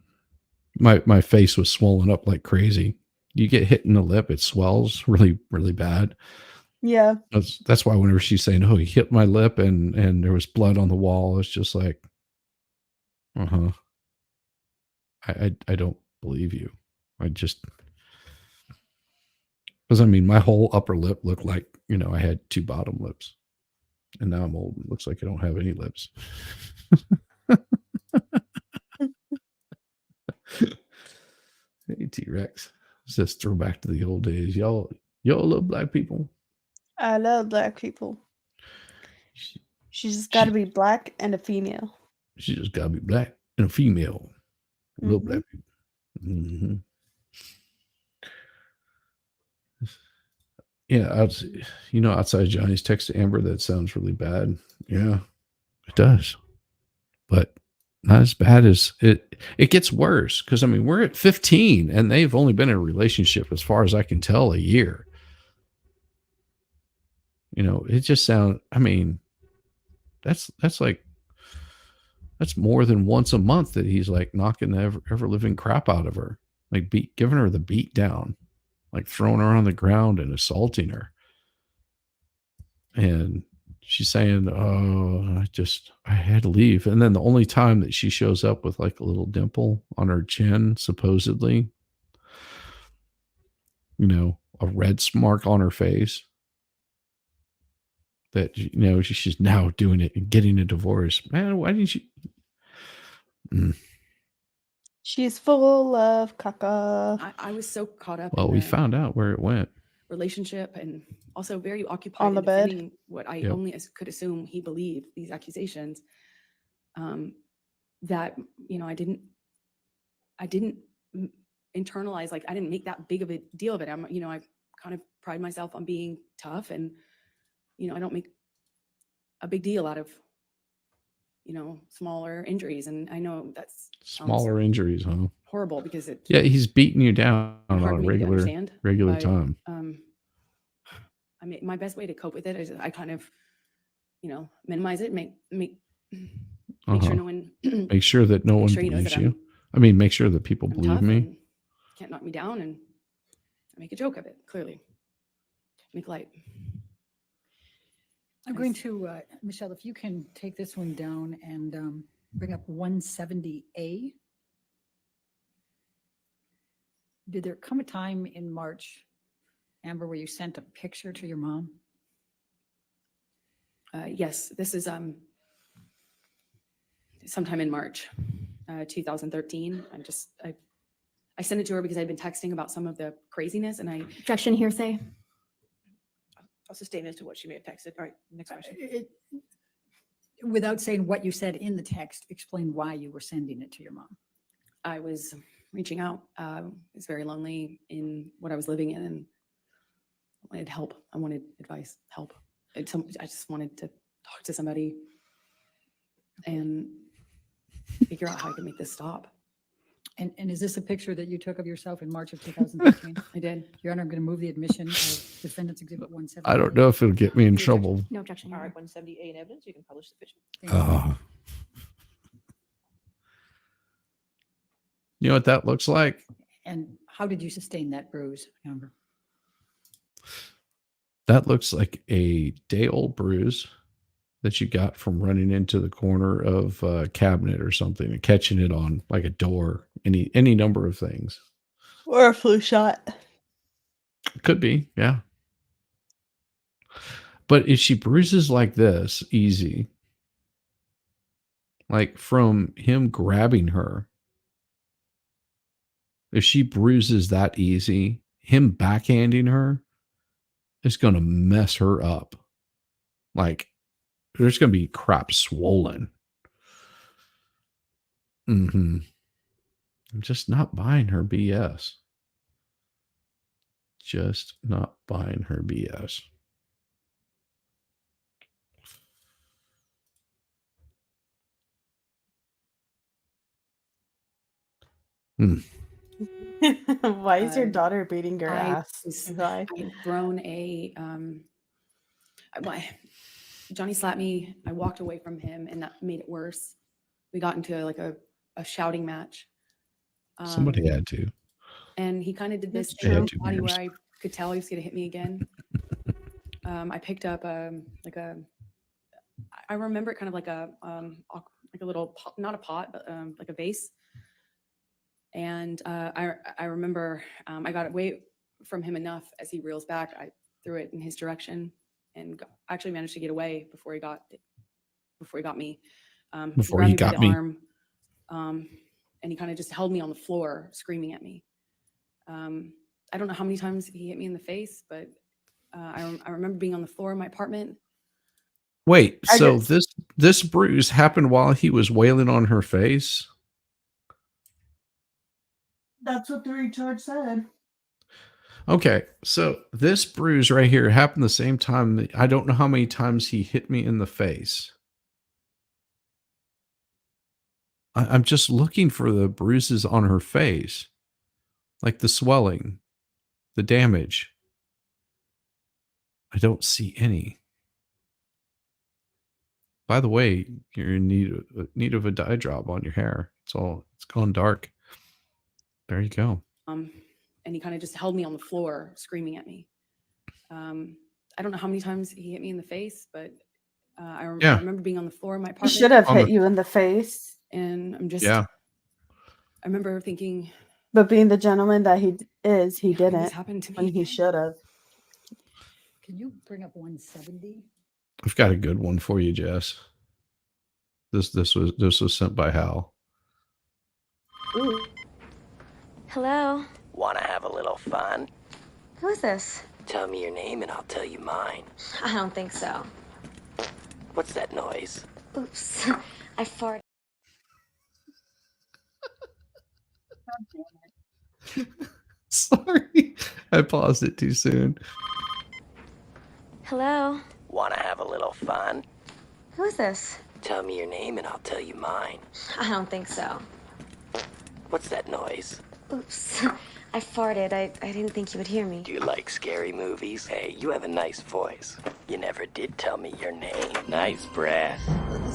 my face was swollen up like crazy. You get hit in the lip, it swells really, really bad. Yeah. That's why whenever she's saying, "Oh, he hit my lip and there was blood on the wall," it's just like, uh-huh. I don't believe you. I just, because I mean, my whole upper lip looked like, I had two bottom lips, and now I'm old. It looks like I don't have any lips. Hey, T-Rex. Let's just throw back to the old days. Y'all love black people. I love black people. She, She's just got to be black and a female. she just gotta be black and a female. Love Mhm. black people. Mm-hmm. Yeah, outside Johnny's text to Amber, that sounds really bad. Yeah, it does. But not as bad as it gets worse, because I mean, we're at 15 and they've only been in a relationship, as far as I can tell, a year. It just sounds, I mean, that's more than once a month that he's like knocking the ever living crap out of her, like giving her the beat down, like throwing her on the ground and assaulting her. And she's saying, "Oh, I had to leave." And then the only time that she shows up with like a little dimple on her chin, supposedly, a red mark on her face, that, she's now doing it and getting a divorce. Man, why didn't you? She's full of caca. I was so caught up Well, in we the found out where it went. relationship and also very occupied On the in bed? defending what I Yep. only could assume he believed, these accusations, that, I didn't internalize, like I didn't make that big of a deal of it. I kind of pride myself on being tough, and, I don't make a big deal out of, smaller injuries. And I know that's Smaller injuries, huh? horrible because it Yeah, he's beating you down on hard a for me to understand. regular but, time. I mean, my best way to cope with it is I kind of, minimize it, make sure no one Make sure that no make one sure he knows believes that you. I mean, make sure that people I'm believe tough me. and can't knock me down, and I make a joke of it. Clearly, make light. I'm going to, Michelle, if you can take this one down and bring up 170A. Did there come a time in March, Amber, where you sent a picture to your mom? Yes, this is sometime in March 2013. I sent it to her because I'd been texting about some of the craziness, and Objection, hearsay. I'll sustain as to what she may have texted. All right, next question. Without saying what you said in the text, explain why you were sending it to your mom. I was reaching out. I was very lonely in what I was living in, and I wanted help. I wanted advice, help. I just wanted to talk to somebody and figure out how I could make this stop. And is this a picture that you took of yourself in March of 2013? I did. Your Honor, I'm going to move the admission of Defendant's Exhibit 170. I don't know if it'll get me in trouble. No objection. All Your right, Honor. 170A in evidence. You can publish the picture. Thank you. You know what that looks like? And how did you sustain that bruise, Amber? That looks like a day-old bruise that you got from running into the corner of a cabinet or something and catching it on like a door, any number of things. Or a flu shot. Could be, yeah. But if she bruises like this, easy, like from him grabbing her, if she bruises that easy, him backhanding her is going to mess her up. Like, there's going to be crap swollen. I'm just not buying her BS. Just not buying her BS. Why is your Um, daughter beating your I ass? Why? I'd thrown Johnny slapped me. I walked away from him, and that made it worse. We got into like a shouting match. Somebody had to. And he kind of did this That's thing in true. his body Two where beers. I could tell he was going to hit me again. I picked up I remember it kind of like a little pot, not a pot, but like a vase. And I remember I got away from him enough as he reels back. I threw it in his direction and actually managed to get away before he got me. Before grabbed he me by got the me. arm, and he kind of just held me on the floor, screaming at me. I don't know how many times he hit me in the face, but I remember being on the floor in my apartment. Wait, I so just- this bruise happened while he was wailing on her face? That's what the recharge said. Okay, so this bruise right here happened the same time. I don't know how many times he hit me in the face. I'm just looking for the bruises on her face, like the swelling, the damage. I don't see any. By the way, you're in need of a dye job on your hair. It's gone dark. There you go. And he kind of just held me on the floor, screaming at me. I don't know how many times he hit me in the face, but I remember being on the floor in my He apartment. should have On hit the- you in the face, And I'm just, Yeah. I remember thinking, but being the gentleman that he is, he "How could this didn't happen to me when he again?" should have. Can you bring up 170? I've got a good one for you, Jess. This was sent by Hal. Hello? Wanna have a little fun? Who is this? Tell me your name and I'll tell you mine. I don't think so. What's that noise? Oops. I farted. Sorry, I paused it too soon. Hello? Wanna have a little fun? Who is this? Tell me your name and I'll tell you mine. I don't think so. What's that noise? Oops. I farted. I didn't think you would hear me. Do you like scary movies? Hey, you have a nice voice. You never did tell me your name. Nice breath.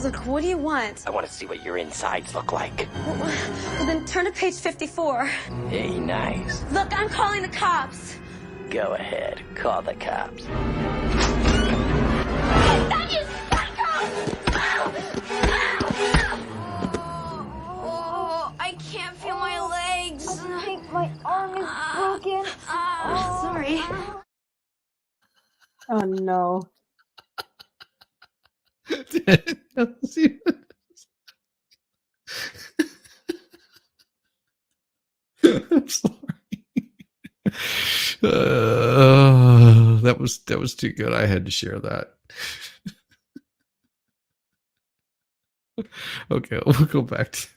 Look, what do you want? I want to see what your insides look like. Well, then turn to page 54. Hey, nice. Look, I'm calling the cops. Go ahead, call the cops. Stop, you psycho! Oh, I can't feel my legs. I think my arm is broken. Sorry. Oh no. I'm sorry. That was too good. I had to share that. Okay, we'll go back to.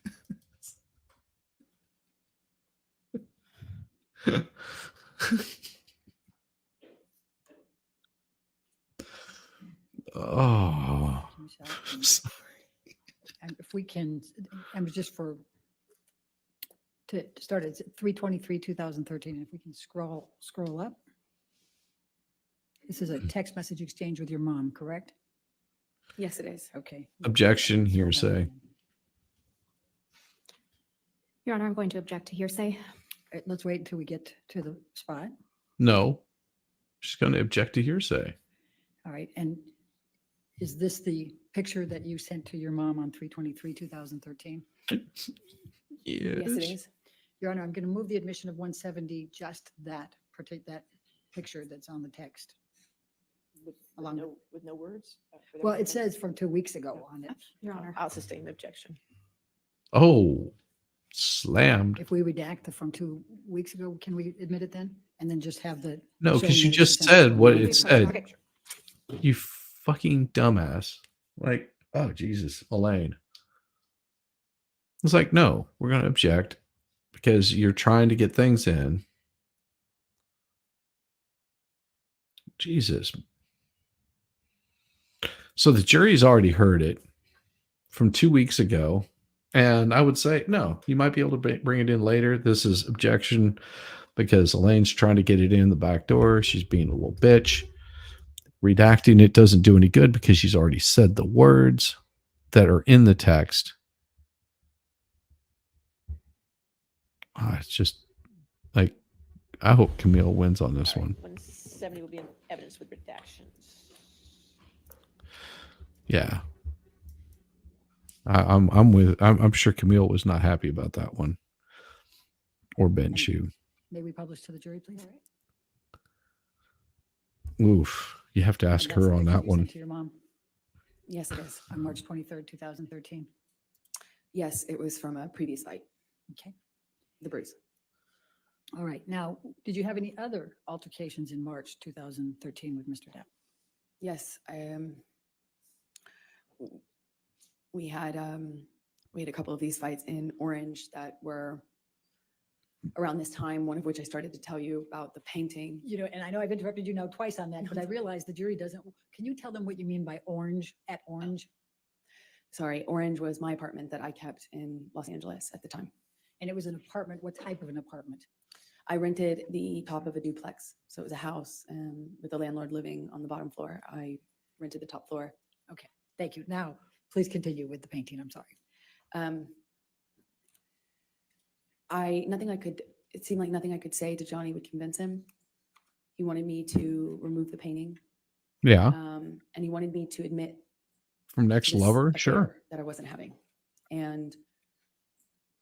Oh, I'm sorry. And if we can, and just to start at 3/23/2013, if we can scroll up. This is a text message exchange with your mom, correct? Yes, it is. Okay. Objection, hearsay. Your Honor, I'm going to object to hearsay. Let's wait until we get to the spot. No, she's going to object to hearsay. All right. And is this the picture that you sent to your mom on 3/23/2013? Yes, Yes, it is. Your Honor, I'm going to move the admission of 170, just that picture that's on the text. With no words? Well, it says from 2 weeks ago on it. Your Honor. I'll sustain the objection. Oh, slammed. If we redact the from 2 weeks ago, can we admit it then? And then just have the. No, because showing you that just it's said what essentially- it said. Okay, sure. You fucking dumbass. Like, oh, Jesus, Elaine. It's like, no, we're going to object because you're trying to get things in. Jesus. So the jury's already heard it from 2 weeks ago. And I would say, no, you might be able to bring it in later. This is objection because Elaine's trying to get it in the back door. She's being a little bitch. Redacting it doesn't do any good because she's already said the words that are in the text. It's just like Camille wins on this All right, one. 170 will be in evidence with redactions. Yeah. I'm sure Camille was not happy about that one. Or Ben And- Shoe. May we publish to the jury, please? Oof. You have to ask And that's her the on picture that you sent one. to your mom Yes, it is. on March 23rd, 2013. Yes, it was from a previous fight, Okay. the bruise. All right. Now, did you have any other altercations in March 2013 with Mr. Depp? Yes, we had a couple of these fights in Orange that were around this time, one of which I started to tell you about the painting. You know, and I know I've interrupted you now twice on that, but I realize the jury doesn't. Can you tell them what you mean by orange at Orange? Sorry, Orange was my apartment that I kept in Los Angeles at the time. And it was an apartment. What type of an apartment? I rented the top of a duplex. So it was a house with the landlord living on the bottom floor. I rented the top floor. Okay. Thank you. Now, please continue with the painting. I'm sorry. It seemed like nothing I could say to Johnny would convince him. He wanted me to remove the painting. Yeah. And he wanted me to admit From Next this Lover. Sure. affair that I wasn't having. And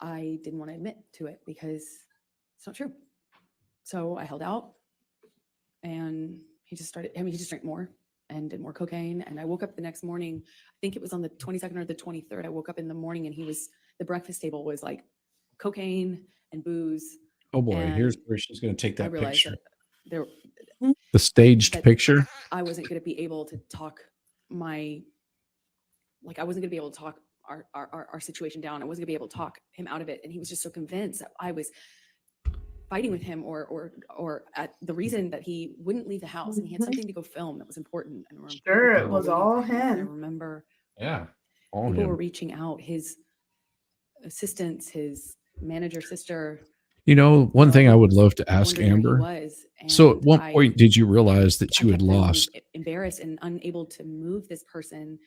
I didn't want to admit to it because it's not true. So I held out and he just drank more and did more cocaine. And I woke up the next morning, I think it was on the 22nd or the 23rd. I woke up in the morning and the breakfast table was like cocaine and booze. Oh boy, And here's where she's going to take I that realized picture. that The staged that picture. I wasn't going to be able to talk I wasn't going to be able to talk our situation down. I wasn't going to be able to talk him out of it. And he was just so convinced that I was fighting with him or at the reason that he wouldn't leave the house and he had something to go film that was important. And Sure, it people were was waiting all for him. And I him. remember Yeah. All people were him. reaching out, his assistants, his manager sister. You know, one thing I would love to ask wondering where he Amber. was, So at and what I- point did you realize that I you had kept feeling lost? embarrassed and unable to move this person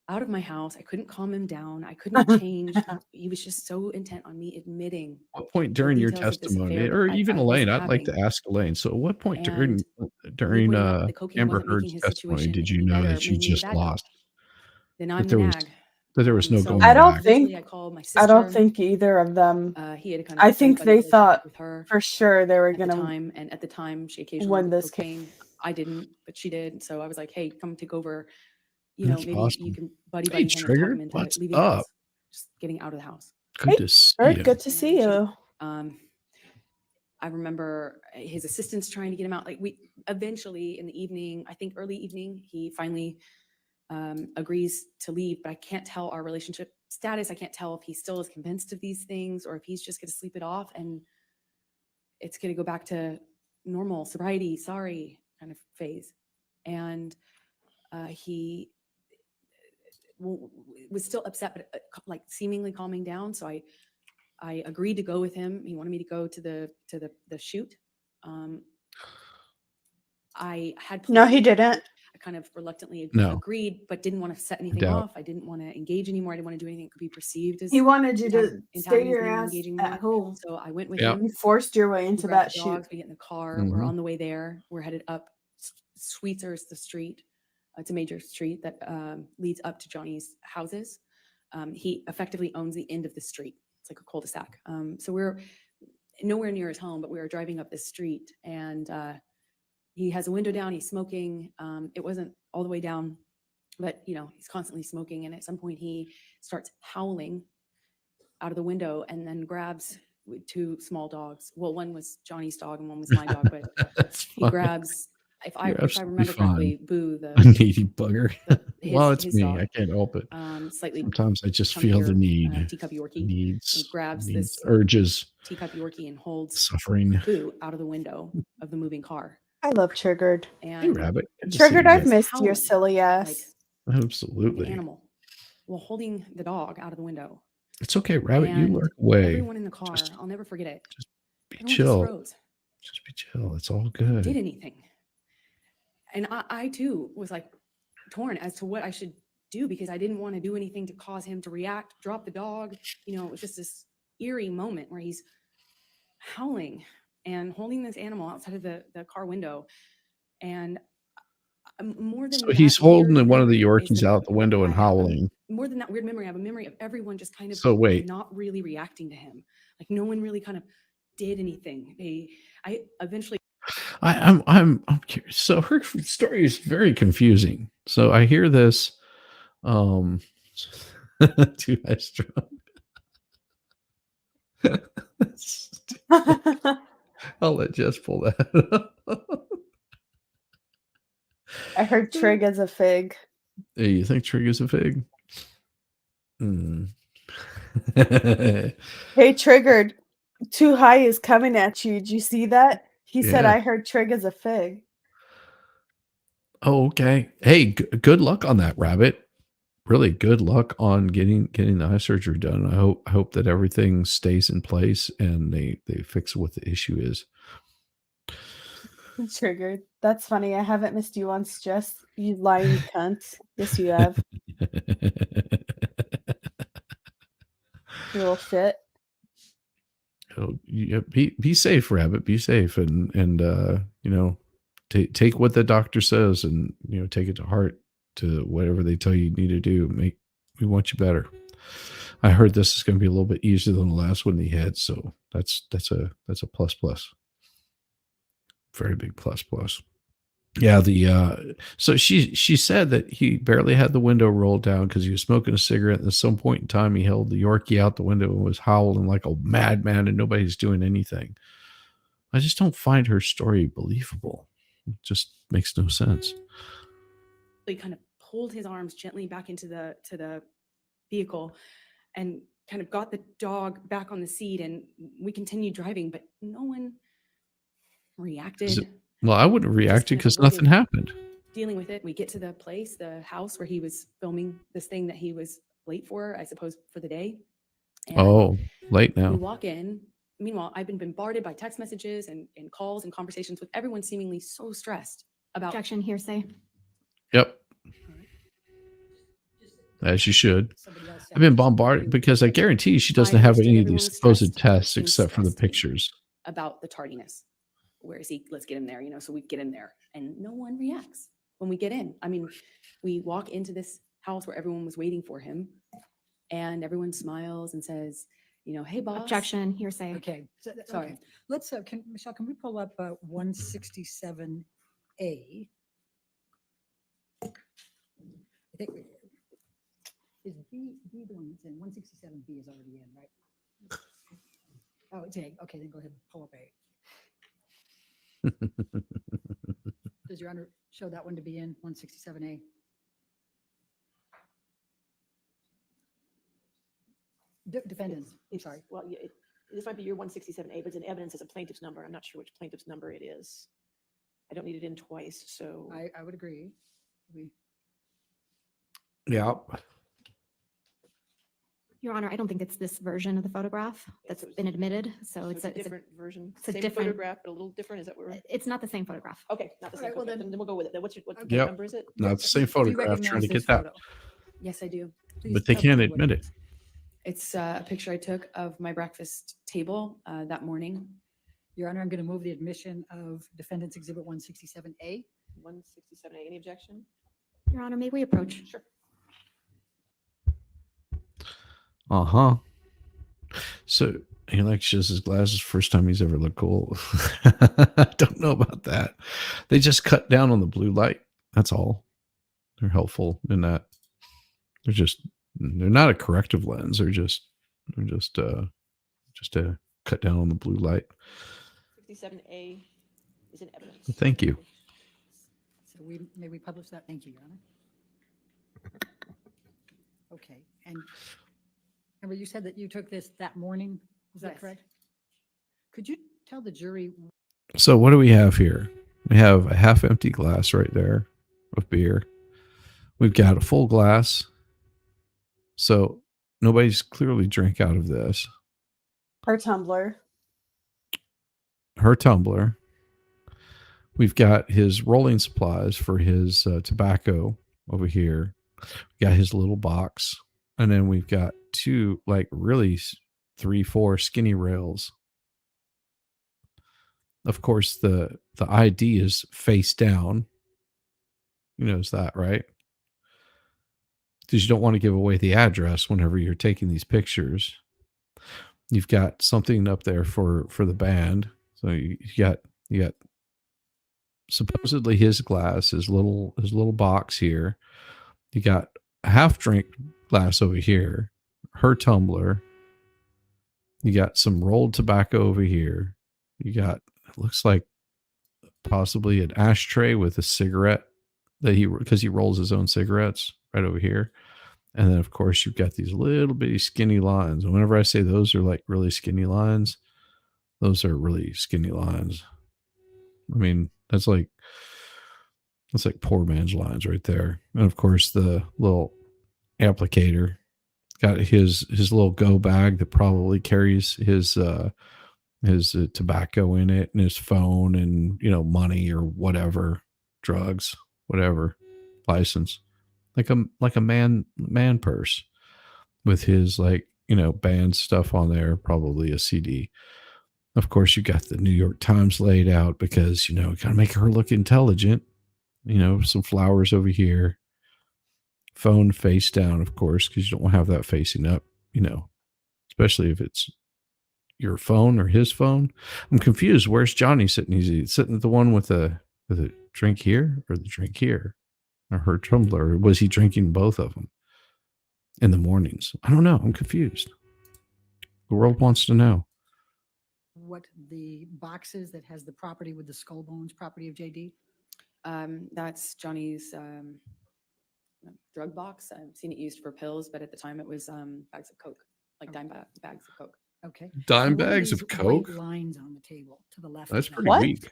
out of my house. I couldn't calm him down. I couldn't change. He was just so intent on me admitting. What point during your details of this testimony, affair that or I- even I Elaine? wasn't I'd like to having. ask Elaine. So at what point during And during pointing out that the cocaine Amber wasn't making Heard's his testimony situation did you any know better, that you made me the just bad guy. lost? Then I'm That the there was nag. that there was no So going I don't back. eventually think I called my I don't sister. think either of them. He had a kind of I a think friend-buddy they relationship thought with her for sure they were at the gonna time. And at the time, she occasionally when did this came. cocaine. I didn't, but she did. So I was like, hey, come take over. That's Maybe you awesome. can buddy Hey, him and talk Triggered, him into what's leaving the up? house, just getting out of the house. Good to see Very you. good to see And she did. you. I remember his assistants trying to get him out. Like we eventually in the evening, I think early evening, he finally agrees to leave, but I can't tell our relationship status. I can't tell if he still is convinced of these things or if he's just going to sleep it off and it's going to go back to normal sobriety, sorry kind of phase. And he was still upset, but like seemingly calming down. So I agreed to go with him. He wanted me to go to the shoot. I had No, he plans. didn't. I kind of reluctantly No. agreed, but didn't want to set anything doubt. off. I didn't want to engage anymore. I didn't want to do anything that could be perceived as He wanted you to antagonizing stay your or ass engaging at more. home. So I went with Yeah. him. You forced your way We into grabbed that the shoot. dogs. We get in the car. We're Mhm. on the way there. We're headed up. Sweetser's the street. It's a major street that leads up to Johnny's houses. He effectively owns the end of the street. It's like a cul-de-sac. So we're nowhere near his home, but we were driving up this street and he has a window down. He's smoking. It wasn't all the way down, but he's constantly smoking. And at some point he starts howling out of the window and then grabs two small dogs. Well, one was Johnny's dog and one was my dog, but That's he fine. grabs, if I You're absolutely remember fine. correctly, Boo, A needy bugger. his- Well, it's his me. dog, I can't help it. slightly Sometimes I just feel the chunkier, need. teacup Yorkie, Needs, grabs needs, this urges, teacup Yorkie and holds suffering. Boo out of the window of the moving car. I love Triggered. Hey, And Rabbit. Good to see Triggered, you I've again. missed your howling, silly like ass. an Absolutely. animal, while holding the dog out of the window. It's okay, Rabbit. You And lurk away. everyone in the car, Just I'll never forget it. be Everyone just chill. froze. Just be chill. It's all Did good. anything. And I too was like torn as to what I should do because I didn't want to do anything to cause him to react, drop the dog. It was just this eerie moment where he's howling and holding this animal outside of the car window. And more than So he's that holding weird one of the memory is Yorkies that out the window and I have howling. more than that weird memory, I have a memory of everyone just kind of So wait, not really reacting to him. Like no one really kind of did anything. I eventually I'm curious. So her story is very confusing. So I hear this, too high strung. I'll let Jess pull that up. I heard Trig as a fig. Hey, you think Trig is a fig? Hmm. Hey, Triggered. Too High is coming at you. Did you see that? He said, Yeah. I heard Trig as a fig. Oh, okay. Hey, good luck on that, Rabbit. Really good luck on getting the eye surgery done. I hope that everything stays in place and they fix what the issue is. Triggered. That's funny. I haven't missed you once, Jess. You lying cunt. Yes, you have. You little shit. Oh, yeah, be safe, Rabbit. Be safe, and you know, take what the doctor says, and you know, take it to heart. To whatever they tell you need to do. We want you better. I heard this is going to be a little bit easier than the last one he had, so that's a plus. Very big plus. Yeah, so she said that he barely had the window rolled down because he was smoking a cigarette, and at some point in time he held the Yorkie out the window and was howling like a madman, and nobody's doing anything. I just don't find her story believable. It just makes no sense. kind of pulled his arms gently back into the vehicle and kind of got the dog back on the seat, and we continued driving, but no one reacted. Well, I wouldn't react kind of because nothing avoided happened. Dealing with it. We get to the place, the house where he was filming this thing that he was late for, I suppose, for the day. And Oh, late we now. walk in. Meanwhile, I've been bombarded by text messages and calls and conversations with everyone seemingly so stressed about Objection, hearsay. Yep. As you should. Somebody else said I've been it. bombarded because I guarantee she doesn't I have understand any of everyone these was supposed stressed, tests being except for the stressed and pictures. about the tardiness. Where is he? Let's get him there, so we get him there. And no one reacts when we get in. I mean, we walk into this house where everyone was waiting for him, and everyone smiles and says, hey, boss. Objection, hearsay. Okay, Sorry. okay. Let's, Michelle, can we pull up 167A? I think is B the one that's in? 167B is already in, right? Oh, it's A. Okay, then go ahead and pull up A. Does your honor show that one to be in 167A? Defendants, I'm It's- sorry. Well, yeah, this might be your 167A, but it's in evidence as a plaintiff's number. I'm not sure which plaintiff's number it is. I don't need it in twice, so. I would agree. Yeah. Your Honor, I don't think it's this version of the photograph that's been admitted. So So it's it's a different version. it's a Same different- photograph, but a little different. Is that what we're? it's not the same photograph. Okay, not the All same. right, well Okay, then- then we'll go with it. Then what Okay. Yep. number is it? Not the same Do you photograph. Trying recognize to this get that. photo? Yes, I do. Please But they tell can't me what admit it. is. It's a picture I took of my breakfast table that morning. Your Honor, I'm going to move the admission of Defendant's Exhibit 167A. 167A. Any objection? Your Honor, may we approach? Sure. Uh-huh. So he likes just his glasses. First time he's ever looked cool. I don't know about that. They just cut down on the blue light. That's all. They're helpful in that. They're not a corrective lens. They're just to cut down on the blue light. 67A is in evidence. Thank you. So may we publish that? Thank you, Your Honor. Okay, and remember you said that you took this that morning, is that Yes. correct? Could you tell the jury? So what do we have here? We have a half empty glass right there of beer. We've got a full glass. So nobody's clearly drank out of this. Her tumbler. Her tumbler. We've got his rolling supplies for his tobacco over here. We got his little box. And then we've got two, like really 3-4 skinny rails. of course, the ID is face down. You notice that, right? Because you don't want to give away the address whenever you're taking these pictures. You've got something up there for the band. So you got supposedly his glass, his little box here. You got a half drink glass over here, her tumbler. You got some rolled tobacco over here. You got, it looks like possibly an ashtray with a cigarette that because he rolls his own cigarettes right over here. And then of course you've got these little bitty skinny lines. And whenever I say those are like really skinny lines, those are really skinny lines. I mean, that's like poor man's lines right there. And of course the little applicator got his little go bag that probably carries his tobacco in it, and his phone, and money or whatever, drugs, whatever, license, like a man purse with his band stuff on there, probably a CD. Of course, you got the New York Times laid out because gotta make her look intelligent. Some flowers over here, phone face down, of course, because you don't want to have that facing up, especially if it's your phone or his phone. I'm confused. Where's Johnny sitting? He's sitting at the one with the drink here, or the drink here, or her tumbler. Or was he drinking both of them in the mornings? I don't know. I'm confused. The world wants to know. What the box is that has the property with the skull bones, property of JD? That's Johnny's drug box. I've seen it used for pills, but at the time it was bags of Coke, like dime bags of Coke. Okay. Dime And what are bags of these Coke? white lines on the table to the left. That's of that? pretty What? weak.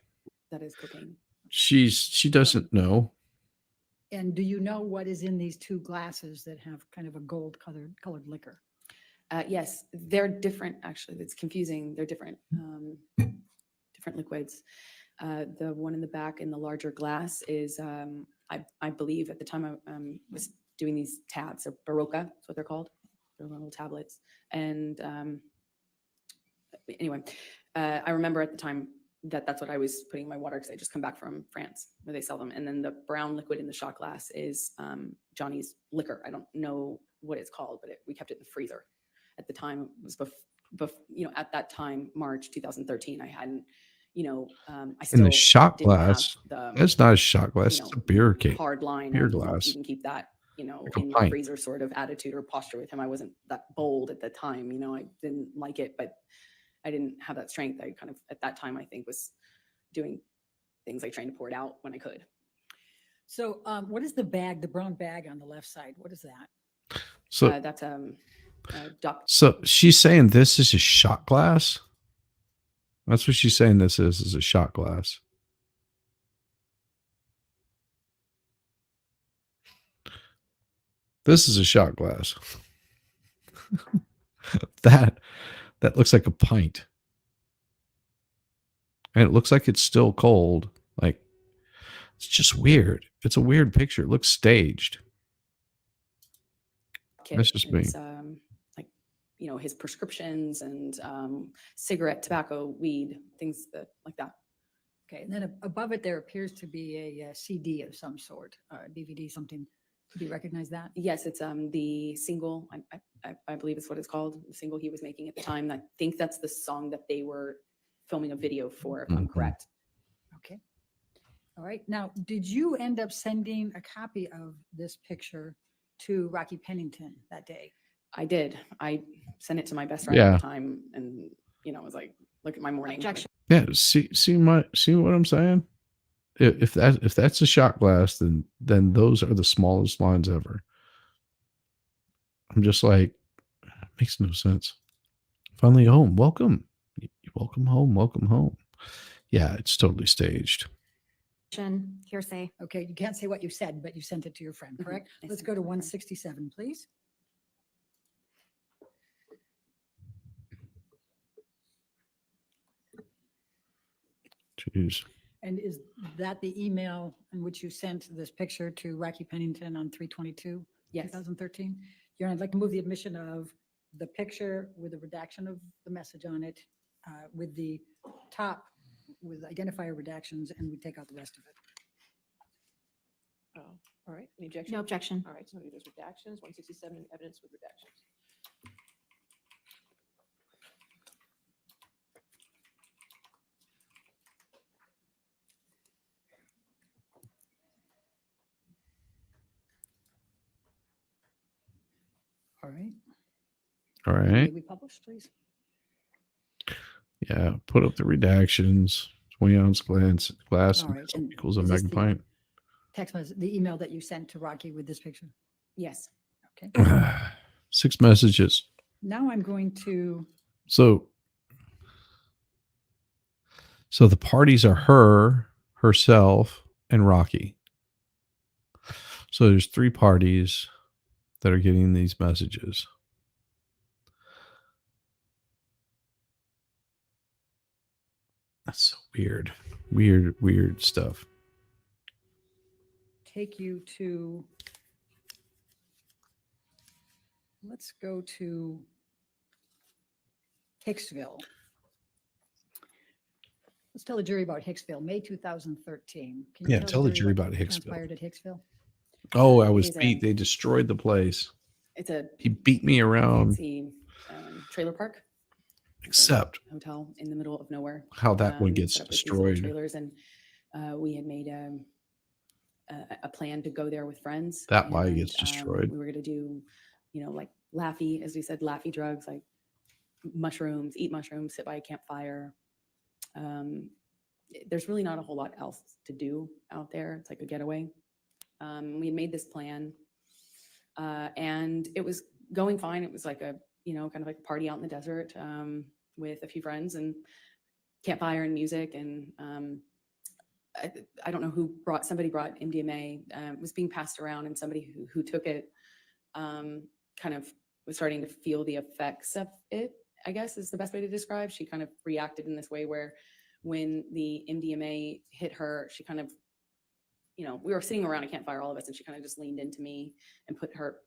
That is cocaine. She doesn't know. And do you know what is in these two glasses that have kind of a gold colored liquor? Yes, they're different. Actually, that's confusing. They're different, different liquids. The one in the back in the larger glass is, I believe at the time I was doing these tabs, or Baroka, that's what they're called. They're little tablets. And anyway, I remember at the time that's what I was putting in my water, because I just come back from France where they sell them. And then the brown liquid in the shot glass is Johnny's liquor. I don't know what it's called, but we kept it in the freezer. At the time, it was at that time, March 2013, I hadn't, I still In the shot didn't have glass, the, that's not a shot glass. It's a beer cake. hard line beer of, well, glass. you can keep that, Like a in the pint. freezer sort of attitude or posture with him. I wasn't that bold at the time, I didn't like it, but I didn't have that strength. I kind of, at that time, I think, was doing things like trying to pour it out when I could. So what is the bag, the brown bag on the left side? What is that? So That's So she's saying this is a shot glass? That's what she's saying this is a shot glass. This is a shot glass. that looks like a pint. And it looks like it's still cold. Like, it's just weird. It's a weird picture. It looks staged. kit. That's just me. It's, like, his prescriptions and cigarette, tobacco, weed, things like that. Okay, and then above it, there appears to be a CD of some sort, DVD, something. Do you recognize that? Yes, it's the single. I believe it's what it's called. The single he was making at the time. I think that's the song that they were filming a video for, if I'm Mhm. correct. Okay. All right. Now, did you end up sending a copy of this picture to Rocky Pennington that day? I did. I sent it to my best friend Yeah. at the time, and I was like, "Look at my morning." Objection. Yeah, see what I'm saying? If that's a shot glass, then those are the smallest lines ever. I'm just like, makes no sense. Finally home. Welcome. Welcome home. Welcome home. Yeah, it's totally staged. Hearsay. Okay, you can't say what you said, but you sent it to your friend, Mhm. correct? I Let's sent go it to to my friend. 167, please. Jeez. And is that the email in which you sent this picture to Rocky Pennington on 3/22, Yes. 2013? I'd like to move the admission of the picture with the redaction of the message on it, with the top with identifier redactions, and we take out the rest of it. Oh, all right. Any objection? No objection. All right, so there's redactions, 167, evidence with redactions. All right. All And right. may we publish, please? Yeah. Put up the redactions. 20-ounce glass All right, and equals a is this the- magnifying. Text message, the email that you sent to Rocky with this picture. Yes. Okay. 6 messages. Now I'm going to, So the parties are her, herself, and Rocky. So there's 3 parties that are getting these messages. That's so weird. Weird stuff. take you to, let's go to Hicksville. Let's tell the jury about Hicksville, May 2013. Can you Yeah, tell the jury about what Hicksville. transpired at Hicksville? Oh, I was Is it- beat. They destroyed the place. It's a He beat me around, fancy trailer park. except Hotel in the middle of nowhere. how that one gets set up with these little destroyed. Trailers, and we had made a plan to go there with friends. That body and, gets destroyed. We were going to do, like laffy, as we said, laffy drugs, like mushrooms, eat mushrooms, sit by a campfire. There's really not a whole lot else to do out there. It's like a getaway. We had made this plan, and it was going fine. It was like a, kind of like a party out in the desert with a few friends and campfire and music. And I don't know somebody brought MDMA. It was being passed around, and somebody who took it kind of was starting to feel the effects of it, I guess is the best way to describe. She kind of reacted in this way where when the MDMA hit her, she kind of, we were sitting around a campfire, all of us, and she kind of just leaned into me and put her,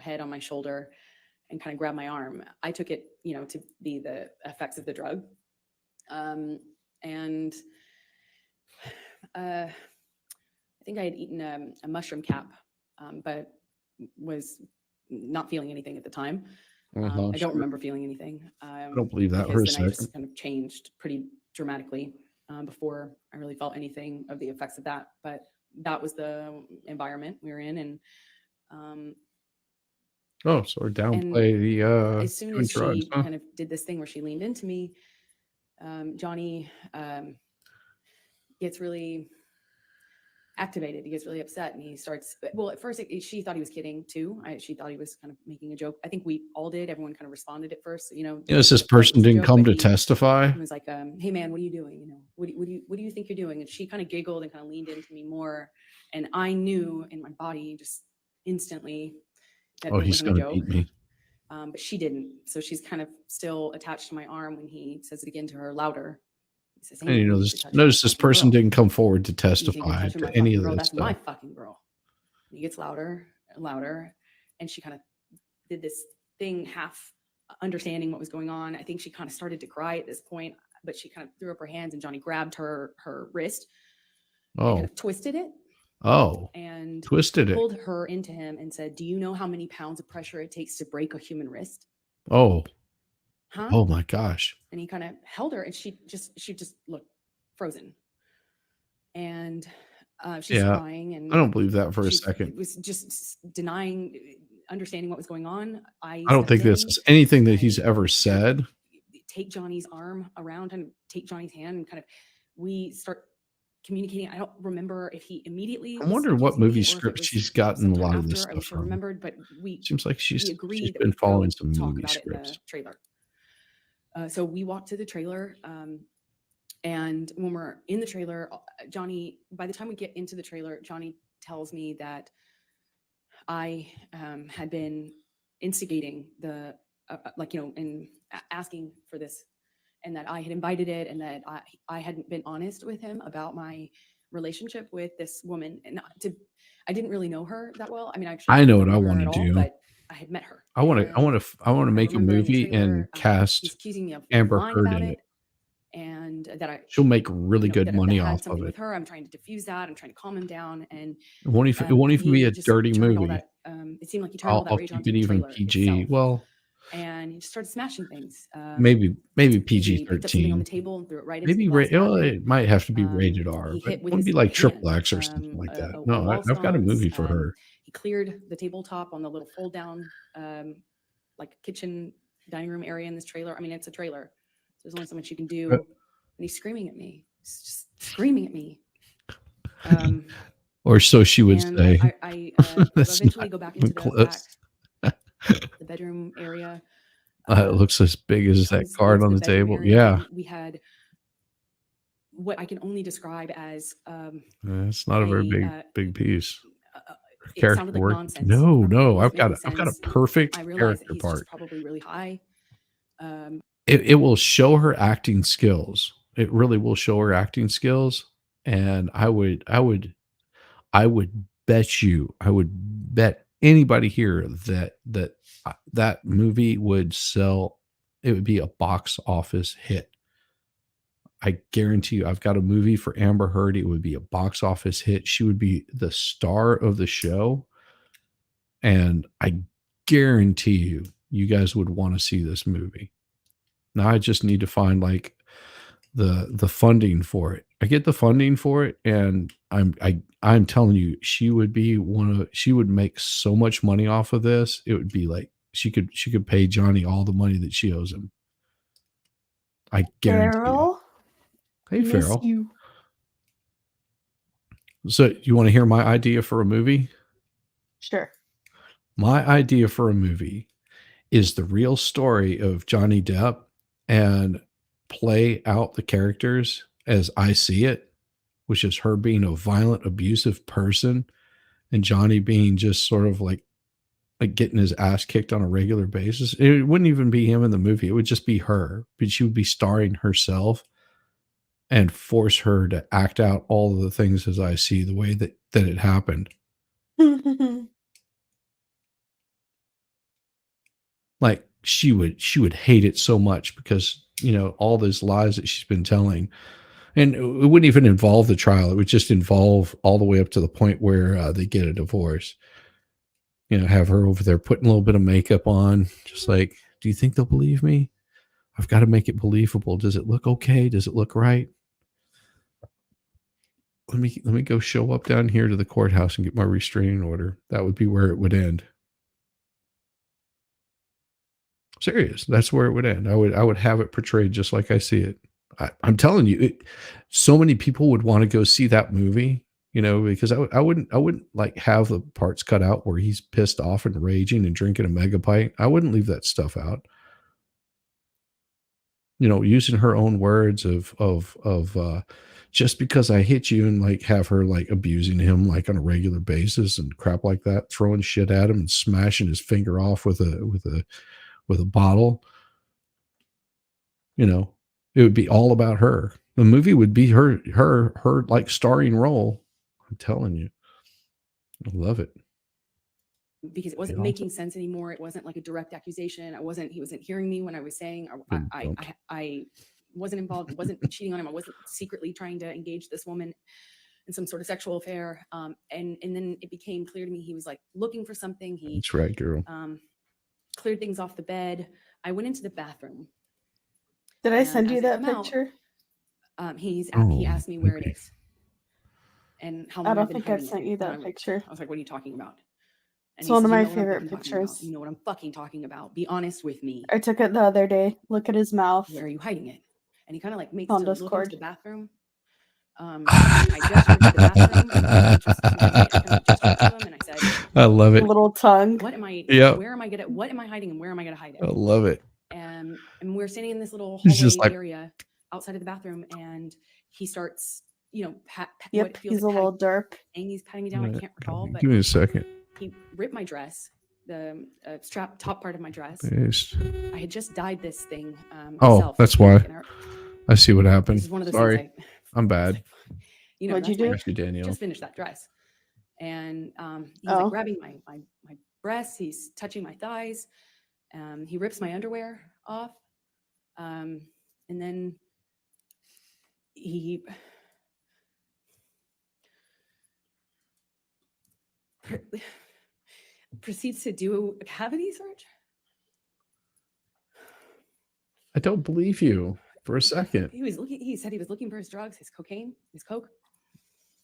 head on my shoulder and kind of grabbed my arm. I took it, to be the effects of the drug. And I think I had eaten a mushroom cap, but was not feeling anything at the time. Uh-huh, I don't remember feeling anything. I don't believe that for a because the night second. just kind of changed pretty dramatically before I really felt anything of the effects of that. But that was the environment we were in, and Oh, so we're downplay the as soon doing as drugs, she huh? kind of did this thing where she leaned into me, Johnny gets really activated. He gets really upset, and he starts. Well, at first she thought he was kidding too. She thought he was kind of making a joke. I think we all did. Everyone kind of responded at first. Yes, this person didn't come to testify. He was like, "Hey man, what are you doing? What do you think you're doing?" And she kind of giggled and kind of leaned into me more, and I knew in my body just instantly that Oh, it he's wasn't a gonna joke. beat me. But she didn't. So she's kind of still attached to my arm when he says it again to her louder. He says, And "Hey, you man, know, you this should touch my notice this fucking person girl. didn't come forward to You think you're testify touching my to any fucking of girl? this That's my stuff. fucking girl." And he gets louder and louder. And she kind of did this thing, half understanding what was going on. I think she kind of started to cry at this point, but she kind of threw up her hands, and Johnny grabbed her wrist and kind Oh, of twisted it and twisted it. pulled her into him and said, "Do you know how many pounds of pressure it takes to break a human wrist? Oh, Huh?" oh my gosh. And he kind of held her, and she just looked frozen. And she's Yeah, crying, and I don't believe that for a she second. was just denying understanding what was going on. I don't think this is anything that he's ever said. Take Johnny's arm around and take Johnny's hand, and kind of we start communicating. I don't remember if he immediately. I'm was wondering what accusing me movie or if it scripts was she's gotten a sometime lot of this after. I stuff wish I from. remembered, but we Seems like we she's agreed that been we'd go following and some talk movie about it in the scripts. trailer. So we walked to the trailer, and when we're in the trailer, Johnny. By the time we get into the trailer, Johnny tells me that I had been instigating the, and asking for this, and that I had invited it, and that I hadn't been honest with him about my relationship with this woman. And I didn't really know her that well. I mean, actually, I know don't what I her want at to all, do. but I had met her. I want And to make a remember in the movie trailer, and cast he's accusing me of Amber lying Heard about in it. it. and that I, She'll make really good that money I had off of something it. with her. I'm trying to diffuse that. I'm trying to calm him down. And It won't even be he a just dirty turned all movie. that. It seemed like he turned all that I'll rage keep onto it the even trailer PG. itself. Well, And he just started smashing things. maybe He PG-13. picked up something on the table and threw it right into Maybe the glass well, cabinet. it might have to be rated R, He but hit it with wouldn't his be like Triple hand X or something like that. a No, wall I've got a sconce. movie for her. He cleared the tabletop on the little fold down, like kitchen dining room area in this trailer. I mean, it's a trailer. So there's only so much you can do. And he's screaming at me. He's just screaming at me. Or so she would And say. I That's eventually not go back even into the close. the bedroom area. It looks as big as that Comes card into on the bedroom table. area, Yeah. and we had what I can only describe as It's not a very big piece. it Character sounded like work. nonsense. No, None of it was I've got making a sense. perfect I realize that character he's part. just probably really high. It will show her acting skills. It really will show her acting skills. And I would bet anybody here that movie would sell. It would be a box office hit. I guarantee you, I've got a movie for Amber Heard. It would be a box office hit. She would be the star of the show. And I guarantee you guys would want to see this movie. Now I just need to find like the funding for it. I get the funding for it, and I'm telling you, she would make so much money off of this. It would be like she could pay Johnny all the money that she owes him. I guarantee you. Farrell, Hey, miss Farrell. you. So you want to hear my idea for a movie? Sure. My idea for a movie is the real story of Johnny Depp and play out the characters as I see it, which is her being a violent, abusive person and Johnny being just sort of like getting his ass kicked on a regular basis. It wouldn't even be him in the movie. It would just be her, but she would be starring herself and force her to act out all of the things as I see the way that it happened. Like she would hate it so much because, all those lies that she's been telling. And it wouldn't even involve the trial. It would just involve all the way up to the point where they get a divorce. Have her over there putting a little bit of makeup on, just like, do you think they'll believe me? I've got to make it believable. Does it look okay? Does it look right? Let me go show up down here to the courthouse and get my restraining order. That would be where it would end. Serious. That's where it would end. I would have it portrayed just like I see it. I'm telling you, so many people would want to go see that movie, because I wouldn't like have the parts cut out where he's pissed off and raging and drinking a mega pint. I wouldn't leave that stuff out. Using her own words of just because I hit you, and like have her like abusing him like on a regular basis and crap like that, throwing shit at him and smashing his finger off with a bottle. It would be all about her. The movie would be her like starring role. I'm telling you. I love it. Because it wasn't making sense anymore. It wasn't like a direct accusation. He wasn't hearing me when I was saying I wasn't involved, wasn't cheating on him. I wasn't secretly trying to engage this woman in some sort of sexual affair. And then it became clear to me he was like looking for something. That's right, girl. Cleared things off the bed. I went into the bathroom. Did I send you as I that come out, picture? He asked me where it is and how long I don't I've been think I've hiding sent it. you And that picture. I was like, what are you talking about? And It's he one said, of my "You know what I'm favorite fucking talking about. pictures. You know what I'm fucking talking about. Be honest with me. I took it the other day. Look at his mouth. Where are you hiding it?" And he kind of like makes On to look Discord. into the bathroom. I gestured to the bathroom. I kind of gestured to him, and I said, I love it. Little tongue. "What am I? Yeah. Where am I gonna? What am I hiding, and where am I gonna hide it?" I love it. And we're standing in this little He's hallway just like- area outside of the bathroom, and he starts, Yep, he's a little derp. He's patting me down. I can't recall, but Give me a second. he ripped my dress, the top part of my dress. Paste. I had just dyed this thing. Oh, myself, that's why. and I see what happened. This is one of those Sorry. things I'm bad. What'd you that's my- do? Thank you, Danielle. Just finished that dress, and he's Oh. like grabbing my breasts. He's touching my thighs. He rips my underwear off, and then he proceeds to do a cavity search. I don't believe you for a second. He said he was looking for his drugs, his cocaine, his coke.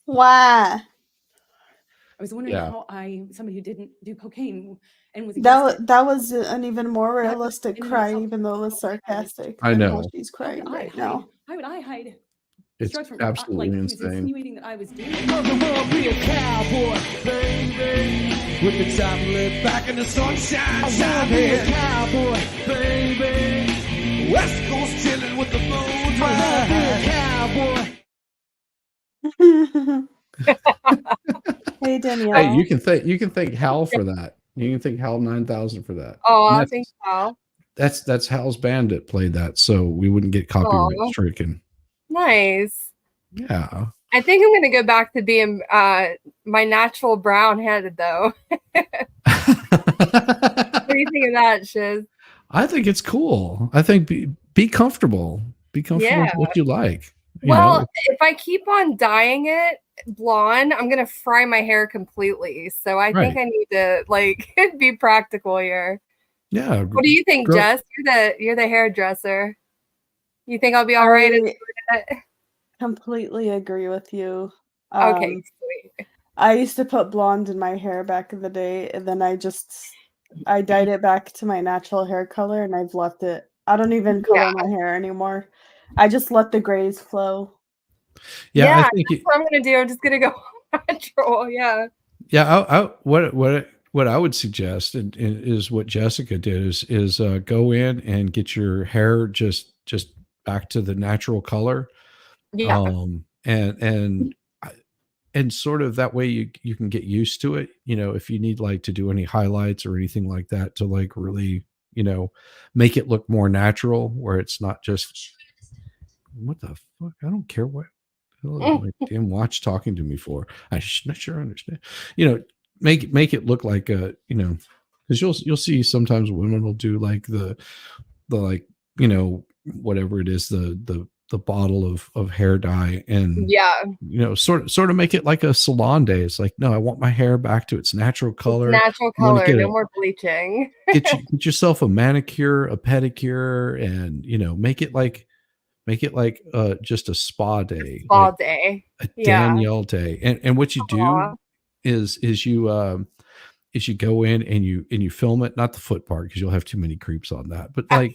Why? I was wondering Yeah. how somebody who didn't do cocaine and was against it. That was an even more That realistic in and of cry, itself even though it was how I hide this. sarcastic. I than how know. she's How would crying I right hide? now. Why would I hide It's drugs from absolutely like he was insane. insinuating that I was doing? I wanna be a cowboy, baby. With the top lip back in the sunshine. I wanna be a cowboy, baby. West Coast chillin' with the moon. I wanna be a cowboy. Hey Danielle. Hey, you can thank Hal for that. You can thank Hal 9000 for that. Oh, And I think so. that's Hal's band that played that, so we wouldn't get copyright Aw. stricken. Nice. Yeah. I think I'm gonna go back to being my natural brown headed though. What do you think of that, Shiz? I think it's cool. I think be comfortable. Be comfortable with Yeah. what you like. You Well, know? if I keep on dyeing it blonde, I'm gonna fry my hair completely. So I think Right. I need to like be practical here. Yeah. What do you think, Grow- Jess? You're the hairdresser. You think I'll be all right? I completely agree with you. Okay, sweet. I used to put blonde in my hair back in the day, and then I dyed it back to my natural hair color, and I've left it. I don't even color my hair anymore. I just let the grays flow. Yeah, I Yeah, think that's what I'm gonna do. I'm just gonna go natural. Yeah. Yeah, what I would suggest is what Jessica did is go in and get your hair just back to the natural color. Yeah. And sort of that way you can get used to it. You know, if you need like to do any highlights or anything like that to like really, you know, make it look more natural where it's not just what the fuck? I don't care what the hell is my damn watch talking to me for. I not sure understand. You know, make it look like a, you know, because you'll see sometimes women will do like the like, you know, whatever it is, the bottle of hair dye, and Yeah. you know, sort of make it like a salon day. It's like, no, I want my hair back to its natural color. Natural I'm gonna color, get no a- more bleaching. get yourself a manicure, a pedicure, and you know, make it like just a spa day, All like day. a Yeah. Danielle day. And what you do Aw. is you go in and you film it, not the foot part because you'll have too many creeps on that, but like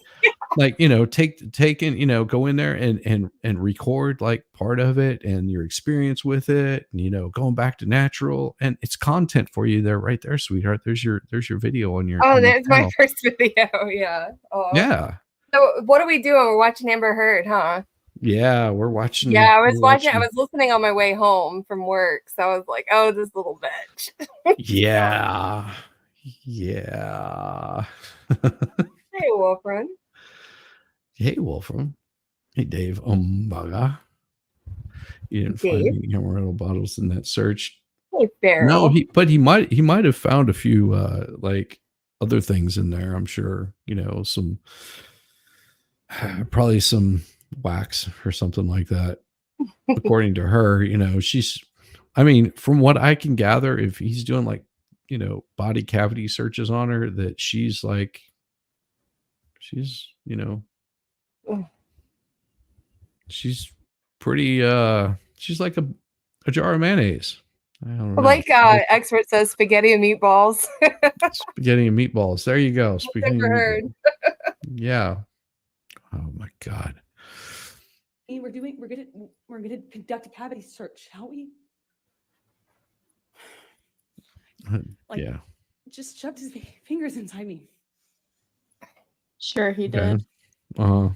you know, take in, you know, go in there and record like part of it and your experience with it, and you know, going back to natural, and it's content for you there, right there, sweetheart. There's your video on your Oh, on your there's my channel. first video. Yeah. Oh. Yeah, So what are we doing? We're watching Amber Heard, huh? yeah, we're watching. Yeah, I was we're watching. I was listening on my way home from work, so I was like, "Oh, this little bitch." Yeah. Hey, Wolfram. Hey, Wolfram. Hey, Dave. Baga. You didn't find Dave? any Amaretto bottles in that search. Hey, Farrell. No, he might have found a few like other things in there. I'm sure, you know, some probably some wax or something like that. According to her, you know, I mean, from what I can gather, if he's doing like, you know, body cavity searches on her, that she's, you know, she's pretty she's like a jar of mayonnaise. I don't know. Like expert says, spaghetti and meatballs. Spaghetti and meatballs. There you go. Spaghetti and Never heard. meatballs. Yeah. Oh my God. Hey, we're gonna conduct a cavity search, shall we? Like, Yeah. just shoved his fingers inside me. Sure, he Okay. did.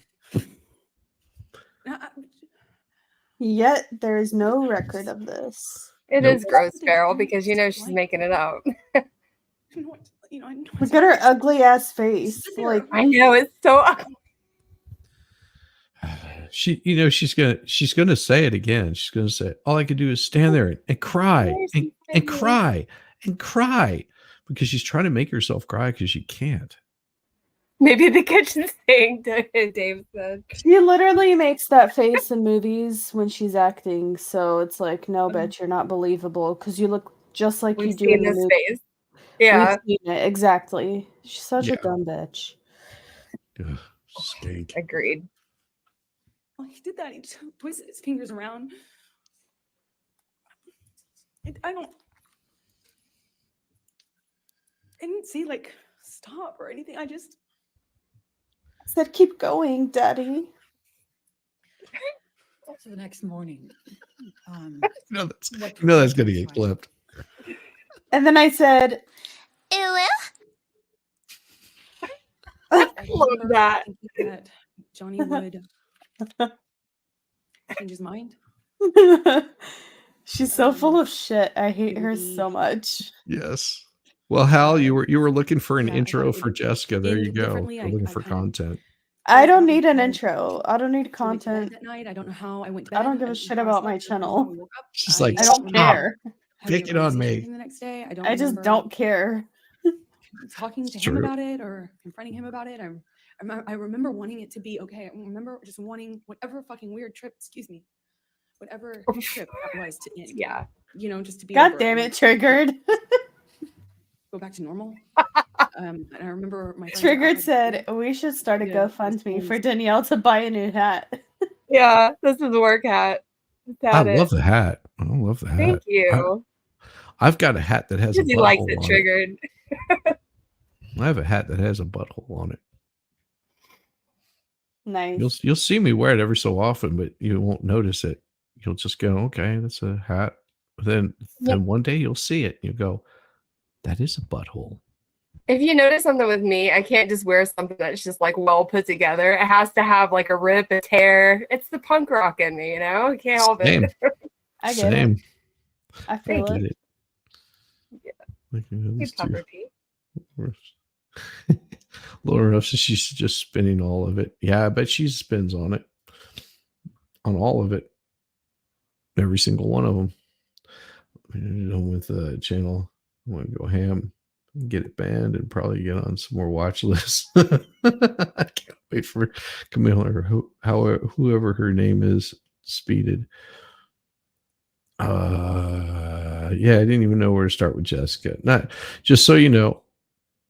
Yet there is no record of this. It Nope. is gross, Farrell, because you know she's making it up. Look at her ugly ass face. Like, I know it's so ugly. She, you know, she's gonna say it again. She's gonna say, all I could do is stand there and cry and cry and cry because she's trying to make herself cry because she can't. Maybe the kitchen sink, Dave said. She literally makes that face in movies when she's acting, so it's like, no, bitch, you're not believable because you look just like We've you do seen in the this movie. face. Yeah. We've seen it, exactly. She's such Yeah. a dumb bitch. Ugh, skank. Agreed. Oh, he did that. He just twisted his fingers around. I didn't see like stop or anything. I just I said, keep going, daddy. So the next morning, No, that's what you know that's did gonna you get find? clipped. And then I said, Ew. I love remember that. thinking that Johnny would change his mind. she's so full of shit. I hate her maybe- so much. Yes. Well, Hal, you were looking for an Yeah, I thought intro it for would Jessica. There you end go. differently. You're I looking for kind of- content. I don't wasn't need an how intro. I don't need I went to bed content. that night. I don't know how I went to bed. I don't give a don't know shit how I about my slept. I don't know how I channel. woke up. She's like, I don't "Stop. care. having Pick a it on conversation me." with him the next day. I don't. I just remember don't care. talking to It's him true. about it or confronting him about it. I remember wanting it to be okay. I remember just wanting whatever fucking weird trip. Excuse me. Whatever trip that was to end. Yeah. You know, just to be. God over damn and it, triggered. Go back to normal. And I remember my friends were out, Triggered like, said we should start a Yeah, it was GoFundMe for always- Danielle to buy a new hat. Yeah, this is a work hat. I love the hat. I love the hat. Thank you. I've got a hat that has a Because he likes butthole it on it. triggered. I have a hat that has a butthole on it. Nice. You'll see me wear it every so often, but you won't notice it. You'll just go, okay, that's a hat. Then one day you'll see it. You go, that is a butthole. If you notice something with me, I can't just wear something that's just like well put together. It has to have like a rip, a tear. It's the punk rock in me, you know? I can't help Same. it. I get Same. it. I feel Get it. it. Like, Good these two. pupper Pete. Laura says she's just spinning all of it. Yeah, I bet she spins on it. On all of it. Every single one of them. Done with the channel. I'm going to go ham, get it banned, and probably get on some more watch lists. I can't wait for Camille or whoever her name is, speeded. Yeah, I didn't even know where to start with Jessica. Not just so you know,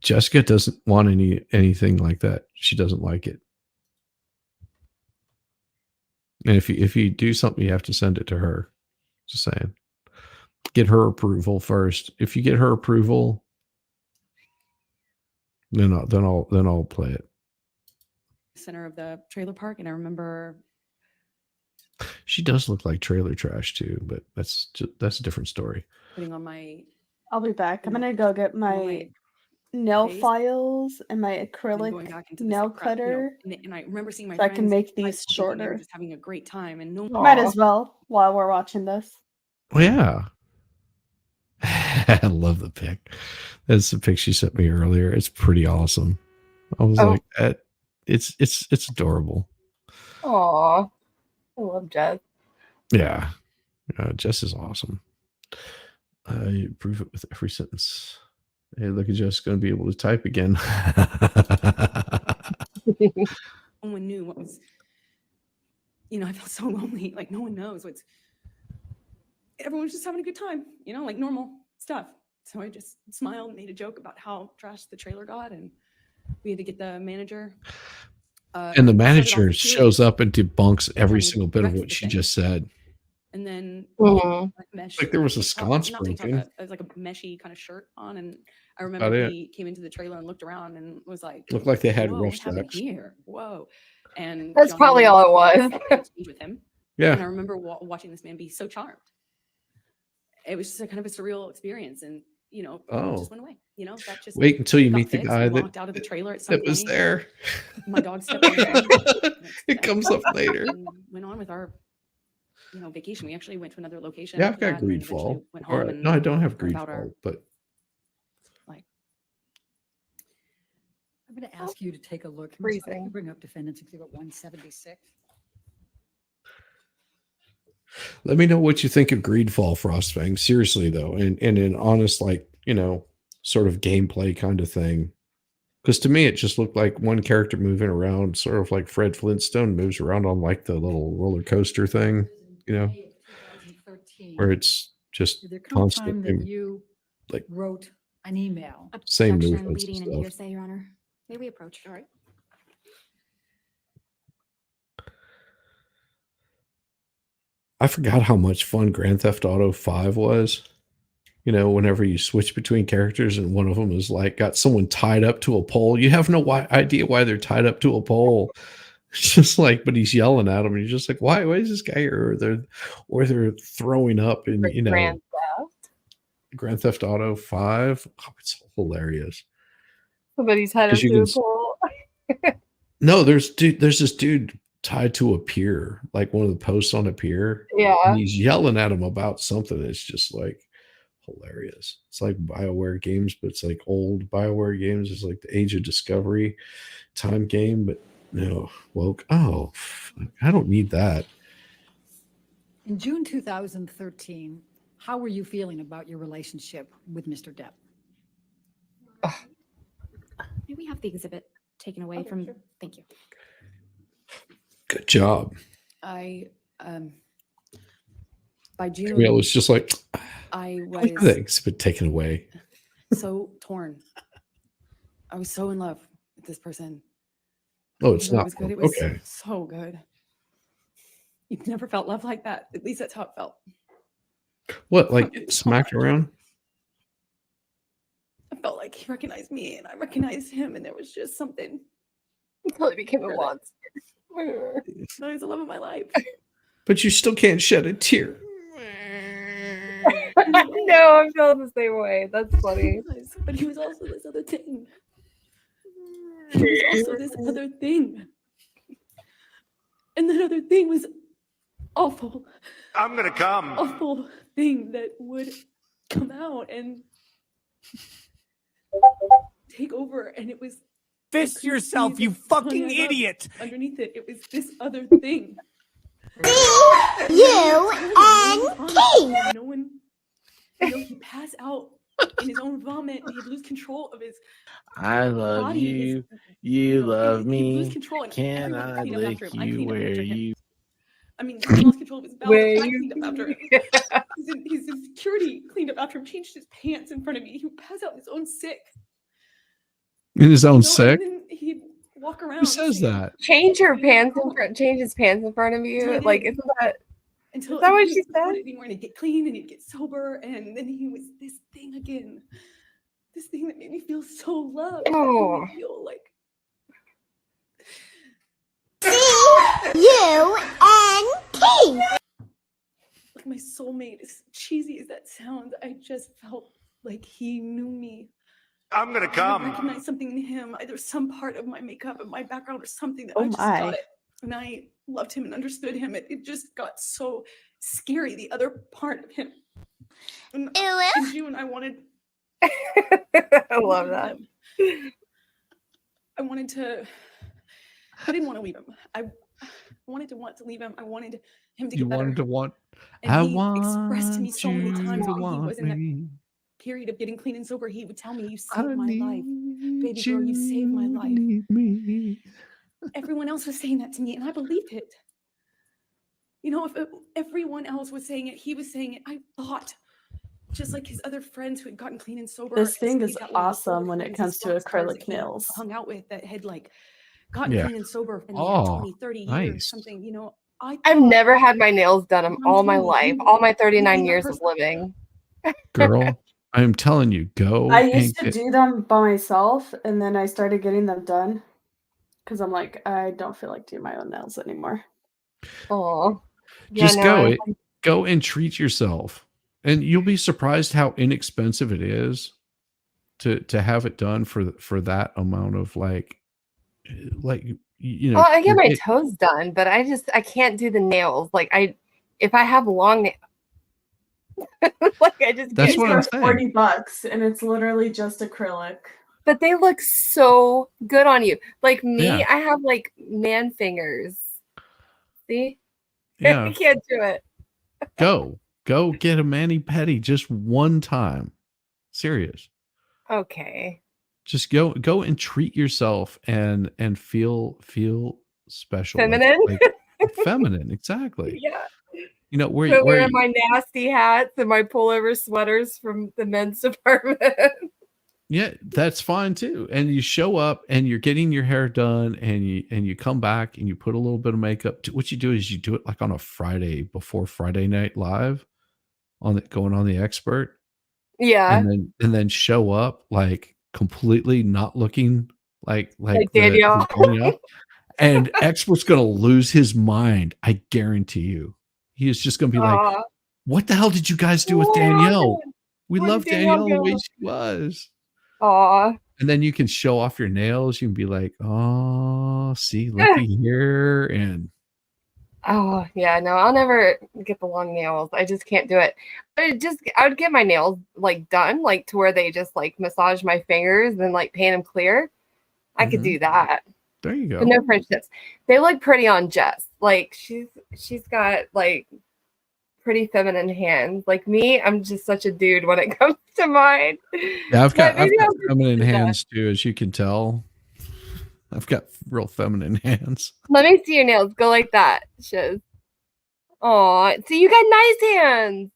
Jessica doesn't want anything like that. She doesn't like it. And if you do something, you have to send it to her. Just saying. Get her approval first. If you get her approval, then I'll play it. Center of the trailer park, and I remember She does look like trailer trash too, but that's a different story. putting on my I'll be back. I'm gonna go get my nail face, files and my and acrylic going back into the nail same crowd, cutter. and I remember seeing my So I friends can make high these school thinking they were shorter. just having a great time, and no Might as well while we're watching this. Oh, yeah. I love the pic. That's the pic she sent me earlier. It's pretty awesome. I was like, it's adorable. Aw. I love Jess. Yeah. Jess is awesome. You prove it with every sentence. Hey, look at Jess going to be able to type again. no one knew what was. I felt so lonely. Like no one knows what's. Everyone was just having a good time. Like normal stuff. So I just smiled and made a joke about how trash the trailer got, and we had to get the manager. And the started off manager with shows up and debunks every I single bit of directed what the she thing. just said. And then mesh, Like there was a sconce not tank top, broken. like a meshy kind of shirt on, and I About remember it. he came into the trailer and looked around and was like, Looked like they had "Whoa, rough what happened sex." here? Whoa!" And That's probably all it was. was with him. Yeah. And I remember watching this man be so charmed. It was just a kind of a surreal experience, and it just went away. That just Wait until you got meet the fixed. guy We that walked out of the trailer at some that was point. there. My dog stepped on the It comes up later. and went on with our vacation. We actually went to another location. Yeah, I've after got that, and then Greedfall. eventually went Or, home and no, I don't have went about our Greedfall, but I'm going to ask you to take a look. Can Freezing. you bring up Defendants Exhibit 176? let me know what you think of Greedfall, Frostfang. Seriously though, and in honest, like, sort of gameplay kind of thing. Because to me, it just looked like one character moving around, sort of like Fred Flintstone moves around on like the little roller coaster thing, you know, May of 2013. where it's just Did there come a time constantly that you like wrote an email? same Objection, movements leading and into stuff. hearsay, Your Honor. May we approach? All right. I forgot how much fun Grand Theft Auto 5 was. You know, whenever you switch between characters and one of them is like got someone tied up to a pole, you have no idea why they're tied up to a pole. It's just like, but he's yelling at them, and you're just like, why is this guy here? Or they're throwing up in, you know, Grand Theft Auto 5. Oh, it's hilarious. Somebody's tied up 'Cause you to a can pole. No, there's this dude tied to a pier, like one of the posts on a pier. Yeah. And he's yelling at him about something. It's just like hilarious. It's like BioWare games, but it's like old BioWare games. It's like the Age of Discovery time game, but no, woke. Oh, fuck, I don't need that. In June 2013, how were you feeling about your relationship with Mr. Depp? May we have the exhibit taken away from? Thank you. Good job. I by June Camille was just like, I "Oh, yeah, was the exhibit taken away." so torn. I was so in love with this person. Oh, it's Even though not it was good. It was okay. so good. You've never felt love like that. At least that's how it felt. What, like smacked around? I felt like he recognized me and I recognized him, and there was just something. Until it became a Sure, monster. That was the love of my life. But you still can't shed a tear. No, I'm feeling the same way. That's funny. But he was also this other thing. He was also this other thing. And that other thing was awful. I'm gonna come. Awful thing that would come out and take over. And it was Fist yourself, you fucking idiot! Underneath it, it was this other thing. You and King. No one, you know, he'd pass out in his own vomit. He'd lose control of his I love body. you. You love He'd lose me. control. And Can everyone I cleaned up lick after him. I you cleaned up where after him. you? I mean, he lost control of his bowels. Where I you cleaned up after him. His security cleaned up after him, changed his pants in front of me. He would pass out in his own sick. In his own You know, sick? And then he'd walk around. Who says saying, that? Change your pants in front. Change his pants in front of you. did. Like, isn't that? Until Is that what he she wouldn't said? put it anymore, and he'd get clean and he'd get sober, and then he was this thing again. This thing that made me feel so loved. That Oh. made me feel like You and King. like my soulmate. As cheesy as that sounds, I just felt like he knew me. I'm gonna I come. recognized something in him, either some part of my makeup and my background or something that Oh I just my. got it. And I loved him and understood him. It just got so scary, the other part of him. And in June, I wanted. I love that. I wanted to. I didn't want to leave him. I wanted to leave him. I wanted him to get You better. wanted to want. And I he expressed to me want so many you times to when he want was in that me. period of getting clean and sober. He would tell me, "You I saved my life, baby girl. You saved my life." need me. Everyone else was saying that to me, and I believed it. You know, if everyone else was saying it, he was saying it. I thought, just like his other friends who had gotten clean and sober. This thing stayed is that way, his awesome older when it friends, comes his to rock stars acrylic that he nails. hung out with that had like gotten Yeah. clean and sober and they Oh, had 20, 30 years, nice. something, you know. I've thought- never had my nails done in I'm all my telling you, life, he all my would 39 be that years of person. living. Girl, I'm telling you, go I and used to get. do them by myself, and then I started getting them done because I'm like, I don't feel like doing my own nails anymore. Oh, Just go and treat yourself, and you'll be surprised how inexpensive it is to have it done for that amount of like you know. Well, I get my it- toes done, but I can't do the nails. Like if I have long like I just That's can't what do I'm it. saying. $40, and it's literally just acrylic. But they look so good on you. Like me, Yeah. I have like man fingers. See? Yeah. I can't do it. Go get a mani pedi just one time. Serious. Okay. Just go and treat yourself and feel special, Feminine. like feminine, exactly. Yeah. You know, where Quit wearing my nasty hats and my pullover sweaters from the men's department. yeah, that's fine too. And you show up and you're getting your hair done and you come back and you put a little bit of makeup. What you do is you do it like on a Friday before Friday Night Live going on the expert. Yeah. And then show up like completely not looking like Danielle. Danielle. And expert's gonna lose his mind. I guarantee you. He is just gonna be like, what the hell did you guys do with Danielle? We love Danielle the way she was. Aw. And then you can show off your nails. You can be like, oh, see, looky here. And oh yeah, no, I'll never get the long nails. I just can't do it. I would get my nails like done, like to where they just like massage my fingers and like paint them clear. I could do that. There you go. But no French tips. They look pretty on Jess. Like she's got like pretty feminine hands. Like me, I'm just such a dude when it comes to mine. Yeah, I've got feminine hands too, as you can tell. I've got real feminine hands. Let me see your nails. Go like that. Shiz. Aw, see, you got nice hands.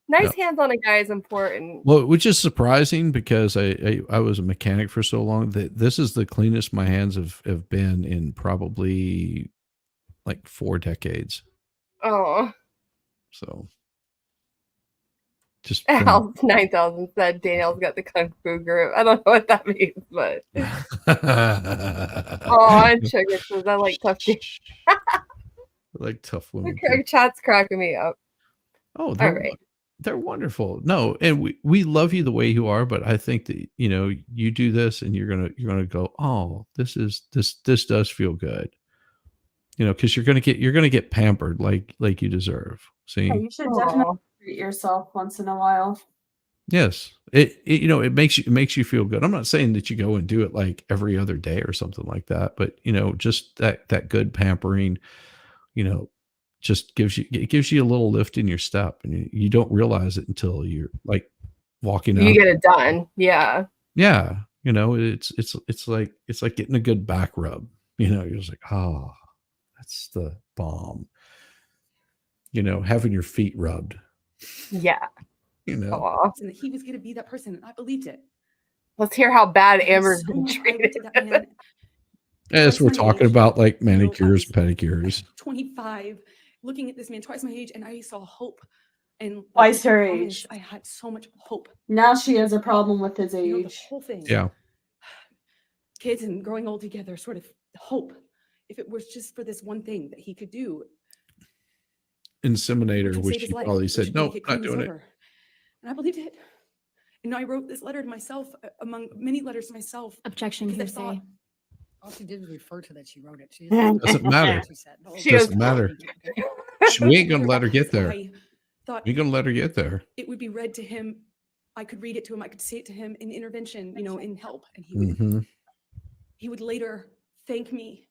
Nice hands on a guy is important. Well, which is surprising because I was a mechanic for so long that this is the cleanest my hands have been in probably like 4 decades. Oh. So just Al 9000 said Danielle's got the kung fu grip. I don't know what that means, but I'm sugar says I like tough dudes. like tough women. The chat's cracking me up. Oh, they're wonderful. No, and we love you the way you are, but I think that you do this and you're gonna go, oh, this does feel good. Because you're gonna get pampered like you deserve. See, you should definitely treat yourself once in a while. yes, it makes you feel good. I'm not saying that you go and do it like every other day or something like that, but just that good pampering, just gives you a little lift in your step, and you don't realize it until you're like walking out. You get it done. Yeah. Yeah. It's like getting a good back rub. You're just like, oh, that's the bomb. Having your feet rubbed. Yeah. And that he was going to be that person. And I believed it. Let's hear how bad Amber's been treated. As we're talking about like manicures, pedicures. 25, looking at this man twice my age, and I saw hope. And twice her age. I had so much hope. Now she has a problem with his age. The whole thing. Yeah. Kids and growing old together, sort of hope. If it was just for this one thing that he could do. Inseminator, which he probably said, no, not doing it. And I believed it. And I wrote this letter to myself, among many letters to myself. Objection, hearsay. All she did was refer to that she wrote it. She doesn't matter. Doesn't matter. We ain't gonna let her get there. We ain't gonna let her get there. It would be read to him. I could read it to him. I could say it to him in intervention, in help, and he would later thank me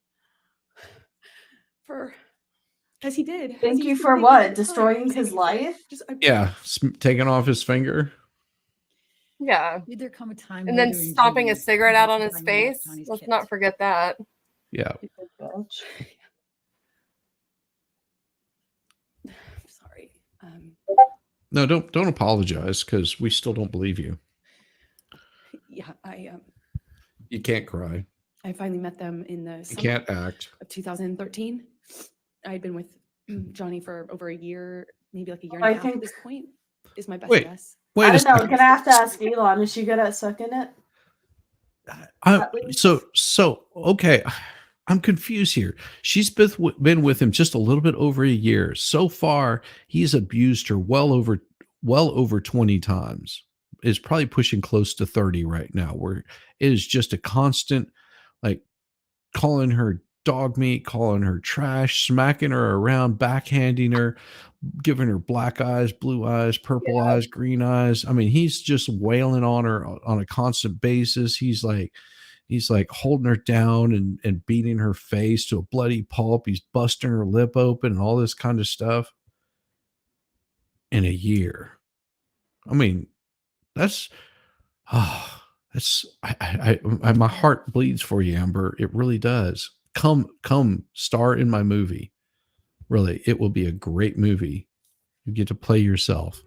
for, as he did. Thank you for what? Destroying his life? Yeah, taking off his finger. Yeah. Did there come a time and then stomping a cigarette out on his face? Let's not forget that. Yeah. Sorry. No, don't apologize, because we still don't believe you. Yeah, you can't cry. I finally met them in the summer can't act of 2013. I had been with Johnny for over a year, maybe like a year and a half at this point. Is my best guess. Wait I a don't know. second. I'm gonna have to ask Elon. Is she good at sucking it? So okay. I'm confused here. She's been with him just a little bit over a year. So far, he's abused her well over 20 times. Is probably pushing close to 30 right now, where it is just a constant, like, calling her dog meat, calling her trash, smacking her around, backhanding her, giving her black eyes, blue eyes, purple eyes, green eyes. I mean, he's just wailing on her on a constant basis. He's like holding her down and beating her face to a bloody pulp. He's busting her lip open and all this kind of stuff in a year. I mean, that's That's my heart bleeds for you, Amber. It really does. Come star in my movie. Really, it will be a great movie. You get to play yourself.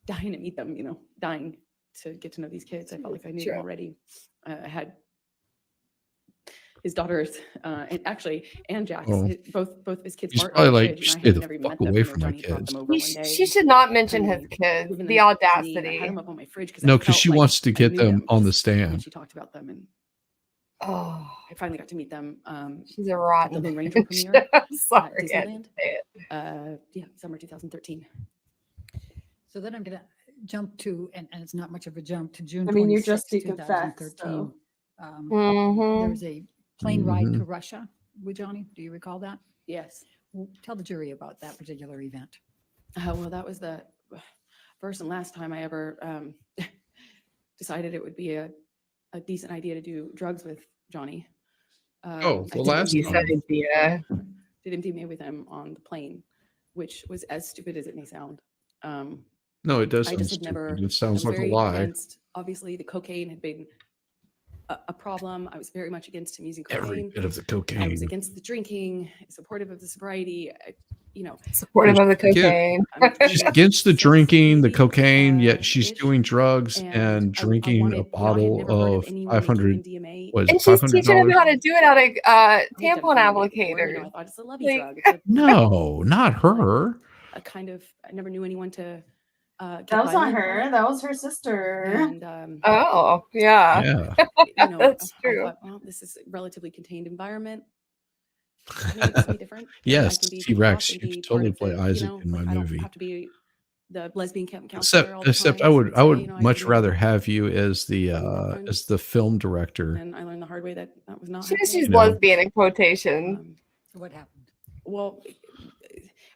Dying to meet them, dying to get to know these kids. I felt like I knew them already. I had his daughters, and Jax, both his kids. You should Mark, probably and like Sid, stay I the never even fuck met them. away from my Johnny brought kids. them over one day. She should not mention his and kids. given The them to me, and I audacity. had them up on my fridge because No, because she wants to get them on the when stand. she talked about them, and Oh, I finally got to meet them. she's a at rotten. the Lone Ranger premiere I'm at sorry. I had to Disneyland. say it. Summer 2013. So then I'm going to jump to, and it's not much of a jump, to June I mean, you 26, just deconfessed, 2013. so. There was a plane ride to Mhm. Russia with Johnny. Do you recall that? Yes. Tell the jury about that particular event. Well, that was the first and last time I ever decided it would be a decent idea to do drugs with Johnny. Oh, I the did last You said time. idea. did MDMA with him on the plane, which was as stupid as it may sound. No, it does I sound just had stupid. never. It sounds I was like a very lie. against. Obviously, the cocaine had been a problem. I was very much against him using cocaine. Every bit of the I was cocaine. against the drinking, supportive of the sobriety. Supportive of the She's against- cocaine. She's against the drinking, the maybe, cocaine, yet she's ish. doing drugs And and I drinking wanted, a I had bottle never heard of anyone making 500. MDMA. Was it And she's teaching him $500? how to do it out of I had tampon done it before, applicators. I thought it's a lovey Like- drug. It's a, No, not her. a kind of. I never knew anyone to. Get That was by not with her. it. That was her sister. And Oh, yeah. Yeah. That's I true. thought, well, this is a relatively contained environment. Maybe this will be different. Yes, I can be T-Rex, tough and you be could part totally of play the, Isaac in my I don't movie. have to be the lesbian counselor all the Except time. I so would to I say, would I much can rather have you as the girlfriends. film director. And I learned the hard way that was not. She says happening. she's No. lesbian in quotation. So what happened? Well,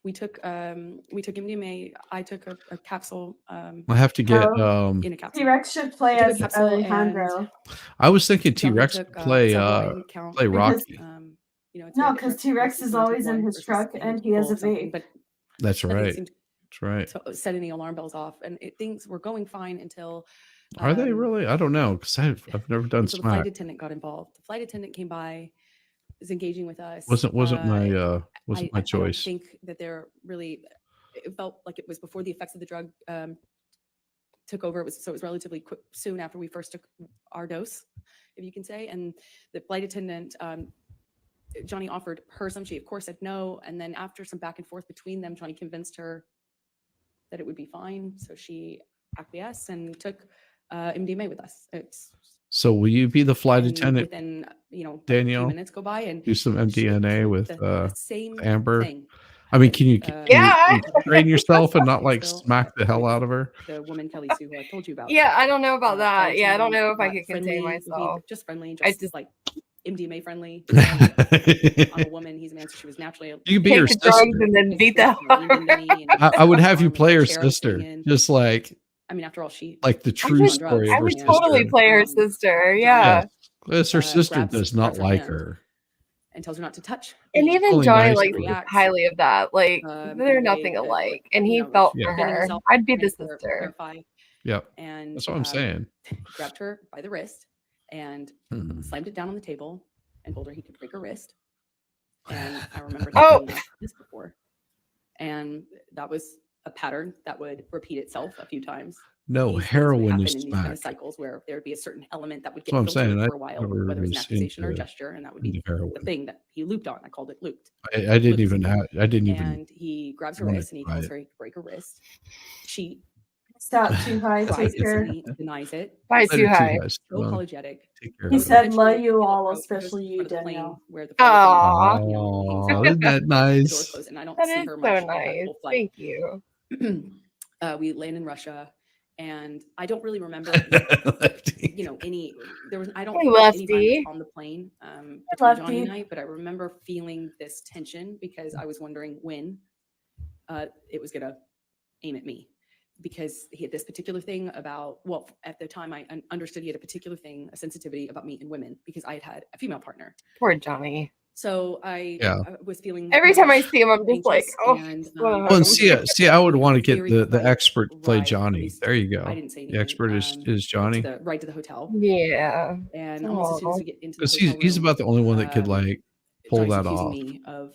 we took MDMA. I took a capsule. I have to get In a capsule. T-Rex should play Took a as capsule Alejandro. I was thinking Johnny T-Rex took, could play several eye count play because, Rocky. it's No, very because different T-Rex versus is someone take always in one his versus truck a and he has handful a of something, vape. But That's nothing right. seemed That's right. to set any alarm bells off, and things were going fine until. Are they really? I don't know because I've never done So the flight smack. attendant got involved. The flight attendant came by, was engaging with us. Wasn't my I don't choice. think that they're really. It felt like it was before the effects of the drug took over. It was relatively quick, soon after we first took our dose, if you can say. And the flight attendant, Johnny offered her some. She of course said no. And then after some back and forth between them, Johnny convinced her that it would be fine. So she acquiesced and took MDMA with us. So will you be the flight And attendant, within a Danielle? few minutes go by and Do some MDNA with the same Amber? thing. I mean, can you Yeah. train yourself and not like Still, smack the hell out of her? The woman Kelly Sue who I told you about. Yeah, I don't know about that. Kelly Yeah, I don't Sue, know if I not could friendly contain with me, myself. but just friendly, I just, just- like MDMA friendly. I'm a woman. He's a man, so she was naturally. You can be Take her the sister. drugs and then beat the I would have you play her sister, just like I mean, after all, she. the I true would, story of I her would sister. totally play her sister. Yeah. Yes, her sister grabs- does not grabs her like hand. her. And tells her not to touch. And me. even Only Johnny nice like to her. thinks highly of that. Like in a they're way nothing that, alike. And he you know, felt Yeah. for defending her. himself, I'd be the trying to sister. clarify, Yep, and that's what I'm saying. grabbed her by the wrist and Hmm. slammed it down on the table and told her he could break her wrist. And I remember Oh. thinking, I've done this before. And that was a pattern that would repeat itself a few times. No, These things would heroin happen is in these kind of smack. cycles where there would be a certain element that would That's get what I'm filtered saying. I for a while, never whether it was an was accusation or a into- gesture, and that would be into the heroin. thing that he looped on. I called it looped. I didn't Loops. even. I didn't even. And he grabs her wanna wrist and he try tells it. her he could break her wrist. She Stop too high, tries take it, care. denies it. Bye I did too high. guys. So apologetic. Take care. He of her. said, Eventually, "Love you he'll all, approach- goes especially to you, the plane Danielle." Where the Aw. Oh, isn't that door nice? closed, and I don't That see is her so much that nice. whole flight. Thank you. We land in Russia, and I don't really remember, any. There was I don't Hey, think there was any Lefty. violence on the plane between Johnny and I, but I remember feeling this tension because I was wondering when it was gonna aim at me. Because he had this particular thing about, well, at the time understood he had a particular thing, a sensitivity about me and women, because I had had a female partner. Poor Johnny. So I was feeling Every time I anxious, see him, I'm just like, anxious, oh. and Well, and see, I would want to get the quiet expert to play ride, at Johnny. least There you go. I didn't say The anything. expert is to Johnny. the ride to the hotel, Yeah. and almost as soon as we get into the Because hotel he's room, about the only one that could like pull Johnny's that accusing off. me of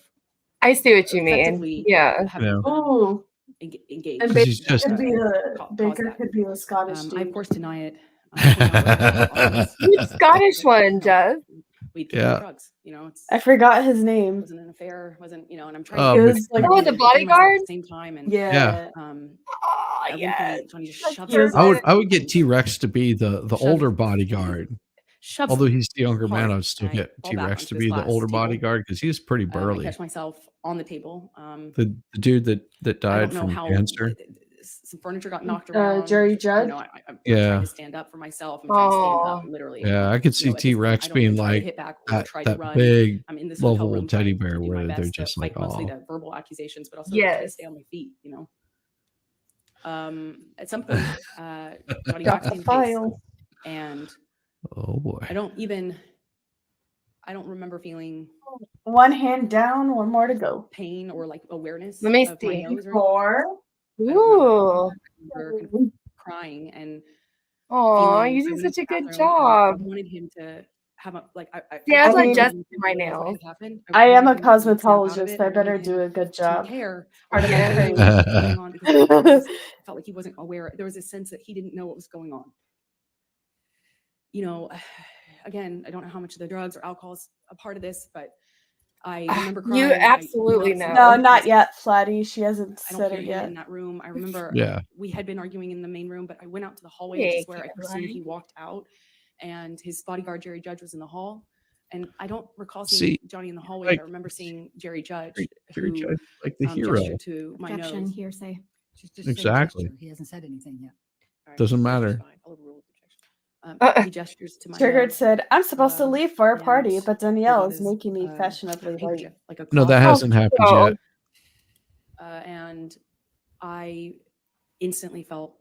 I see what you mean. effectively Yeah. having Yeah. Oh, engaged. and 'Cause he's Baker just- could be the cause Baker that. could be the Scottish I dude. of course deny it. I did not wear alcohol on this. Which Scottish one, Jess? We'd given Yeah. drugs, you know. It's I forgot his name. wasn't an affair, wasn't, you know, and I'm trying Oh, to It but- was like Oh, the defend myself bodyguard? at the same time, and yeah. Oh, at yes. one point Johnny just That's shoves He was his like- I would get T-Rex to be the Shove- older bodyguard. shoves Although he's the younger man, hard, I'd still and I get fall back T-Rex onto to this be the glass older table. bodyguard because he's pretty I burly. catch myself on the table. The dude that I died don't know from how cancer. some furniture got knocked around. Jerry You Judd? know, I'm Yeah. trying to stand up for myself. I'm trying to stand up, literally. Yeah, I could see You know, at this point, T-Rex I don't being even try to like hit back or try to that run. big, I'm in this hotel lovable room teddy trying to bear do my where they're best to just like, fight mostly oh, the verbal accusations, but also to try to Yes. stay on my feet. You know. At some point, Johnny Got whacked the me in the face, file. and oh boy. I don't remember feeling One hand down, one more to go. pain or like awareness Let me of my see. nose or Four. Ooh. anything. Crying and Aw, feeling. you I did went into such a the good bathroom, and I job. wanted him to have a like. Yeah, that's wanted like him Jess to did my realize what nails. had happened. I am a wanted him to snap out of cosmetologist. it. I I better wanted do him a good to job. care Part of about my what training. was going on because I felt like he wasn't aware. There was a sense that he didn't know what was going on. You know, again, I don't know how much of the drugs or alcohol is a part of this, but I remember crying. You absolutely know. No, not yet, Flatty. She hasn't I don't said hear it him yet. in that room. I remember Yeah. we had been arguing in the main room, but I went out to the hallway, which is where I presume he walked out, and his bodyguard Jerry Judge was in the hall. And I don't recall seeing See, Johnny in the hallway. like- but I remember seeing Jerry Judge, Jerry who Judge, like the hero. gestured to my Objection, nose. hearsay. Just say Exactly. gesture. He hasn't said anything yet. All right, Doesn't that's matter. fine. I'll overrule the objection. Uh-uh. He gestures to my Triggered nose. said, I'm supposed to leave for a and party, but Danielle pulled out is his, making me fashionably late. handkerchief, like a No, that cloth, hasn't happened no. yet. and I instantly felt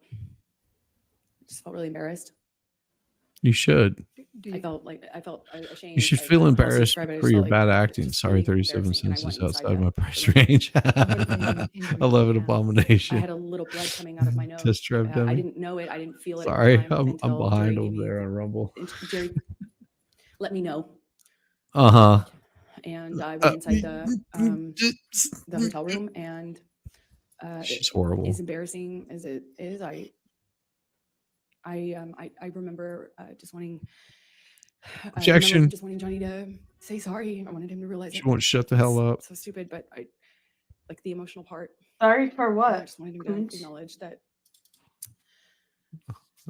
really embarrassed. You should. I felt ashamed. You should I feel don't know how else to embarrassed describe it. I for just your felt bad like acting. just Sorry, really 37 embarrassing, and I cents went is inside outside the- my price the room. range. In 11 and abomination. I had a little blood coming out of my nose. Test drive I dummy. didn't know it. I didn't feel it. At Sorry, the time I'm until behind Jerry over gave me there on Rumble. Jerry let me know, Uh huh. and I went inside the hotel room, and She's horrible. as embarrassing as it is, I remember just wanting Objection. just wanting Johnny to say sorry. I wanted him to realize She it. won't shut the hell up. So stupid, but I like the emotional part. Sorry for I what? just wanted him Cooch? to acknowledge that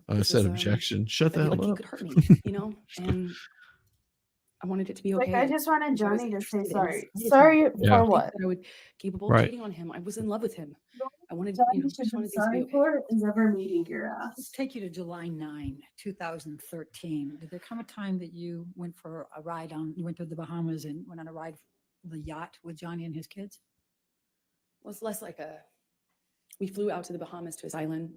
I this said is, objection. Shut the I hell feel like he up. could hurt me, you know, and I wanted it to be okay. Like, I just wanted because I was Johnny to say interested in sorry. his Sorry life. Yeah. for I think what? that I would capable Right. of cheating on him. I was in love with him. I wanted, Johnny just should be wanted things to be sorry okay. for is ever meeting your ass. Let's take you to July 9, 2013. Did there come a time that you went to the Bahamas and went on a ride the yacht with Johnny and his kids? Well, it's less like we flew out to the Bahamas to his island.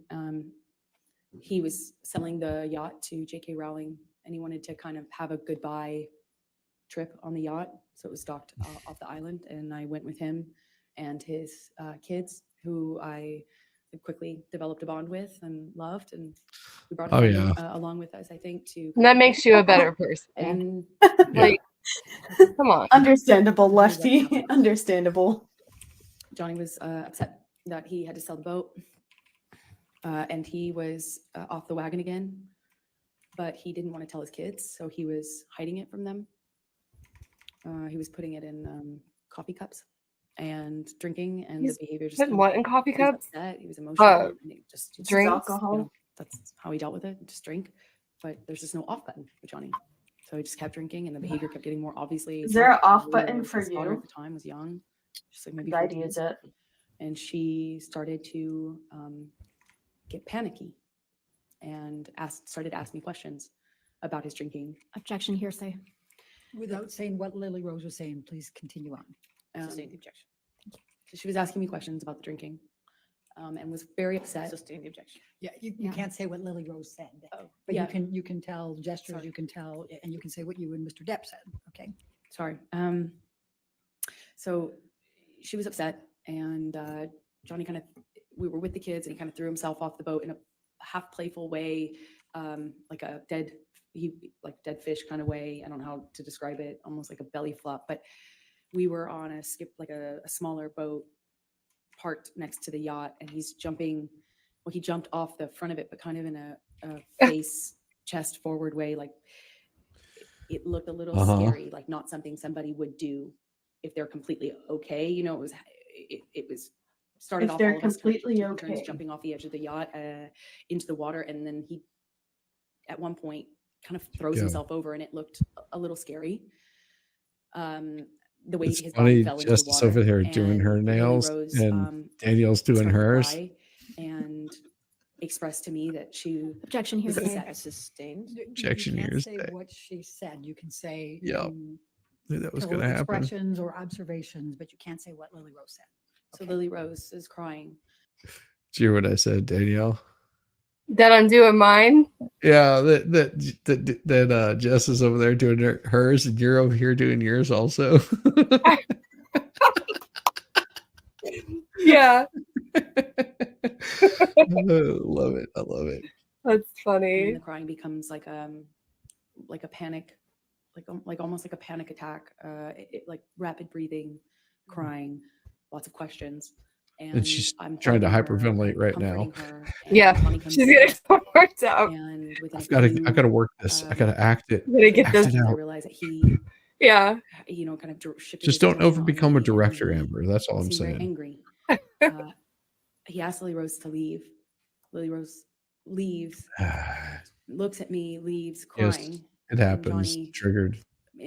He was selling the yacht to J.K. Rowling, and he wanted to kind of have a goodbye trip on the yacht. So it was docked off the island, and I went with him and his kids, who I quickly developed a bond with and loved, and we brought a Oh, friend, yeah. along with us, I think, to And that makes you a better person. and Like, come on. Understandable, Lefty. Understandable. Johnny was upset that he had to sell the boat, and he was off the wagon again, but he didn't want to tell his kids, so he was hiding it from them. He was putting it in coffee cups and drinking, and He's the behavior just putting what in coffee he was cups? upset, he was emotional, and he just drinks? Alcohol. that's how he dealt with it, just drink. But there's just no off button with Johnny, so he just kept drinking, and the behavior kept getting more obviously. Is there an off tough. button His for daughter you? at the time was young, just like maybe I'd 14. use it. And she started to get panicky and started asking me questions about his drinking. Objection, hearsay. Without saying what Lily Rose was saying, please continue on. Sustain the objection. So she was asking me questions about the drinking, and was very upset. Sustain the objection. Yeah, you Yeah. can't say what Lily Rose said, Oh, but yeah. you can tell gestures, Sorry. you can tell, and you can say what you and Mr. Depp said. Okay. sorry. So she was upset, and Johnny we were with the kids, and he kind of threw himself off the boat in a half playful way, like a dead fish kind of way. I don't know how to describe it, almost like a belly flop. But we were on a skip, like a smaller boat parked next to the yacht, and he's jumping. Well, he jumped off the front of it, but kind of in a face, chest forward way. Like it looked a little scary, like not something somebody would do if they're completely okay. You know, it was started If off they're all of us completely taking turns okay. jumping off the edge of the yacht into the water, and then he at one point kind of throws himself over, and it looked a little scary. The way It's his body funny, fell into the Justice water, over here doing and her Lily nails, Rose, and Danielle's doing started to hers. cry and expressed to me that she Objection here. was Say. upset. Sustained. Objection You can't here's say that. what she said. You can say Yeah. Knew that was going to happen. expressions or observations, but you can't say what Lily Rose said. So Lily Rose is crying. Did you hear what I said, Danielle? That I'm doing mine. Yeah, that Jess is over there doing hers, and you're over here doing yours also. Yeah. Love it. I love it. That's And funny. the crying becomes like a panic, like almost like a panic attack. Like rapid breathing, crying, lots of questions. And she's I'm trying to holding her, hyperventilate I'm right now. comforting her, and Yeah. Johnny comes She's in, getting so worked out. and within I gotta work this. I gotta act it. Gotta get Act this. it I out. realized that he, Yeah. you know, kind of shifted Just his don't attention over on become a me, and director, he Amber. That's all I'm seemed very saying. angry. He asked Lily Rose to leave. Lily Rose leaves, looks at me, leaves, Yes, crying. it and happens. Johnny, Triggered. I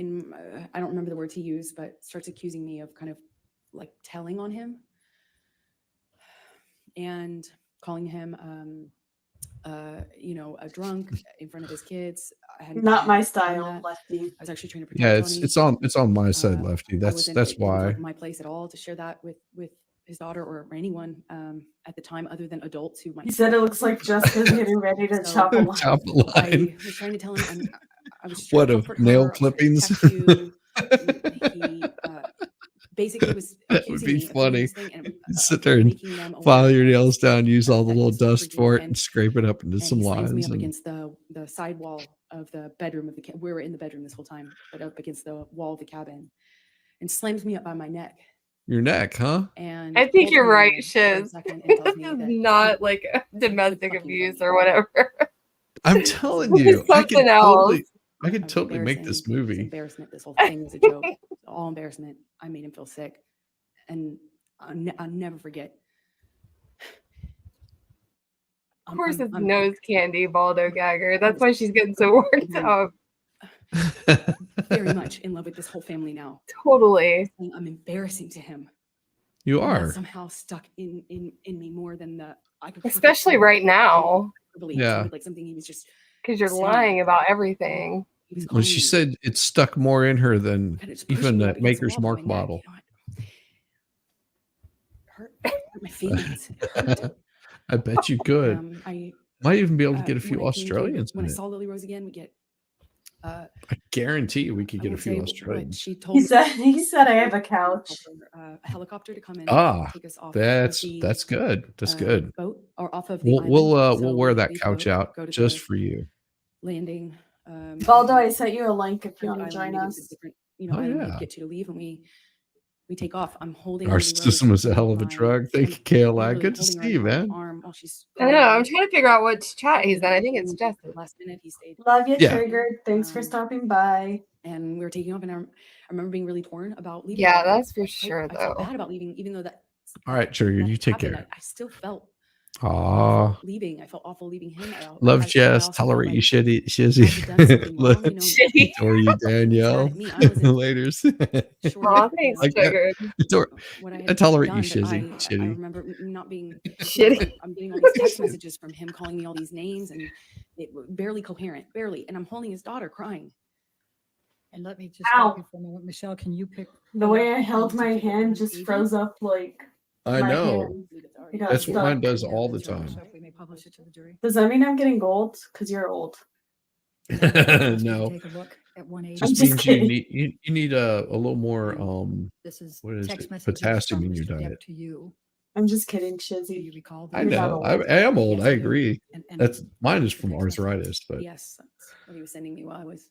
don't remember the words he used, but starts accusing me of kind of like telling on him and calling him, you know, a drunk in front of his kids. I hadn't Not my done style, that. Lefty. I was actually trying to protect Yeah, Johnny. it's on my side, Lefty. I That's it didn't feel why. like my place at all to share that with his daughter or anyone at the time, other than adults who might. He said it looks like Jessica's getting ready to chop a line. Chop a line. I was trying to tell him. I was What, trying to of comfort nail her. I was trying to clippings? protect you. He basically was That would accusing be me of doing funny. this thing and Sit there and making them aware file your of nails down, use all the that little he's dust freaking for it, and- and scrape it up into and some he slams me lines. up And against the side wall of the bedroom of the we were in the bedroom this whole time, but up against the wall of the cabin, and slams me up by my neck. your neck, huh? And I think holds you're me right, there for a Shiz. second and tells This me is that not like domestic fucking abuse kill or me. whatever. I'm telling It's you, I could something else. I could It was totally make this embarrassing. It was movie. embarrassment. This whole thing was a joke. All embarrassment. I made him feel sick, and I'll never forget. Of course, it's nose candy, Baldo Gagger. That's why she's getting so worked up. very much in love with this whole family now. Totally. I'm embarrassing to him. You And that are. somehow stuck in me more than I could. Especially right now. Believe. Yeah. It sounded like something he was just Because you're saying. lying about everything. He was When calling she me, said it stuck more in her than and it's pushing even me the up against Maker's wall by Mark my neck, model. you know, it hurt my feelings. It hurt. I bet you could. I Might even be able to get a few when I came to- Australians when in I it. saw Lily Rose again, we get. I guarantee you we could I get a won't few say what Australians. she told me. He said I have a couch. A helicopter to come in. Ah, take us off. that's the, good. That's good. Boat or off of the We'll island. we'll So wear we that leave the couch boat, out go to just the for you. landing. Baldo, I sent you a link if you on the want to join island, maybe it's a us. different, you know, Oh, island yeah. we get to leave, and we take off. I'm holding Our Lily Rose system was a with hell of a my- drug. Thank you, I'm KLI. literally Good to holding her see you, in my man. arm while she's I know. I'm trying to figure out which chat he's in. I think it's Jesse. Jesse. Last minute, he stayed. Love you, Yeah. Triggered. Thanks for stopping by. And we were taking off, and I remember being really torn about leaving. Yeah, her. that's for sure, I felt though. bad about leaving, even though that. All right, Trigger, you take happened. care. I still felt Aw. awful leaving. I felt awful leaving him. Love I Jess. also felt Tolerate you, like shitty, I'd shizzy. done something wrong, you know, Shitty. Adore you, Danielle. at me. I wasn't Laters. sure Aw, of, you thanks, know, Triggered. what I I had tolerate you, done, but shizzy. I Shitty. remember not being Shitty. I'm getting all these text messages from him calling me all these names, and it barely coherent, barely. And I'm holding his daughter crying. And let me just Ow. stop you for a moment. Michelle, can you pick The way I held my hand just froze up like I my know. hand. It got That's what mine stuck. does all the time. So we may publish it to the jury. Does that mean I'm getting gold? Because you're old. Ask you to No. Take a look. at 180. Just just means kidding. you need a little more This is what is text it? messages Potassium from in your Mr. Depp diet. to you. I'm just kidding, Do you Shizzy. recall I that? You're not know. old. I am old. Yes, I I do. agree. And That's mine is the from text messages, arthritis, but yes, that's what he was sending me while I was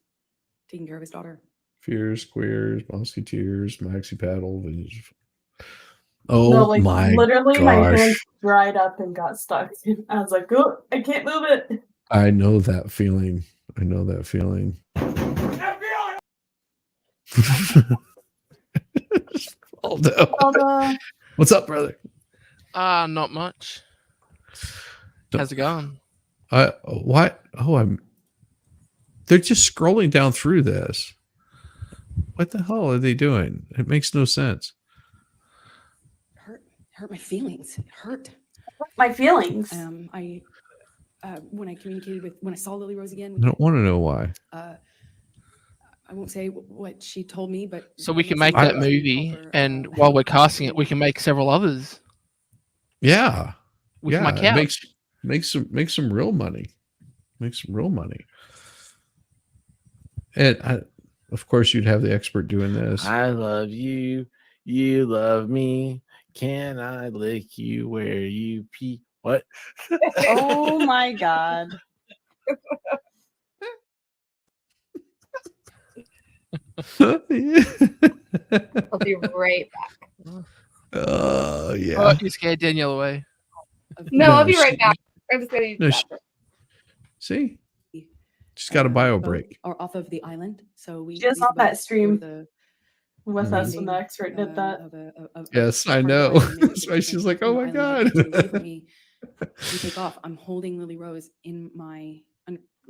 taking care of his daughter. fears, squares, musketeers, maxi paddle. No, Oh like my literally my hand gosh. dried up and got stuck. I was like, oh, I can't move it. I know that feeling. I know that feeling. Aldo. Although, What's up, brother? Not much. How's it going? What? Oh, they're just scrolling down through this. What the hell are they doing? It makes no sense. Hurt my feelings. It hurt. my feelings. When I communicated when I saw Lily Rose again. I don't want to know why. I won't say what she told me, but So we can make that movie, and while we're casting it, we can make several others. Yeah, With my it couch. make some real money. Make some real money. And of course, you'd have the expert doing this. I love you. You love me. Can I lick you where you pee? What? Oh my god. I'll be right back. Yeah. Oh, you scared Danielle away. No, I'll be right back. I'm just gonna use No, the she- bathroom. See? She's got a bio break. Or off of the island. So we She was we on that both stream the with Mhm. us when the expert did that. Yes, I part of the know. island, maybe That's why she's like, on oh the my island, God. but to leave me, we take off. I'm holding Lily Rose in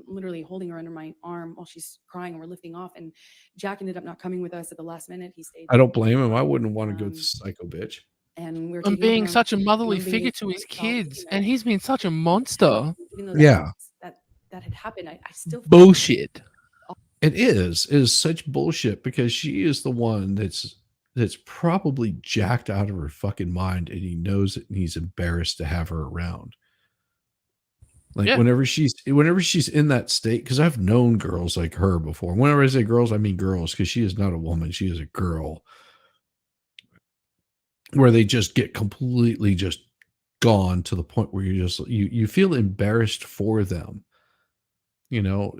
literally holding her under my arm while she's crying, and we're lifting off. And Jack ended up not coming with us at the last minute. He stayed. I don't blame him. I wouldn't want to go with the psycho bitch. And we were I'm taking off, being and such a I'm motherly being figure to his soft, kids, and he's been such a monster. even though Yeah. that had happened, I still felt Bullshit. It is such bullshit because she is the one that's probably jacked out of her fucking mind, and he knows it, and he's embarrassed to have her around. Like Yeah. whenever she's in that state, because I've known girls like her before. Whenever I say girls, I mean girls, because she is not a woman, she is a girl. Where they just get completely just gone to the point where you feel embarrassed for them. You know,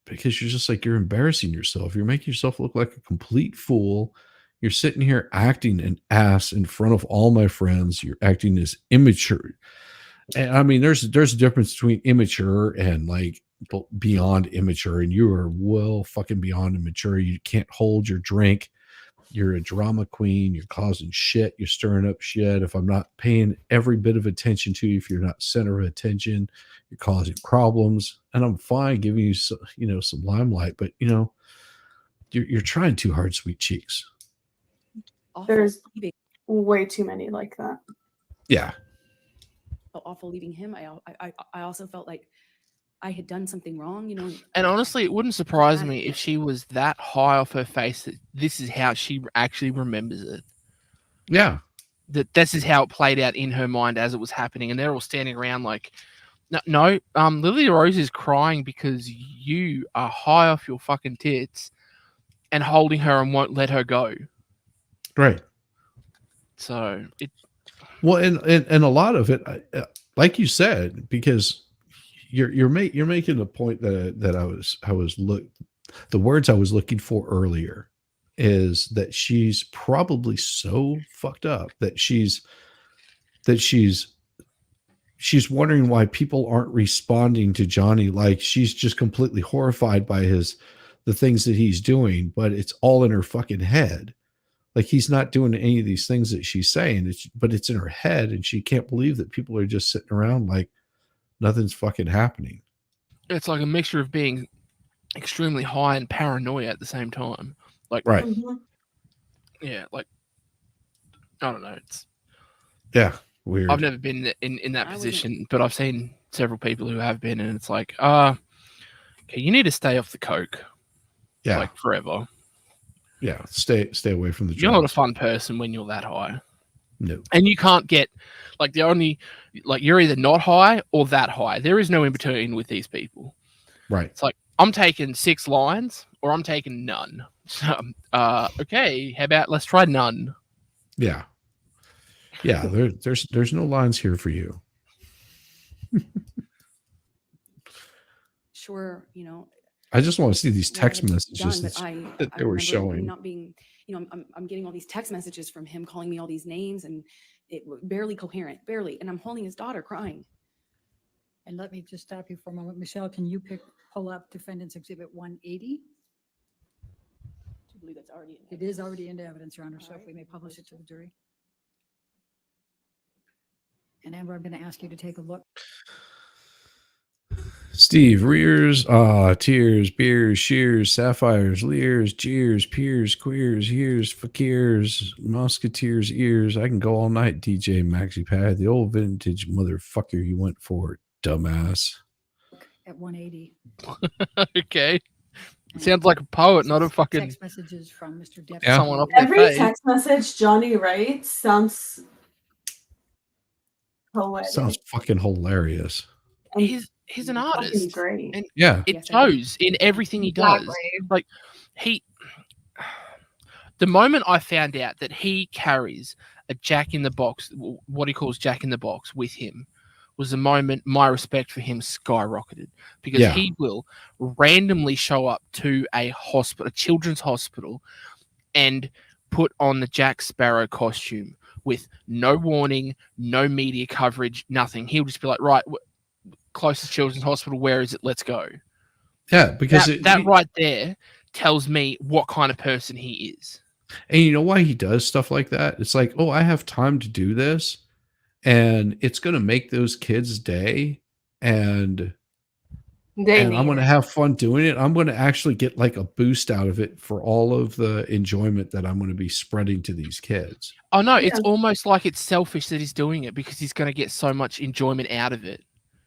because you're just like, you're embarrassing yourself. You're making yourself look like a complete fool. You're sitting here acting an ass in front of all my friends. You're acting as immature. And I mean, there's a difference between immature and like beyond immature. And you are well fucking beyond immature. You can't hold your drink. You're a drama queen. You're causing shit. You're stirring up shit. If I'm not paying every bit of attention to you, if you're not center of attention, you're causing problems. And I'm fine giving you some, some limelight, but you're trying too hard, sweet cheeks. There's way too many like that. Yeah. felt awful leaving him. I also felt like I had done something wrong, And honestly, it wouldn't surprise me if she was that high off her face that this is how she actually remembers it. Yeah. That this is how it played out in her mind as it was happening, and they're all standing around like, no, Lily Rose is crying because you are high off your fucking tits and holding her and won't let her go. Right. So well, and a lot of it, like you said, because you're making a point that I was the words I was looking for earlier is that she's probably so fucked up that she's wondering why people aren't responding to Johnny. Like she's just completely horrified by the things that he's doing, but it's all in her fucking head. Like he's not doing any of these things that she's saying, but it's in her head, and she can't believe that people are just sitting around like nothing's fucking happening. it's like a mixture of being extremely high and paranoia at the same time. Like, right. Yeah, like, I don't know. It's yeah, weird. I've never been in that position, but I've seen several people who have been, and it's like, okay, you need to stay off the coke. Yeah. Like forever. Yeah, stay away from the drugs. You're not a fun person when you're that high. No. And you can't get, like, you're either not high or that high. There is no in between with these people. Right. It's like, I'm taking 6 lines or I'm taking none. So, okay, how about let's try none? Yeah. Yeah, there's no lines here for you. Sure, you know, I just want to see these what I text had messages done, but that I they were remember showing. not being, you know, I'm getting all these text messages from him calling me all these names, and barely coherent, barely, and I'm holding his daughter crying. And let me just stop you for a moment. Michelle, can you pull up Defendant's Exhibit 180? I believe that's already in It is already into evidence, Your Honor, so if we may publish it to the jury. And Amber, I'm going to ask you to take a look. Steve, rears, tears, beers, shears, sapphires, leers, jeers, peers, queers, hears, fakirs, musketeers, ears. I can go all night, DJ Maxi Pad. The old vintage motherfucker you went for, dumbass. At 180. Okay. Sounds like a poet, not a fucking text messages from Mr. Depp. Yeah. someone off their Every face. text message Johnny writes sounds poetic. Sounds fucking hilarious. and He's an fucking artist. great. And Yeah. it shows in everything he does. Like the moment I found out that he carries a Jack in the Box, what he calls Jack in the Box, with him, was the moment my respect for him skyrocketed, because Yeah. he will randomly show up to a hospital, a children's hospital, and put on the Jack Sparrow costume with no warning, no media coverage, nothing. He'll just be like, right, closest children's hospital, where is it? Let's go. Yeah, because that right there tells me what kind of person he is. And you know why he does stuff like that? It's like, oh, I have time to do this, and it's going to make those kids' day, and I'm going to have fun doing it. I'm going to actually get like a boost out of it for all of the enjoyment that I'm going to be spreading to these kids. Oh no, it's almost like it's selfish that he's doing it because he's going to get so much enjoyment out of it.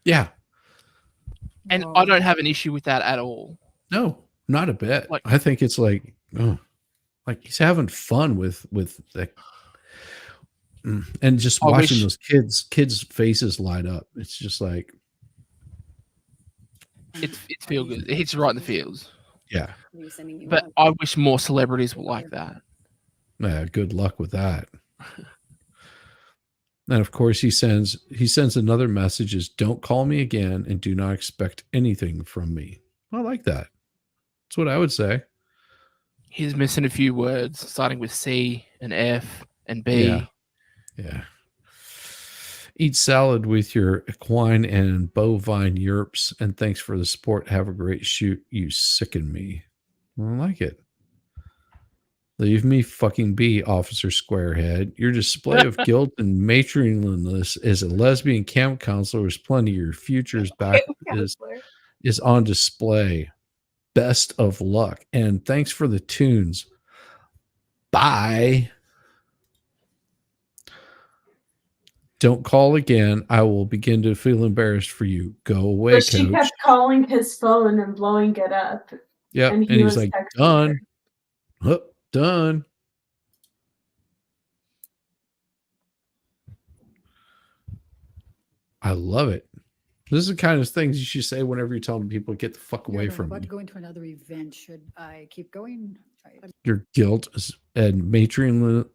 Yeah. And I don't have an issue with that at all. No, not a bit. Like, I think it's like, oh, like he's having fun with like, and just watching those kids' faces light up. It's just like, it's feel good. It hits you right in the feels. Yeah. But I wish more celebrities were like that. Yeah, good luck with that. And of course, he sends another message: is don't call me again and do not expect anything from me. I like that. That's what I would say. He's missing a few words, starting with C and F and B. Yeah. Eat salad with your equine and bovine yerps, and thanks for the support. Have a great shoot. You sicken me. I like it. Leave me fucking be, Officer Squarehead. Your display of guilt and matronliness as a lesbian camp counselor is plenty. Your future's back is on display. Best of luck. And thanks for the tunes. Bye. Don't call again. I will begin to feel embarrassed for you. Go away, But she coach. kept calling his phone and blowing it up. Yep. And he's like, done. Done. I love it. This is the kind of things you should say whenever you're telling people get the fuck away from I'm about me. to go into another event. Should I keep going? Your guilt and matronliness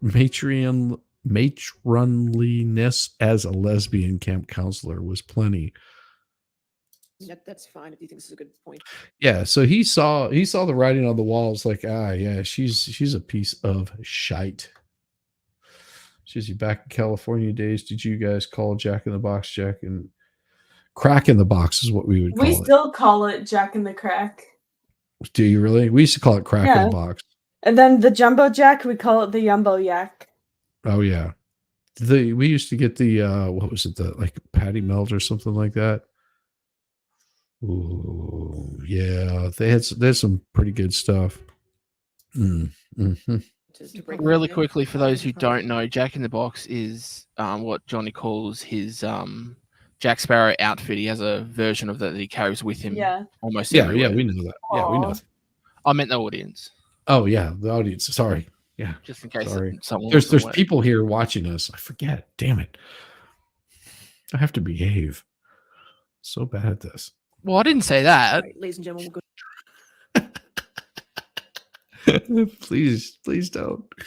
as a lesbian camp counselor was plenty. That's fine if you think this is a good point. Yeah, so he saw the writing on the wall. It's like, yeah, she's a piece of shite. She's back in California days. Did you guys call Jack in the Box Jack and Crack in the Box is what we would call We it. still call it Jack in the Crack. Do you really? We used to call it Crack in the Box. And then the Jumbo Jack, we call it the Yumbo Yak. Oh yeah. We used to get the what was it, the like Patty Melt or something like that. Ooh, yeah, they had some pretty good stuff. Really quickly, for those who don't know, Jack in the Box is what Johnny calls his Jack Sparrow outfit. He has a version of that he carries with him. Yeah. Almost. Yeah, everywhere. yeah, we know that. Yeah, we know. I meant the audience. Oh yeah, the audience. Sorry. Yeah. Just in case Sorry. someone There's was away. people here watching us. I forget. Damn it. I have to behave. So bad at this. Well, I didn't say that. All right, ladies and gentlemen, we'll go. Please, please don't. Go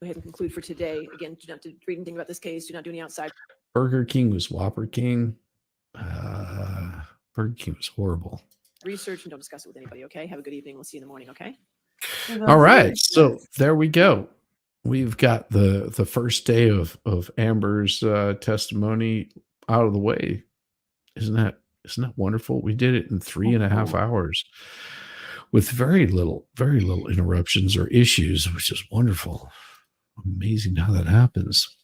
ahead and conclude for today. Again, do not read anything about this case. Do not do any outside. Burger King was Whopper King. Burger King was horrible. Research and don't discuss it with anybody, okay? Have a good evening. We'll see you in the morning, okay? All right, so there we go. We've got the first day of Amber's testimony out of the way. Isn't that wonderful? We did it in 3.5 hours with very little interruptions or issues, which is wonderful. Amazing how that happens.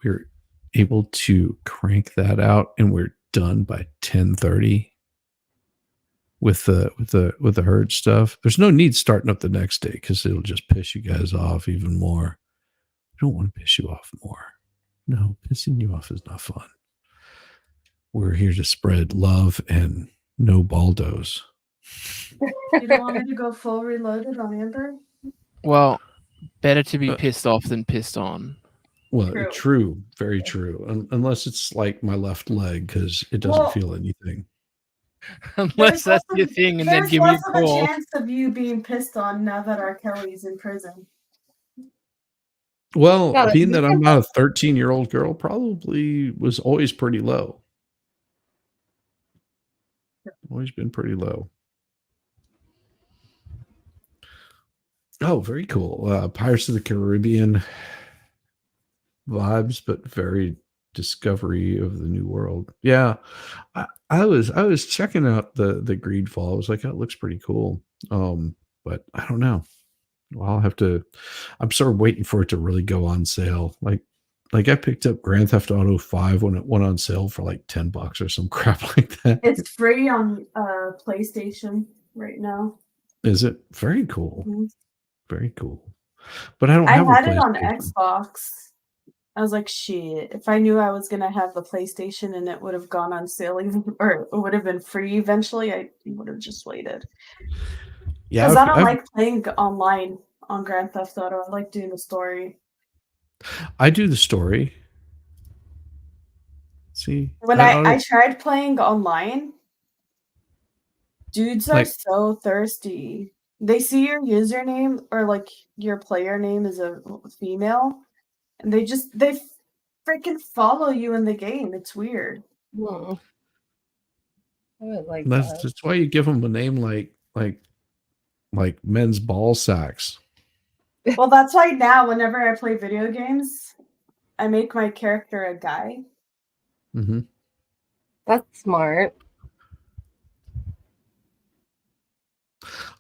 We're able to crank that out, and we're done by 10:30 with the herd stuff. There's no need starting up the next day because it'll just piss you guys off even more. I don't want to piss you off more. No, pissing you off is not fun. We're here to spread love and no baldos. You don't want me to go full reloaded on Amber? Well, better to be pissed off than pissed on. Well, true, very true. Unless it's like my left leg because it doesn't feel anything. Unless that's your thing, and then give me a There's less of a call. chance of you being pissed on now that R. Kelly's in prison. Well, Yeah, being you that can- I'm not a 13-year-old girl, probably was always pretty low. Always been pretty low. Oh, very cool. Pirates of the Caribbean vibes, but very discovery of the new world. Yeah. I was checking out the Greedfall. I was like, oh, it looks pretty cool. But I don't know. Well, I'm sort of waiting for it to really go on sale. Like I picked up Grand Theft Auto 5 when it went on sale for like $10 or some crap like that. It's free on PlayStation right now. Is it? Very cool. Mhm. Very cool. But I don't I have had a it on PlayStation. Xbox. I was like, shit, if I knew I was going to have the PlayStation and it would have gone on sale even, or it would have been free eventually, I would have just waited. Yeah, Because I don't I've- like playing online on Grand Theft Auto. I like doing the story. I do the story. See, When I I don't- tried playing online, dudes are Like- so thirsty. They see your username or like your player name is a female, and they freaking follow you in the game. It's weird. I would like that's why you give them a name like men's ball sacks. Well, that's why now whenever I play video games, I make my character a guy. Mm-hmm. That's smart.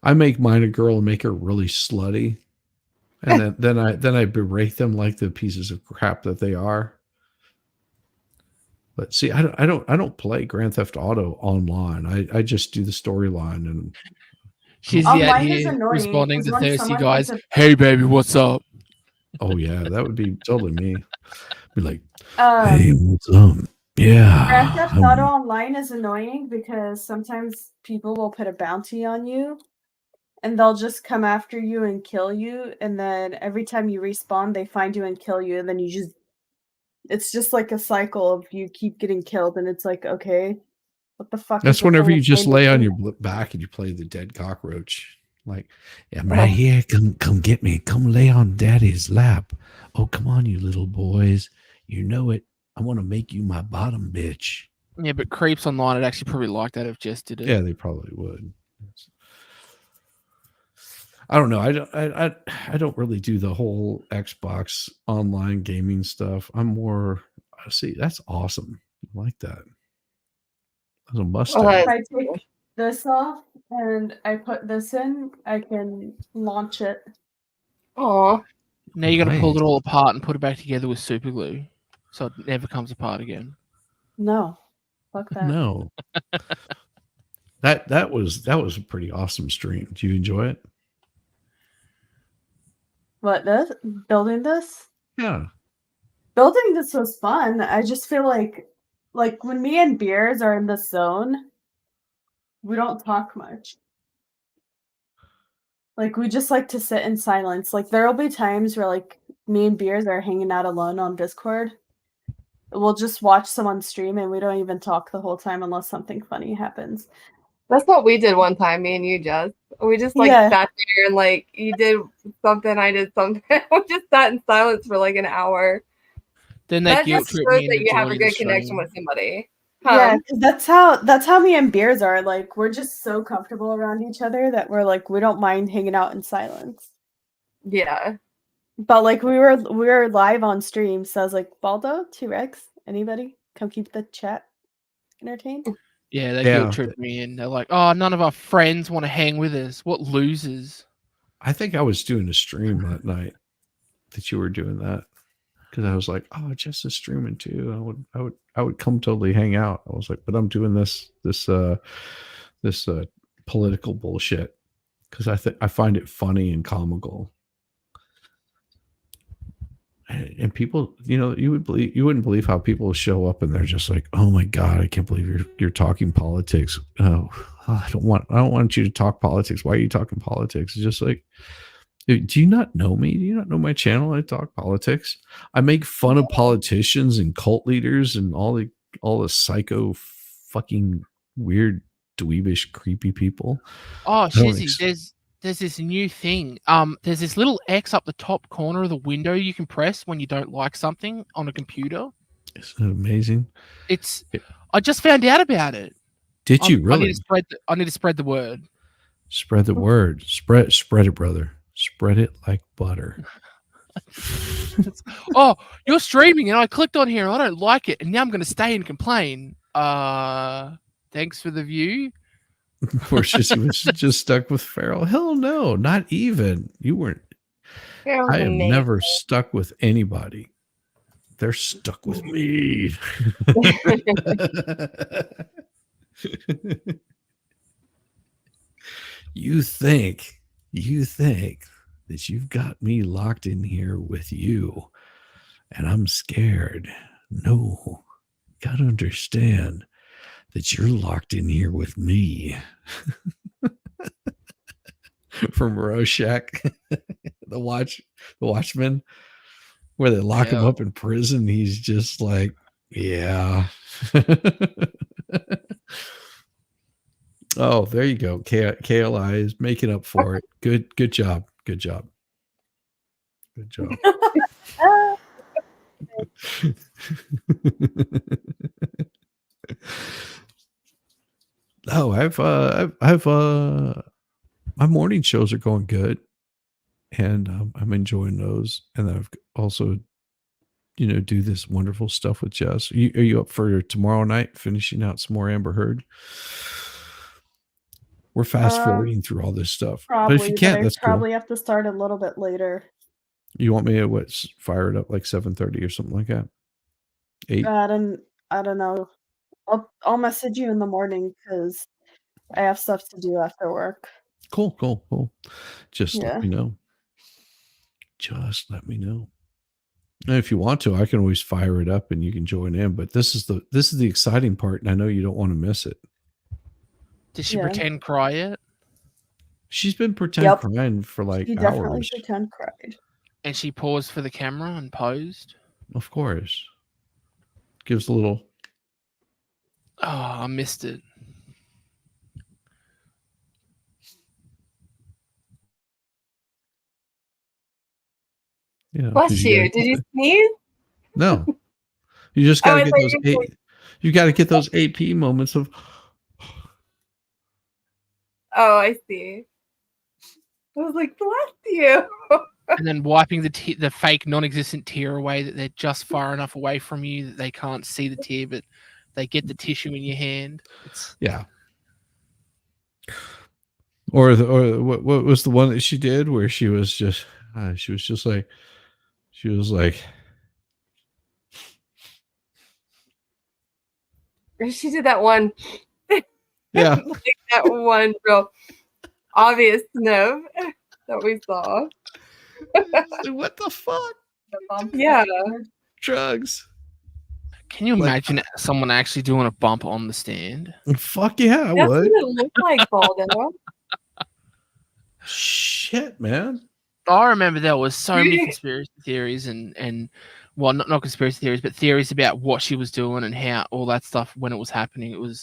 I make mine a girl and make her really slutty, and then I berate them like the pieces of crap that they are. But see, I don't play Grand Theft Auto online. I just do the storyline and. She's Online out is here annoying, responding 'cause to when thirsty someone guys. puts Hey, baby, what's up? Oh yeah, that would be totally me. Be like, Um, hey, what's up? Yeah. Grand Theft I'm- Auto Online is annoying because sometimes people will put a bounty on you and they'll just come after you and kill you. And then every time you respawn, they find you and kill you. And then it's just like a cycle of you keep getting killed. And it's like, okay, what the fuck? That's is the whenever point you of just playing lay this on game? your back and you play the dead cockroach. Like, yeah, I'm right here. Come get me. Come lay on daddy's lap. Oh, come on, you little boys. You know it. I want to make you my bottom bitch. Yeah, but creeps online would actually probably like that if Jess did it. Yeah, they probably would. I don't know. I don't really do the whole Xbox online gaming stuff. I'm more. See, that's awesome. I like that. That's a mustache. If I take this off and I put this in, I can launch it. Oh, Now you got to pull Nice. it all apart and put it back together with super glue, so it never comes apart again. No, fuck that. No. that was a pretty awesome stream. Do you enjoy it? What, this? Building this? Yeah. Building this was fun. I just feel like when me and Beers are in the zone, we don't talk much. Like we just like to sit in silence. Like there'll be times where like me and Beers are hanging out alone on Discord. We'll just watch someone stream and we don't even talk the whole time unless something funny happens. That's what we did one time, me and you, Jess. We just like Yeah. sat there and like you did something, I did something. We just sat in silence for like an hour. Then they That guilt just trip shows me that into you have a joining the good connection stream. with somebody. Yeah, 'cause that's how me and Beers are. Like we're just so comfortable around each other that we're like we don't mind hanging out in silence. Yeah. But like we were live on stream, so I was like, Baldo, T-Rex, anybody? Come keep the chat entertained. Yeah, they Yeah. guilt trip me in. They're like, "Oh, none of our friends want to hang with us. What losers!" I think I was doing a stream that night that you were doing that because I was like, "Oh, Jess is streaming too. I would come totally hang out." I was like, "But I'm doing this political bullshit because I find it funny and comical." And people, you wouldn't believe how people show up and they're just like, "Oh my god, I can't believe you're talking politics." Oh, I don't want you to talk politics. Why are you talking politics? It's just like, do you not know me? Do you not know my channel? I talk politics. I make fun of politicians and cult leaders and all the psycho fucking weird dweebish creepy people. Oh, I don't Shizzy, there's this new thing. There's this little X up the top corner of the window you can press when you don't like something on a computer. Isn't it amazing? I just found out about it. Did you I need really? I need to spread the word. Spread the word. Spread it, brother. Spread it like butter. Oh, you're streaming and I clicked on here and I don't like it, and now I'm going to stay and complain. Thanks for the view. Or she was just stuck with Farrell. Hell no, not even. You weren't. Farrell's I am amazing. never stuck with anybody. They're stuck with me. You think that you've got me locked in here with you and I'm scared. No, gotta understand that you're locked in here with me. From Rorschach, the Watchmen, where they lock him up in prison. He's just like, yeah. Oh, there you go. KLI is making up for it. Good job. Good job. Good job. Oh, I've my morning shows are going good, and I'm enjoying those. And I've also, do this wonderful stuff with Jess. Are you up for tomorrow night? Finishing out some more Amber Heard. We're fast forwarding through all this stuff, Probably, but if you can't, I that's probably cool. have to start a little bit later. You want me to fire it up like 7:30 or something like that? 8. I don't know. I'll message you in the morning because I have stuff to do after work. Cool. Just Yeah. let me know. Just let me know. And if you want to, I can always fire it up and you can join in. But this is the exciting part, and I know you don't want to miss it. Did she pretend cry yet? She's been pretend crying for like She definitely hours. pretend cried. And she paused for the camera and posed. Of course. Gives a little. Oh, I missed it. Yeah. Bless you. Did you sneeze? No. You just Oh, got to I get thought those you were- you got to get those AP moments of. Oh, I see. I was like, bless you. And then wiping the fake non-existent tear away, that they're just far enough away from you that they can't see the tear, but they get the tissue in your hand. Yeah. Or what was the one that she did where she was just like She did that one. Yeah. Like that one real obvious sniff that we saw. What the fuck? Yeah. Drugs. Can you imagine someone actually doing a bump on the stand? Fuck yeah, I That's would. what it looked like, Baldo. Shit, man. I remember there was so many conspiracy theories and well, not conspiracy theories, but theories about what she was doing and how all that stuff when it was happening.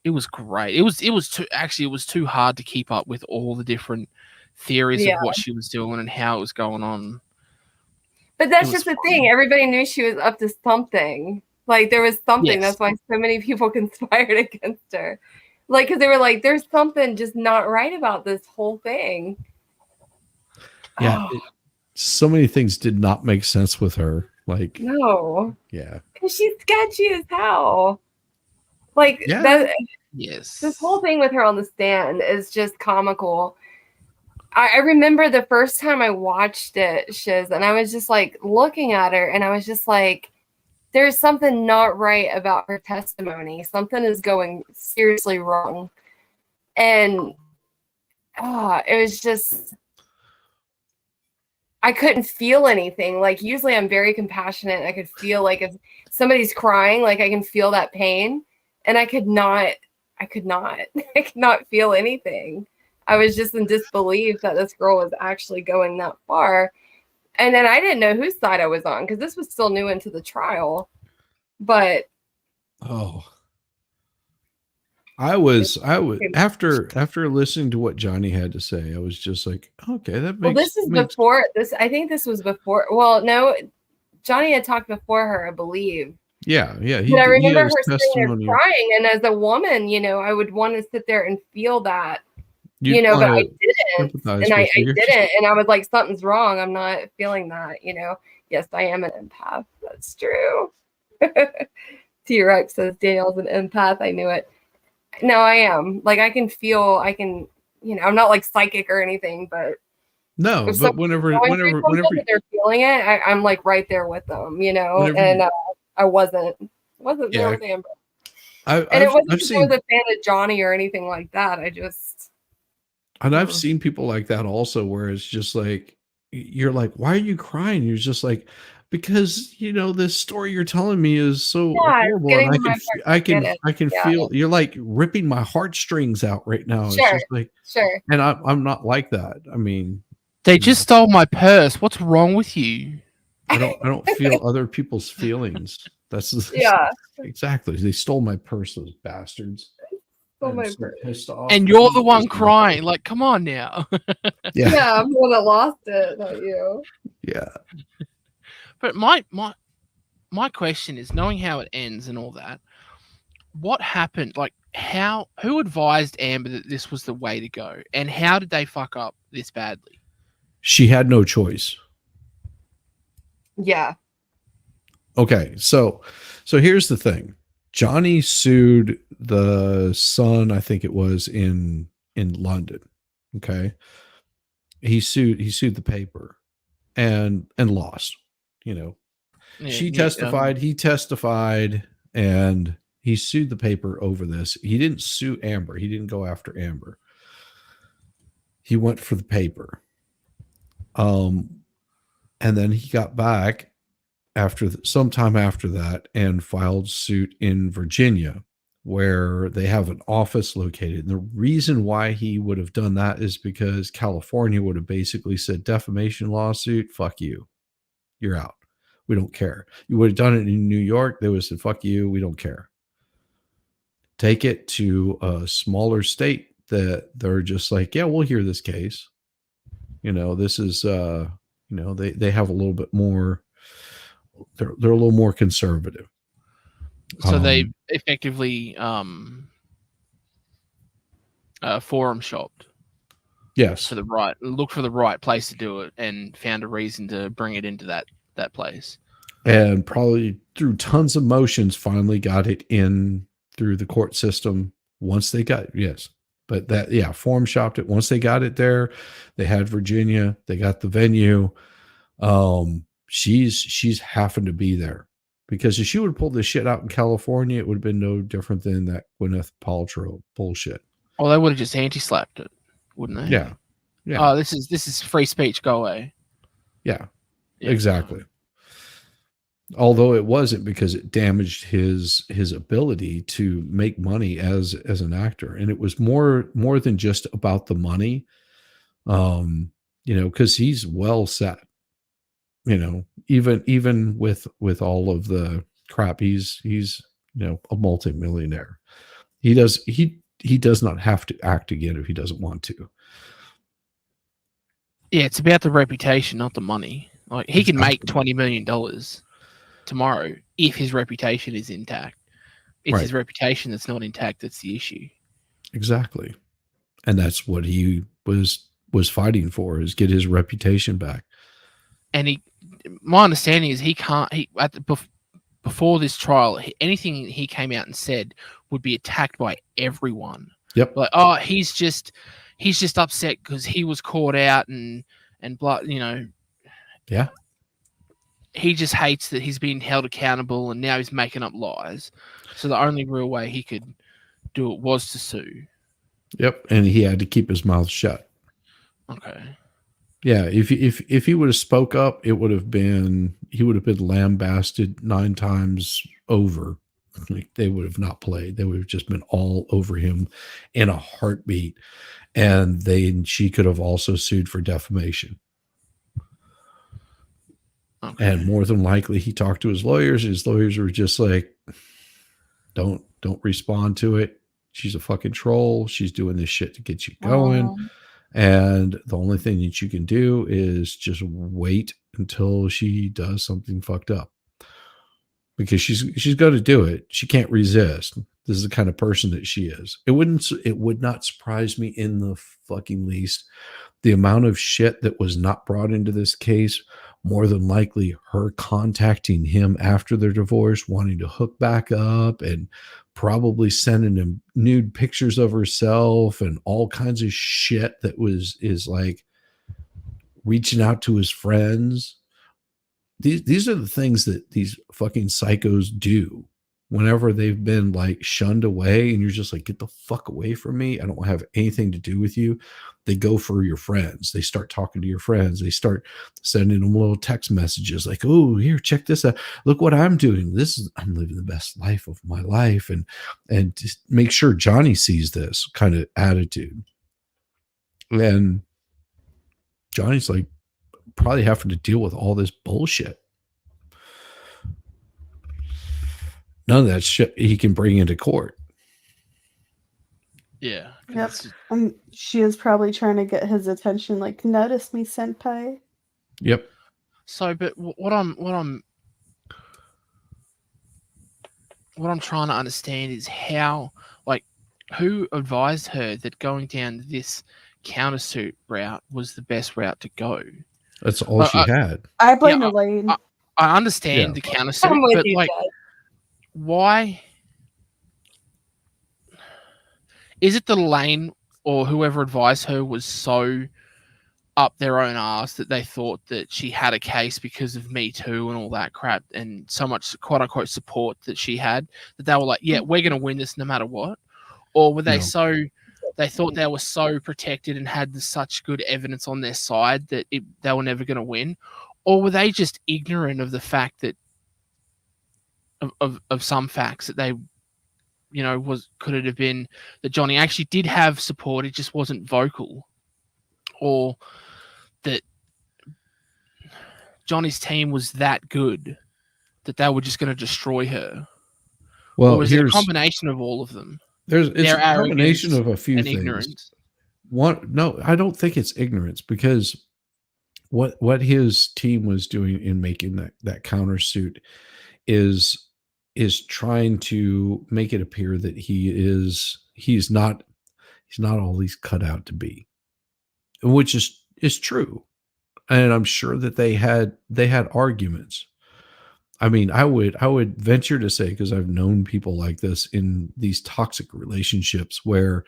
It was great. It was too hard to keep up with all the different theories Yeah. of what she was doing and how it was going on. But that's It just was the fun. thing. Everybody knew she was up to something. Like there was something. Yes. That's why so many people conspired against her. Like, because they were like, "There's something just not right about this whole thing." Yeah. Oh, So many things did not make sense with her. Like, no, yeah. because she's sketchy as hell. Like Yeah. that. Yes. This whole thing with her on the stand is just comical. I remember the first time I watched it, Shiz, and I was just like looking at her, and I was just like, there's something not right about her testimony. Something is going seriously wrong. And it was just, I couldn't feel anything. Like, usually I'm very compassionate. I could feel like if somebody's crying, like I can feel that pain. And I could not feel anything. I was just in disbelief that this girl was actually going that far. And then I didn't know whose side I was on because this was still new into the trial. But I was after listening to what Johnny had to say, I was just like, okay, that makes. Well, this is before this. I think this was before. Well, no, Johnny had talked before her, I believe. Yeah. But I remember her sitting there crying, and as a woman, I would want to sit there and feel that, but I didn't, and I didn't, and I was like, something's wrong. I'm not feeling that, Yes, I am an empath. That's true. T-Rex says Danielle's an empath. I knew it. No, I am. Like, I can feel. I'm not like psychic or anything, but no. But whenever they're feeling it, I'm like right there with them, and I wasn't there with Amber. And it wasn't because I was a fan of Johnny or anything like that. I've seen people like that also, where it's just like, you're like, why are you crying? You're just like, because this story you're telling me is so horrible, and I can feel you're like ripping my heartstrings out right now. Sure, it's just like, sure. And I'm not like that. I mean, they just stole my purse. What's wrong with you? I don't feel other people's feelings. That's exactly. They stole my purse, those bastards. I'm so pissed off. And you're the one crying. Like, come on now. Yeah, I'm the one that lost it, not you. Yeah. But my question is, knowing how it ends and all that, what happened? Like, who advised Amber that this was the way to go, and how did they fuck up this badly? She had no choice. Yeah. Okay, so here's the thing. Johnny sued the Sun, I think it was in London. Okay. He sued the paper and lost. She testified, he testified, and he sued the paper over this. He didn't sue Amber. He didn't go after Amber. He went for the paper. And then he got back sometime after that and filed suit in Virginia, where they have an office located. And the reason why he would have done that is because California would have basically said, defamation lawsuit, fuck you. You're out. We don't care. You would have done it in New York. They would have said, fuck you. We don't care. Take it to a smaller state that they're just like, yeah, we'll hear this case. This is, they have a little bit more, they're a little more conservative. So they effectively forum shopped. Yes. Look for the right place to do it, and found a reason to bring it into that place. And probably through tons of motions, finally got it in through the court system once they got But forum shopped it. Once they got it there, they had Virginia, they got the venue. She's having to be there, because if she would have pulled this shit out in California, it would have been no different than that Gwyneth Paltrow bullshit. Well, they would have just anti-slapped it, wouldn't they? Yeah. Oh, this is free speech. Go away. Yeah. Exactly. Although it wasn't, because it damaged his ability to make money as an actor, and it was more than just about the money. Because he's well set. Even with all of the crap, he's a multimillionaire. He does not have to act again if he doesn't want to. Yeah, it's about the reputation, not the money. Like he can make $20 million tomorrow if his reputation is intact. It's his reputation that's not intact that's the issue. Exactly. And that's what he was fighting for, is get his reputation back. And my understanding is he can't. Before this trial, anything he came out and said would be attacked by everyone. Yep. Like, oh, he's just upset because he was caught out and blah, Yeah. He just hates that he's being held accountable and now he's making up lies. So the only real way he could do it was to sue. Yep. And he had to keep his mouth shut. Okay. Yeah. If he would have spoke up, he would have been lambasted 9 times over. Like, they would have not played. They would have just been all over him in a heartbeat. And she could have also sued for defamation. Okay. And more than likely he talked to his lawyers. His lawyers were just like, don't respond to it. She's a fucking troll. She's doing this shit to get you going. And the only thing that you can do is just wait until she does something fucked up. Because she's going to do it. She can't resist. This is the kind of person that she is. It would not surprise me in the fucking least. The amount of shit that was not brought into this case, more than likely her contacting him after their divorce, wanting to hook back up, and probably sending him nude pictures of herself and all kinds of shit that is like reaching out to his friends. These are the things that these fucking psychos do whenever they've been like shunned away, and you're just like, get the fuck away from me. I don't have anything to do with you. They go for your friends. They start talking to your friends. They start sending them little text messages like, oh, here, check this out. Look what I'm doing. I'm living the best life of my life. And just make sure Johnny sees this kind of attitude. And Johnny's like probably having to deal with all this bullshit. None of that shit he can bring into court. Yeah. Yep. She is probably trying to get his attention. Like, notice me, senpai. Yep. So, but what I'm trying to understand is how, like, who advised her that going down this countersuit route was the best route to go? That's all she had. I blame Elaine. I understand the countersuit, but like, why? Is it that Elaine or whoever advised her was so up their own arse that they thought that she had a case because of Me Too and all that crap and so much quote unquote support that she had that they were like, yeah, we're going to win this no matter what? Or were they they thought they were so protected and had such good evidence on their side that they were never going to win? Or were they just ignorant of the fact that of some facts that they, could it have been that Johnny actually did have support, it just wasn't vocal? Or that Johnny's team was that good that they were just going to destroy her? Well, or was it a combination of all of them? It's a combination of a few things. Ignorance. No, I don't think it's ignorance, because what his team was doing in making that countersuit is trying to make it appear that he's not all he's cut out to be, which is true. And I'm sure that they had arguments. I mean, I would venture to say, because I've known people like this in these toxic relationships where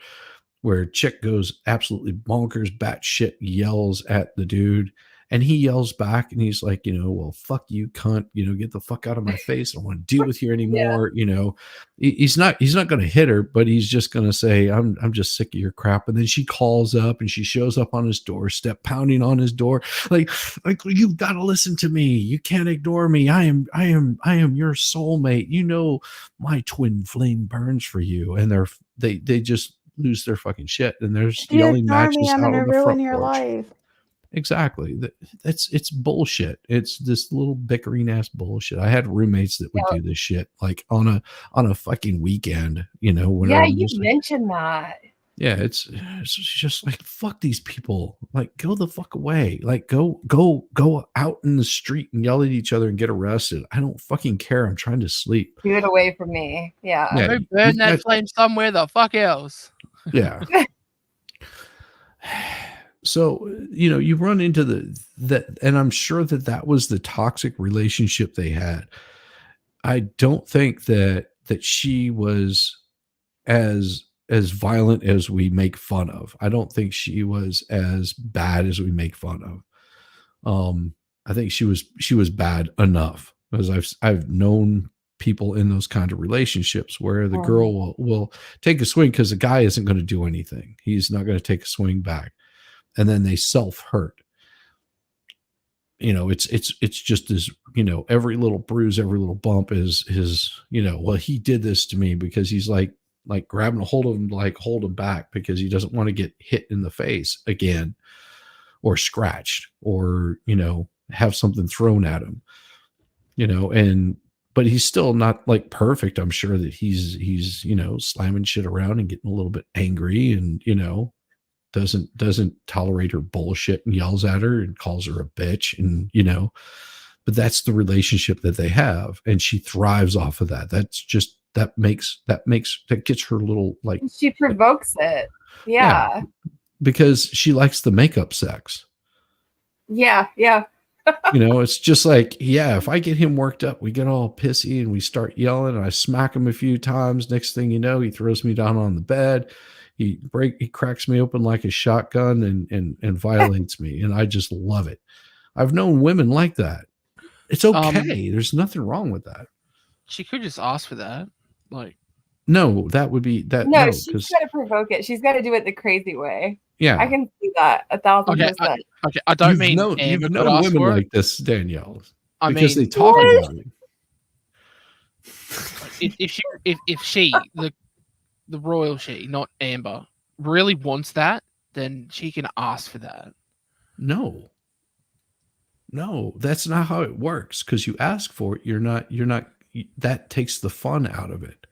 chick goes absolutely bonkers, batshit, yells at the dude, and he yells back, and he's like, well, fuck you, cunt, get the fuck out of my face. I don't want to deal with you anymore. Yeah. He's not going to hit her, but he's just going to say, I'm just sick of your crap. And then she calls up and she shows up on his doorstep, pounding on his door. Like you've got to listen to me. You can't ignore me. I am your soulmate. My twin flame burns for you. And they just lose their fucking shit. And there's yelling matches out on the front porch. Life. exactly. It's bullshit. It's this little bickering ass bullshit. I had roommates that would do this shit like on a fucking weekend, you know, when Yeah, everyone you was like, mentioned that. yeah, it's just like, fuck these people. Like, go the fuck away. Like, go out in the street and yell at each other and get arrested. I don't fucking care. I'm trying to sleep. Do it away from me. Yeah. Yeah, Go you burn that guys- flame somewhere the fuck else. yeah. So, you know, you run into that, and I'm sure that was the toxic relationship they had. I don't think that she was as violent as we make fun of. I don't think she was as bad as we make fun of. I think she was bad enough, because I've known people in those kind of relationships where the girl will take a swing because the guy isn't going to do anything. He's not going to take a swing back, and then they self-hurt. You know, it's just as, you know, every little bruise, every little bump is, you know, well, he did this to me, because he's like grabbing a hold of him, like hold him back, because he doesn't want to get hit in the face again, or scratched, or, you know, have something thrown at him, you know. But he's still not like perfect. I'm sure that he's, you know, slamming shit around and getting a little bit angry, and, you know, doesn't tolerate her bullshit and yells at her and calls her a bitch, and, you know, but that's the relationship that they have, and she thrives off of that. That's just that gets her little, like, She provokes it. Yeah. because she likes the makeup sex. Yeah. Yeah. You know, it's just like, yeah, if I get him worked up, we get all pissy and we start yelling, and I smack him a few times. Next thing you know, he throws me down on the bed. He cracks me open like a shotgun and violates me. And I just love it. I've known women like that. It's okay. There's nothing wrong with that. She could just ask for that. Like, no, that would be that. No, No, she's got to provoke it. She's got to do it the crazy way. Yeah. I can see that 1,000%. Okay, I don't mean you've known women like this, Danielle, because they talk about it. If she the royal she, not Amber, really wants that, then she can ask for that. No, that's not how it works. Because you ask for it, you're not. That takes the fun out of it.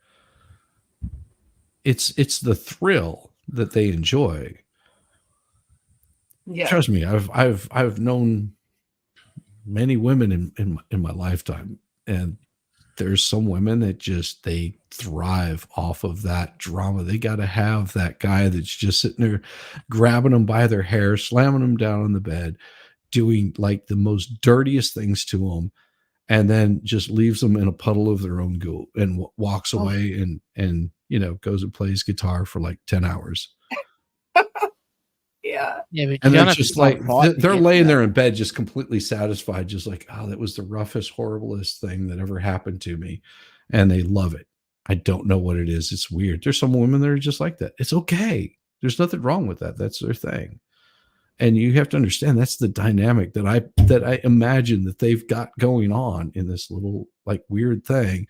It's the thrill that they enjoy. Yeah. Trust me, I've known many women in my lifetime, and there's some women that just, they thrive off of that drama. They got to have that guy that's just sitting there grabbing them by their hair, slamming them down on the bed, doing like the most dirtiest things to them, and then just leaves them in a puddle of their own goo and walks away and you know, goes and plays guitar for like 10 hours. Yeah. But and they're just like, they're laying there in bed, just completely satisfied, just like, oh, that was the roughest, horriblest thing that ever happened to me. And they love it. I don't know what it is. It's weird. There's some women that are just like that. It's okay. There's nothing wrong with that. That's their thing. And you have to understand, that's the dynamic that I imagine that they've got going on in this little like weird thing.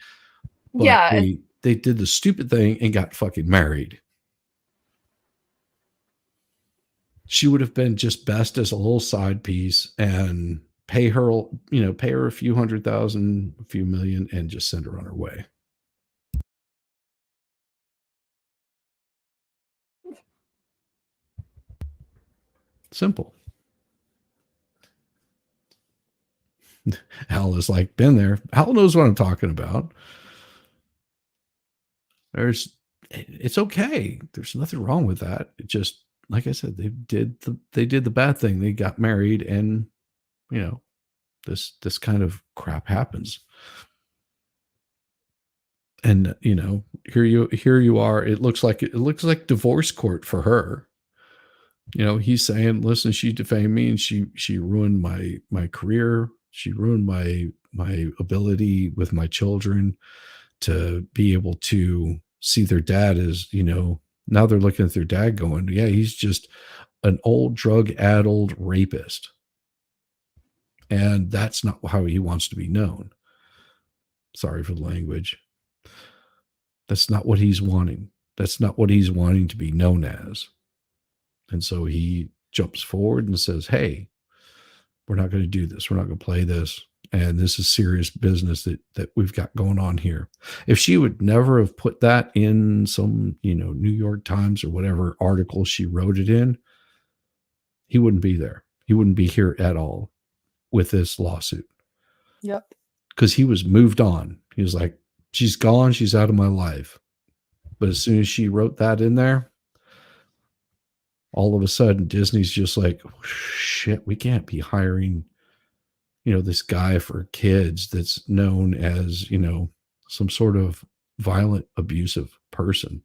But yeah. They did the stupid thing and got fucking married. She would have been just best as a little side piece, and pay her a few $100,000, a few million, and just send her on her way. Simple. Al is like, been there. Al knows what I'm talking about. It's okay. There's nothing wrong with that. It just, like I said, they did the bad thing. They got married, and you know, this kind of crap happens. And you know, here you are. It looks like divorce court for her. You know, he's saying, listen, she defamed me, and she ruined my career. She ruined my ability with my children to be able to see their dad as, you know, now they're looking at their dad going, yeah, he's just an old drug-addled rapist. And that's not how he wants to be known. Sorry for the language. That's not what he's wanting. That's not what he's wanting to be known as. And so he jumps forward and says, hey, we're not going to do this. We're not going to play this. And this is serious business that we've got going on here. If she would never have put that in some, New York Times or whatever article she wrote it in, he wouldn't be there. He wouldn't be here at all with this lawsuit. Yep. Because he was moved on. He was like, she's gone. She's out of my life. But as soon as she wrote that in there, all of a sudden Disney's just like, shit, we can't be hiring this guy for kids that's known as, some sort of violent, abusive person.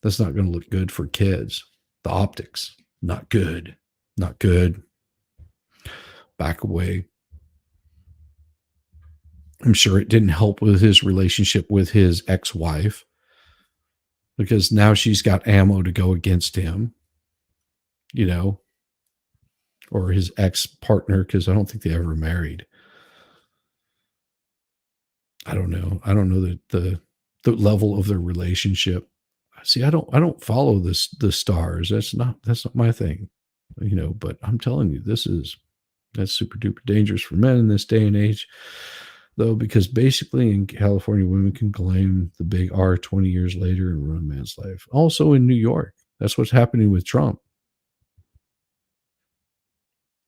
That's not going to look good for kids. The optics, not good. Not good. Back away. I'm sure it didn't help with his relationship with his ex-wife, because now she's got ammo to go against him, or his ex-partner, because I don't think they ever married. I don't know. I don't know the level of their relationship. See, I don't follow the stars. That's not my thing, but I'm telling you, that's super duper dangerous for men in this day and age, though, because basically in California, women can claim the big R 20 years later and ruin a man's life. Also in New York, that's what's happening with Trump.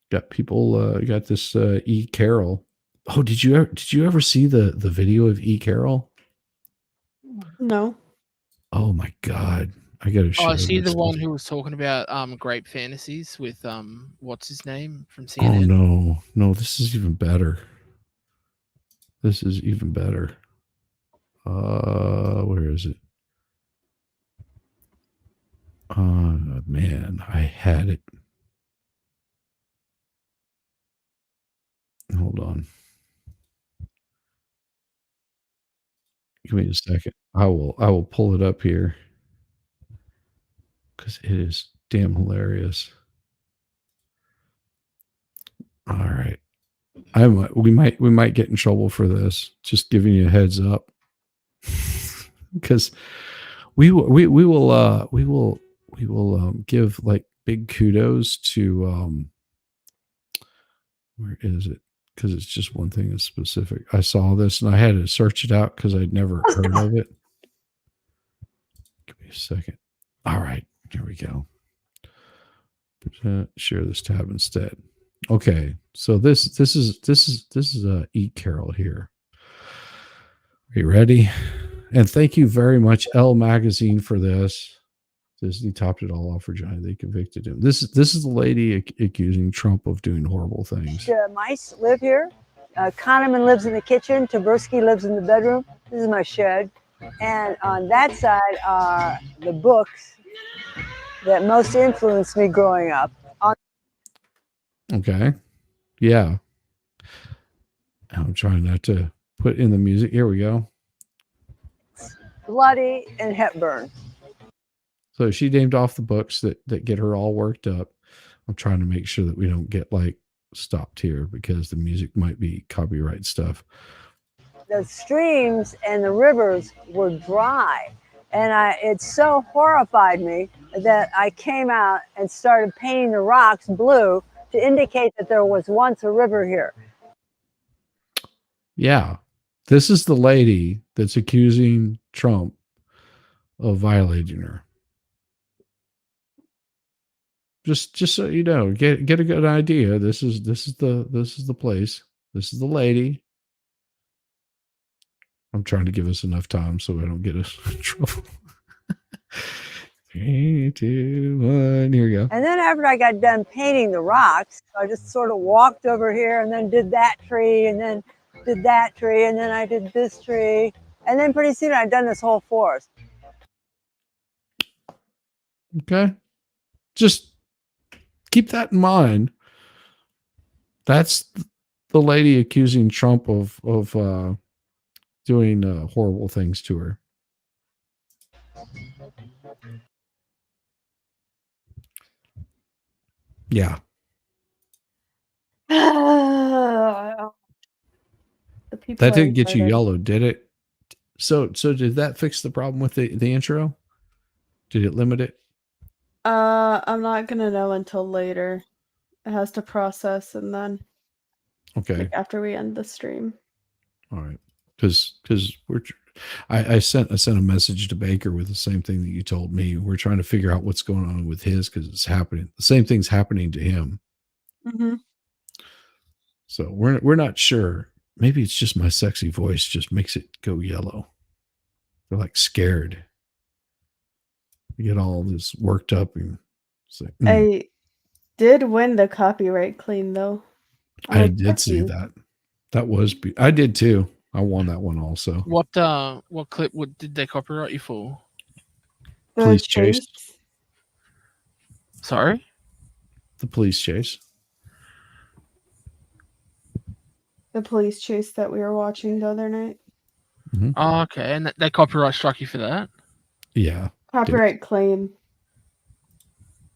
Got people, got this E. Carroll. Oh, did you ever see the video of E. Carroll? No. Oh my God. I gotta show Oh, is he this. the one who was talking about grape fantasies with what's his name from Oh CNN? no, this is even better. This is even better. Where is it? Man, I had it. Hold on. Give me a second. I will pull it up here, because it is damn hilarious. All right. We might get in trouble for this. Just giving you a heads up. Because we will give like big kudos to where is it? Because it's just one thing that's specific. I saw this and I had to search it out because I'd never heard of it. Give me a second. All right, here we go. Share this tab instead. Okay, so this is E. Carroll here. Are you ready? And thank you very much, Elle Magazine, for this. Disney topped it all off for Johnny. They convicted him. This is the lady accusing Trump of doing horrible things. Mice live here. Kahneman lives in the kitchen. Taberski lives in the bedroom. This is my shed. And on that side are the books that most influenced me growing up. Okay. Yeah. I'm trying not to put in the music. Here we go. Bloody and Hepburn. So she named off the books that get her all worked up. I'm trying to make sure that we don't get stopped here because the music might be copyright stuff. The streams and the rivers were dry. And it so horrified me that I came out and started painting the rocks blue to indicate that there was once a river here. Yeah. This is the lady that's accusing Trump of violating her. Just so you know, get a good idea. This is the place. This is the lady. I'm trying to give us enough time so I don't get us in trouble. 3, 2, 1, here we go. And then after I got done painting the rocks, I just sort of walked over here and then did that tree and then did that tree and then I did this tree. And then pretty soon I'd done this whole forest. Okay. Just keep that in mind. That's the lady accusing Trump of doing horrible things to her. Yeah. The people That are didn't get you retarded. yellow, did it? So did that fix the problem with the intro? Did it limit it? I'm not gonna know until later. has to process, and then Okay. like after we end the stream. All right. Because I sent a message to Baker with the same thing that you told me. We're trying to figure out what's going on with his because it's happening. The same thing's happening to him. Mm-hmm. So we're not sure. Maybe it's just my sexy voice just makes it go yellow. They're like scared. You get all this worked up and it's like, I did win the copyright claim though. I'm I like, did "Fuck see you." that. That was I did too. I won that one also. What clip did they copyright you for? The Police chase. Sorry? The police chase. The police chase that we were watching the other night. Oh, okay. And they copyright struck you for that? Yeah. Copyright claim.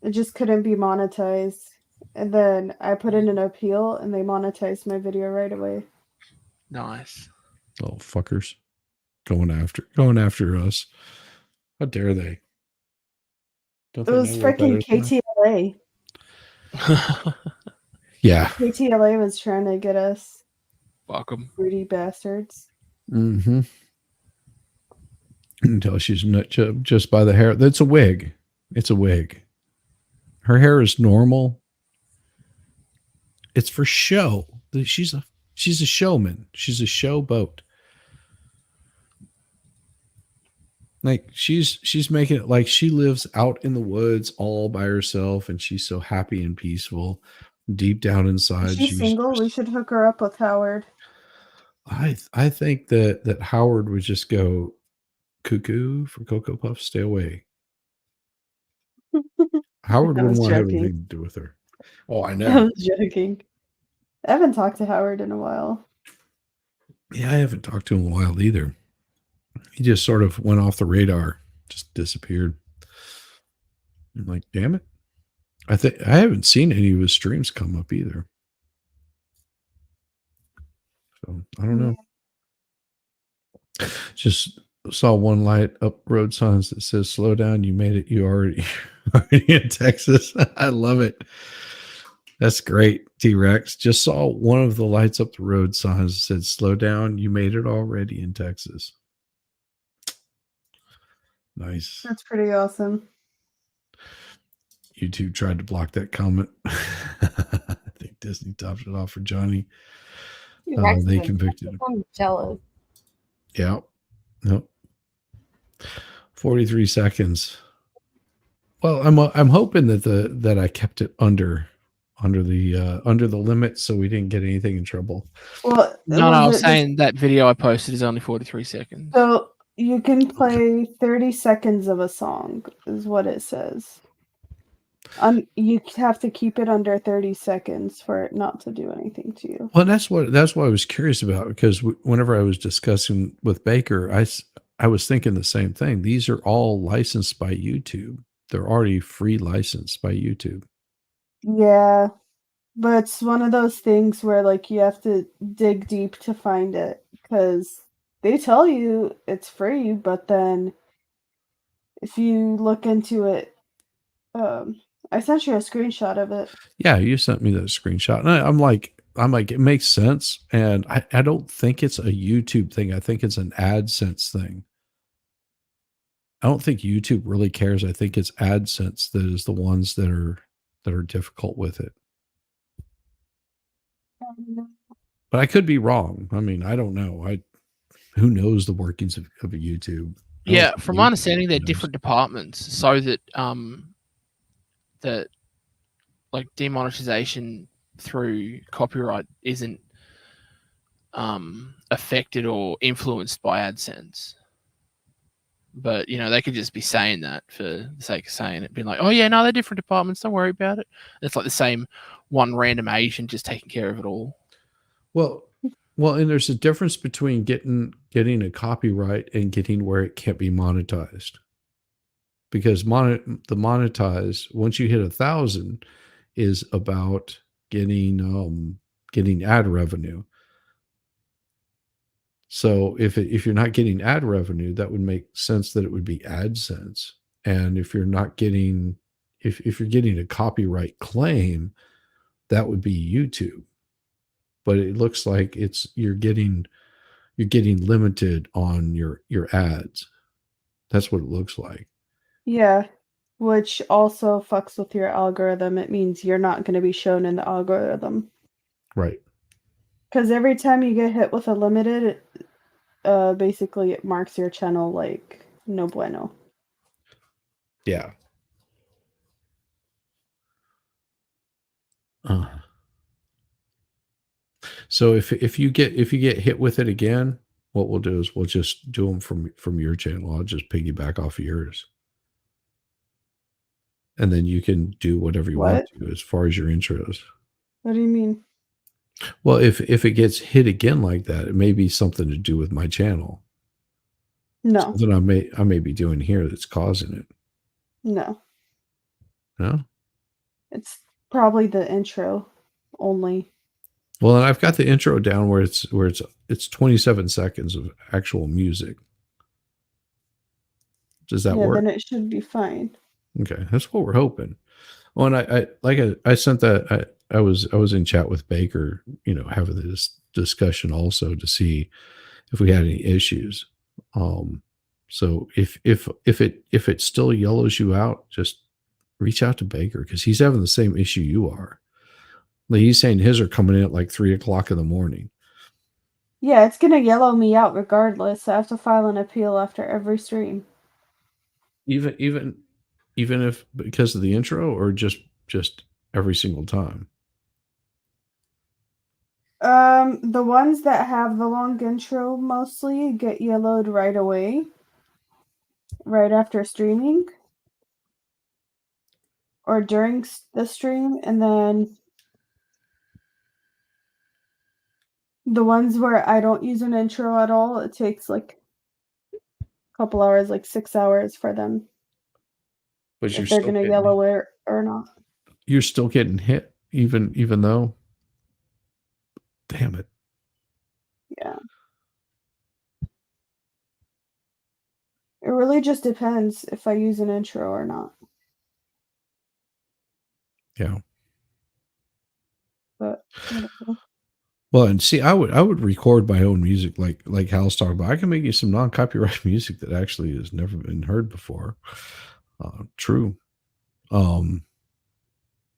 It just couldn't be monetized. And then I put in an appeal and they monetized my video right away. Nice. Little fuckers. Going after us. How dare they? Don't It they was know we're better freaking than KTLA. Yeah. KTLA was trying to get us. Fuck 'em. Greedy bastards. Mm-hmm. Until she's nut job just by the hair. That's a wig. It's a wig. Her hair is normal. It's for show. She's a showman. She's a showboat. Like she's making it like she lives out in the woods all by herself and she's so happy and peaceful. Deep down inside, She's single. We should hook her up with Howard. I think that Howard would just go cuckoo for Cocoa Puffs, stay away. Howard I wouldn't was want to have joking. anything to do with her. Oh, I I know. was joking. I haven't talked to Howard in a while. Yeah, I haven't talked to him in a while either. He just sort of went off the radar, just disappeared. I'm like, damn it. I haven't seen any of his streams come up either. So I don't know. Just saw one light up road signs that says slow down, you made it, you already in Texas. I love it. That's great, T-Rex. Just saw one of the lights up the road signs that said slow down, you made it already in Texas. Nice. That's pretty awesome. YouTube tried to block that comment. I think Disney topped it off for Johnny. They convicted him. I'm jealous. Yeah. Nope. 43 seconds. Well, I'm hoping that I kept it under the limit so we didn't get anything in trouble. Well, No, I was saying that video I posted is only 43 seconds. So you can play 30 seconds of a song, is what it says. You have to keep it under 30 seconds for it not to do anything to you. Well, that's what I was curious about because whenever I was discussing with Baker, I was thinking the same thing. These are all licensed by YouTube. They're already free licensed by YouTube. Yeah, but it's one of those things where like you have to dig deep to find it because they tell you it's free, but then if you look into it, I sent you a screenshot of it. Yeah, you sent me that screenshot, and I'm like, it makes sense, and I don't think it's a YouTube thing. I think it's an AdSense thing. I don't think YouTube really cares. I think it's AdSense that is the ones that are difficult with it. But I could be wrong. I mean, I don't know. Who knows the workings of a YouTube? Yeah, from my understanding, they're different departments, so that that like demonetization through copyright isn't affected or influenced by AdSense. But they could just be saying that for the sake of saying it, being like, "Oh yeah, no, they're different departments. Don't worry about it." It's like the same one random Asian just taking care of it all. Well, and there's a difference between getting a copyright and getting where it can't be monetized. Because the monetized, once you hit 1,000, is about getting ad revenue. So if you're not getting ad revenue, that would make sense that it would be AdSense. And if you're not getting, if you're getting a copyright claim, that would be YouTube. But it looks like you're getting limited on your ads. That's what it looks like. Yeah, which also fucks with your algorithm. It means you're not going to be shown in the algorithm. Right. Because every time you get hit with a limited, basically it marks your channel like no bueno. Yeah. So if you get hit with it again, what we'll do is we'll just do them from your channel. I'll just piggyback off of yours, and then you can do whatever you want to as far as your intros. What do you mean? Well, if it gets hit again like that, it may be something to do with my channel. No. Something I may be doing here that's causing it. No. No? It's probably the intro only. Well, and I've got the intro down where it's 27 seconds of actual music. Does that work? Then it should be fine. Okay, that's what we're hoping. Well, and I sent that. I was in chat with Baker, having this discussion also to see if we had any issues. So if it still yellows you out, just reach out to Baker because he's having the same issue you are. Like he's saying his are coming in at like 3 o'clock in the morning. Yeah, it's gonna yellow me out regardless. I have to file an appeal after every stream. Even if because of the intro or just every single time. The ones that have the long intro mostly get yellowed right away, right after streaming, or during the stream, and then the ones where I don't use an intro at all, it takes like a couple hours, like 6 hours for them. But if they're gonna yellow it or not. You're still getting hit, even though. Damn it. Yeah. It really just depends if I use an intro or not. Yeah. But whatever. Well, and see, I would record my own music like Hal's talking about. I can make you some non-copyright music that actually has never been heard before. True.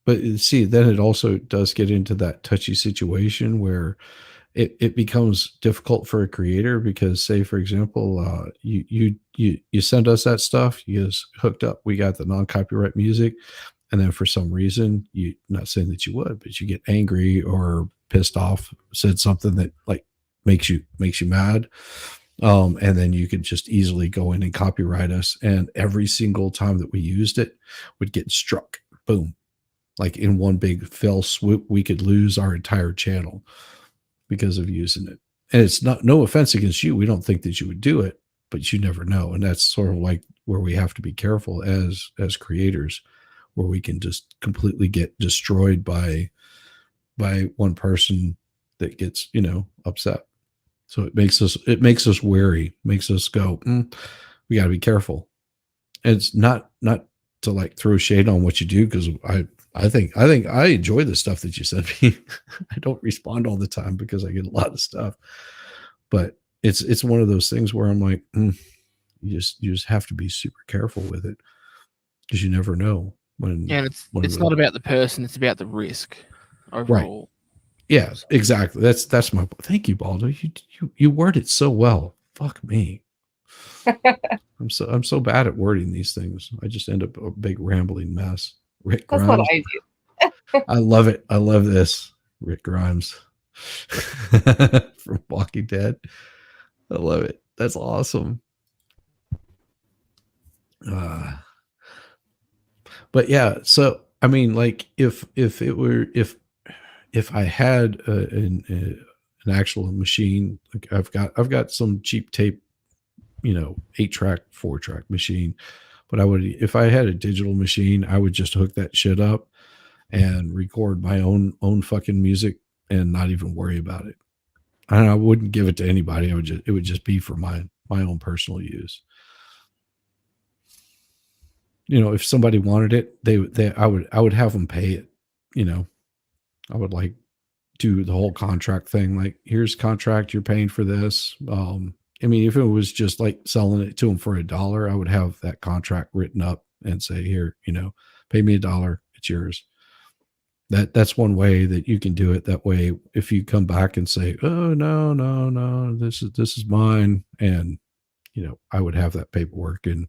But see, then it also does get into that touchy situation where it becomes difficult for a creator because, say, for example, you send us that stuff, you get us hooked up, we got the non-copyright music, and then for some reason, you not saying that you would, but you get angry or pissed off, said something that like makes you mad. And then you could just easily go in and copyright us. And every single time that we used it would get struck. Boom. Like in one big fell swoop, we could lose our entire channel because of using it. And it's no offense against you. We don't think that you would do it, but you never know. And that's sort of like where we have to be careful as creators, where we can just completely get destroyed by one person that gets, upset. So it makes us wary, makes us go, we got to be careful. And it's not to like throw shade on what you do, because I think I enjoy the stuff that you send me. I don't respond all the time because I get a lot of stuff, but it's one of those things where I'm like, you just have to be super careful with it because you never know when. And it's not about the person; it's about the risk overall. Right. Yeah, exactly. That's my. Thank you, Baldo. You word it so well. Fuck me. I'm so bad at wording these things. I just end up a big rambling mess. Rick Grimes. That's what I do. I love it. I love this. Rick Grimes from Walking Dead. I love it. That's awesome. But yeah, so I mean, like if I had an actual machine, like I've got some cheap tape, 8-track, 4-track machine, but if I had a digital machine, I would just hook that shit up and record my own fucking music and not even worry about it. And I wouldn't give it to anybody. It would just be for my own personal use. If somebody wanted it, I would have them pay it, I would like do the whole contract thing. Like, here's contract, you're paying for this. I mean, if it was just like selling it to them for $1, I would have that contract written up and say, here, pay me $1, it's yours. That's one way that you can do it. That way, if you come back and say, oh, no, this is mine. And, I would have that paperwork in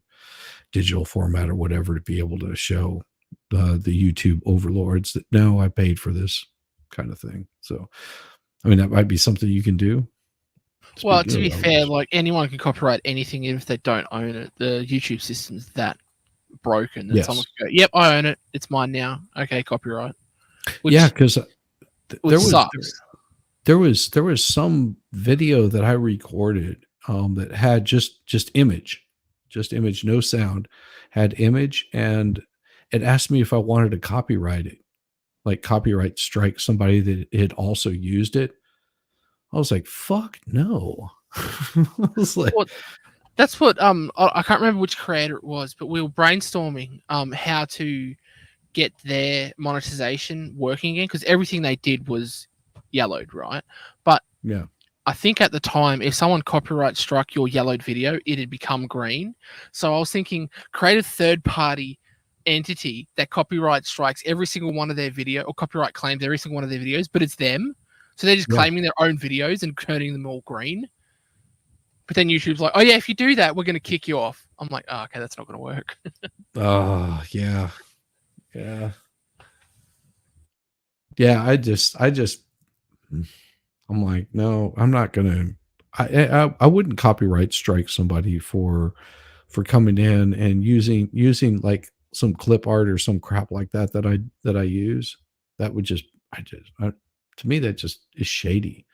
digital format or whatever to be able to show the YouTube overlords that, no, I paid for this kind of thing. So, I mean, that might be something you can do. Well, to be fair, like anyone can copyright anything even if they don't own it. The YouTube system's that broken that someone can go, yep, I own it. It's mine now. Okay, copyright. Yeah, because there was some video that I recorded that had just image, no sound, had image, and it asked me if I wanted to copyright it, like copyright strike somebody that had also used it. I was like, fuck no. I was like, well, that's what I can't remember which creator it was, but we were brainstorming how to get their monetization working again, because everything they did was yellowed, right? But yeah, I think at the time, if someone copyright struck your yellowed video, it had become green. So I was thinking, create a third-party entity that copyright strikes every single one of their video, or copyright claims every single one of their videos, but it's them. So they're just claiming their own videos and turning them all green. But then YouTube's like, oh yeah, if you do that, we're going to kick you off. I'm like, oh, okay, that's not going to work. oh yeah. Yeah, I just I'm like, no, I'm not gonna. I wouldn't copyright strike somebody for coming in and using like some clip art or some crap like that I use. That would just to me that just is shady.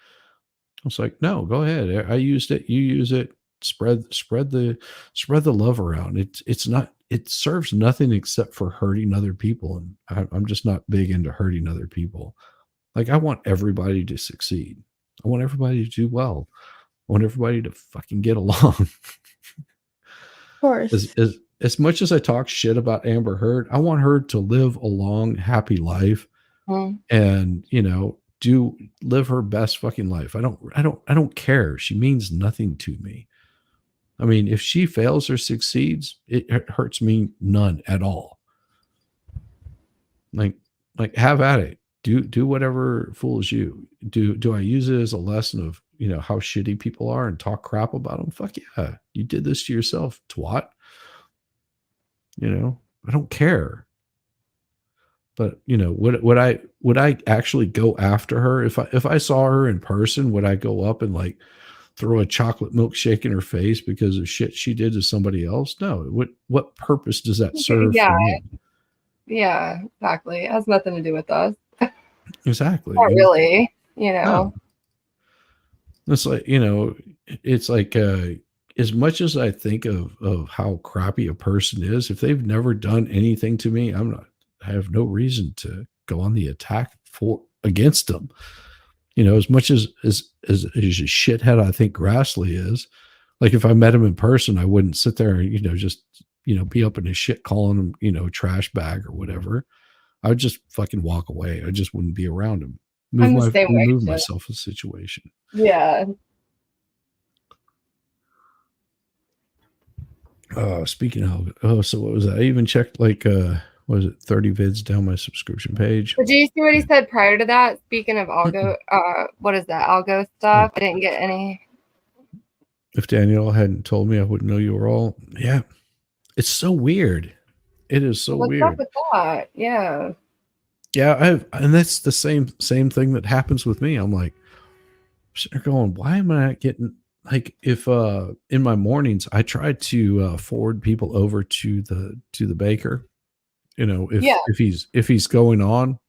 I was like, no, go ahead. I used it. You use it. Spread the love around. It serves nothing except for hurting other people, and I'm just not big into hurting other people. Like, I want everybody to succeed. I want everybody to do well. I want everybody to fucking get along. Of course. As much as I talk shit about Amber Heard, I want her to live a long, happy life, and live her best fucking life. I don't care. She means nothing to me. I mean, if she fails or succeeds, it hurts me none at all. Like have at it. Do whatever fools you. Do I use it as a lesson of, how shitty people are and talk crap about them? Fuck yeah. You did this to yourself, twat. I don't care. But, would I actually go after her? If I saw her in person, would I go up and like throw a chocolate milkshake in her face because of shit she did to somebody else? No. What purpose does that serve for me? Yeah, exactly. It has nothing to do with us. Exactly. Not really, No. It's like, it's like as much as I think of how crappy a person is, if they've never done anything to me, I have no reason to go on the attack against them. As much as a shithead I think Grassley is, like if I met him in person, I wouldn't sit there and, just, be up in his shit calling him, a trash bag or whatever. I would just fucking walk away. I just wouldn't be around him. Remove myself from the situation. Yeah. Speaking of, so what was that? I even checked like, was it 30 vids down my subscription page? Did you see what he said prior to that? Speaking of algo, what is that? Algo stuff? I didn't get any. If Danielle hadn't told me, I wouldn't know you were all. Yeah. It's so weird. It is so weird. What's up with that? Yeah. Yeah, and that's the same thing that happens with me. I'm like, sitting there going, why am I not getting, like, if in my mornings I try to forward people over to the baker, if he's going on,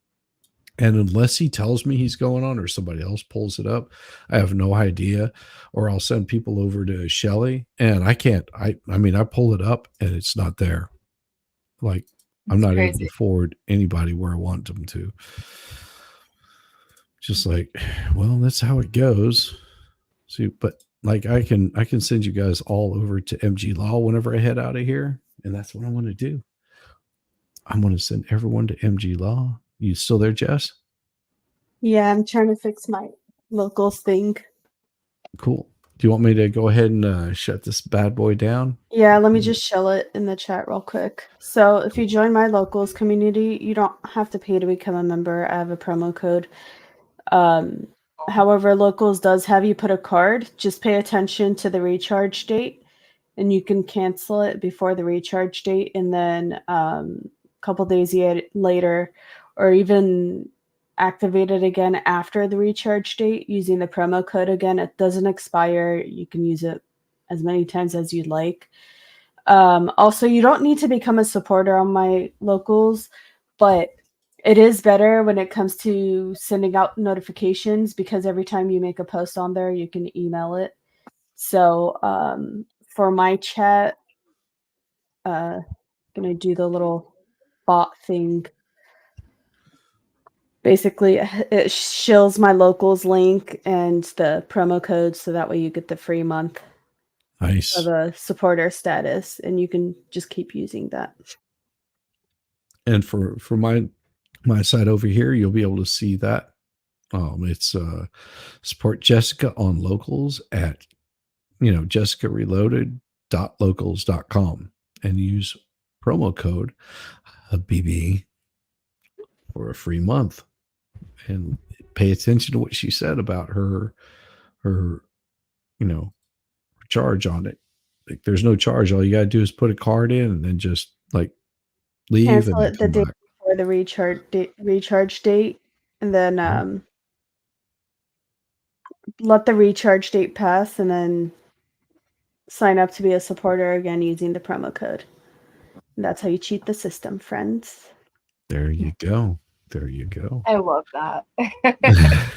and unless he tells me he's going on or somebody else pulls it up, I have no idea. Or I'll send people over to Shelly, and I can't. I mean, I pull it up and it's not there. Like, I'm not able to forward anybody where I want them to. Just like, well, that's how it goes. See, but like I can send you guys all over to MG Law whenever I head out of here, and that's what I want to do. I'm going to send everyone to MG Law. You still there, Jess? Yeah, I'm trying to fix my locals thing. Cool. Do you want me to go ahead and shut this bad boy down? Yeah, let me just show it in the chat real quick. So if you join my locals community, you don't have to pay to become a member. I have a promo code. However, locals does have you put a card. Just pay attention to the recharge date, and you can cancel it before the recharge date, and then a couple days later, or even activate it again after the recharge date using the promo code again. It doesn't expire. You can use it as many times as you'd like. Also, you don't need to become a supporter on my locals, but it is better when it comes to sending out notifications because every time you make a post on there, you can email it. So for my chat, gonna do the little bot thing. Basically, it shills my locals link and the promo code, so that way you get the free month Nice. of a supporter status, and you can just keep using that. And for my side over here, you'll be able to see that. It's support Jessica on locals at jessicareloaded.locals.com and use promo code BB for a free month. And pay attention to what she said about her charge on it. Like, there's no charge. All you gotta do is put a card in and then just like leave Cancel and it the come day back. before the recharge date, and then let the recharge date pass, and then sign up to be a supporter again using the promo code. And that's how you cheat the system, friends. There you go. There you go. I love that. Yes.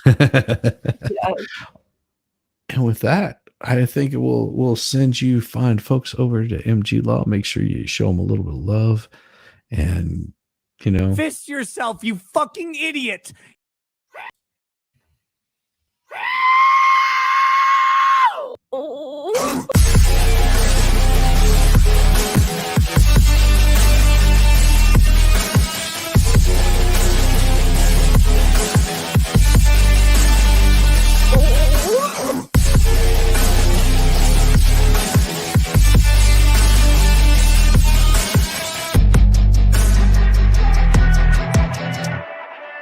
And with that, I think we'll send you fine folks over to MG Law. Make sure you show them a little bit of love, and Fist yourself, you fucking idiot!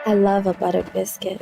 I love a butter biscuit.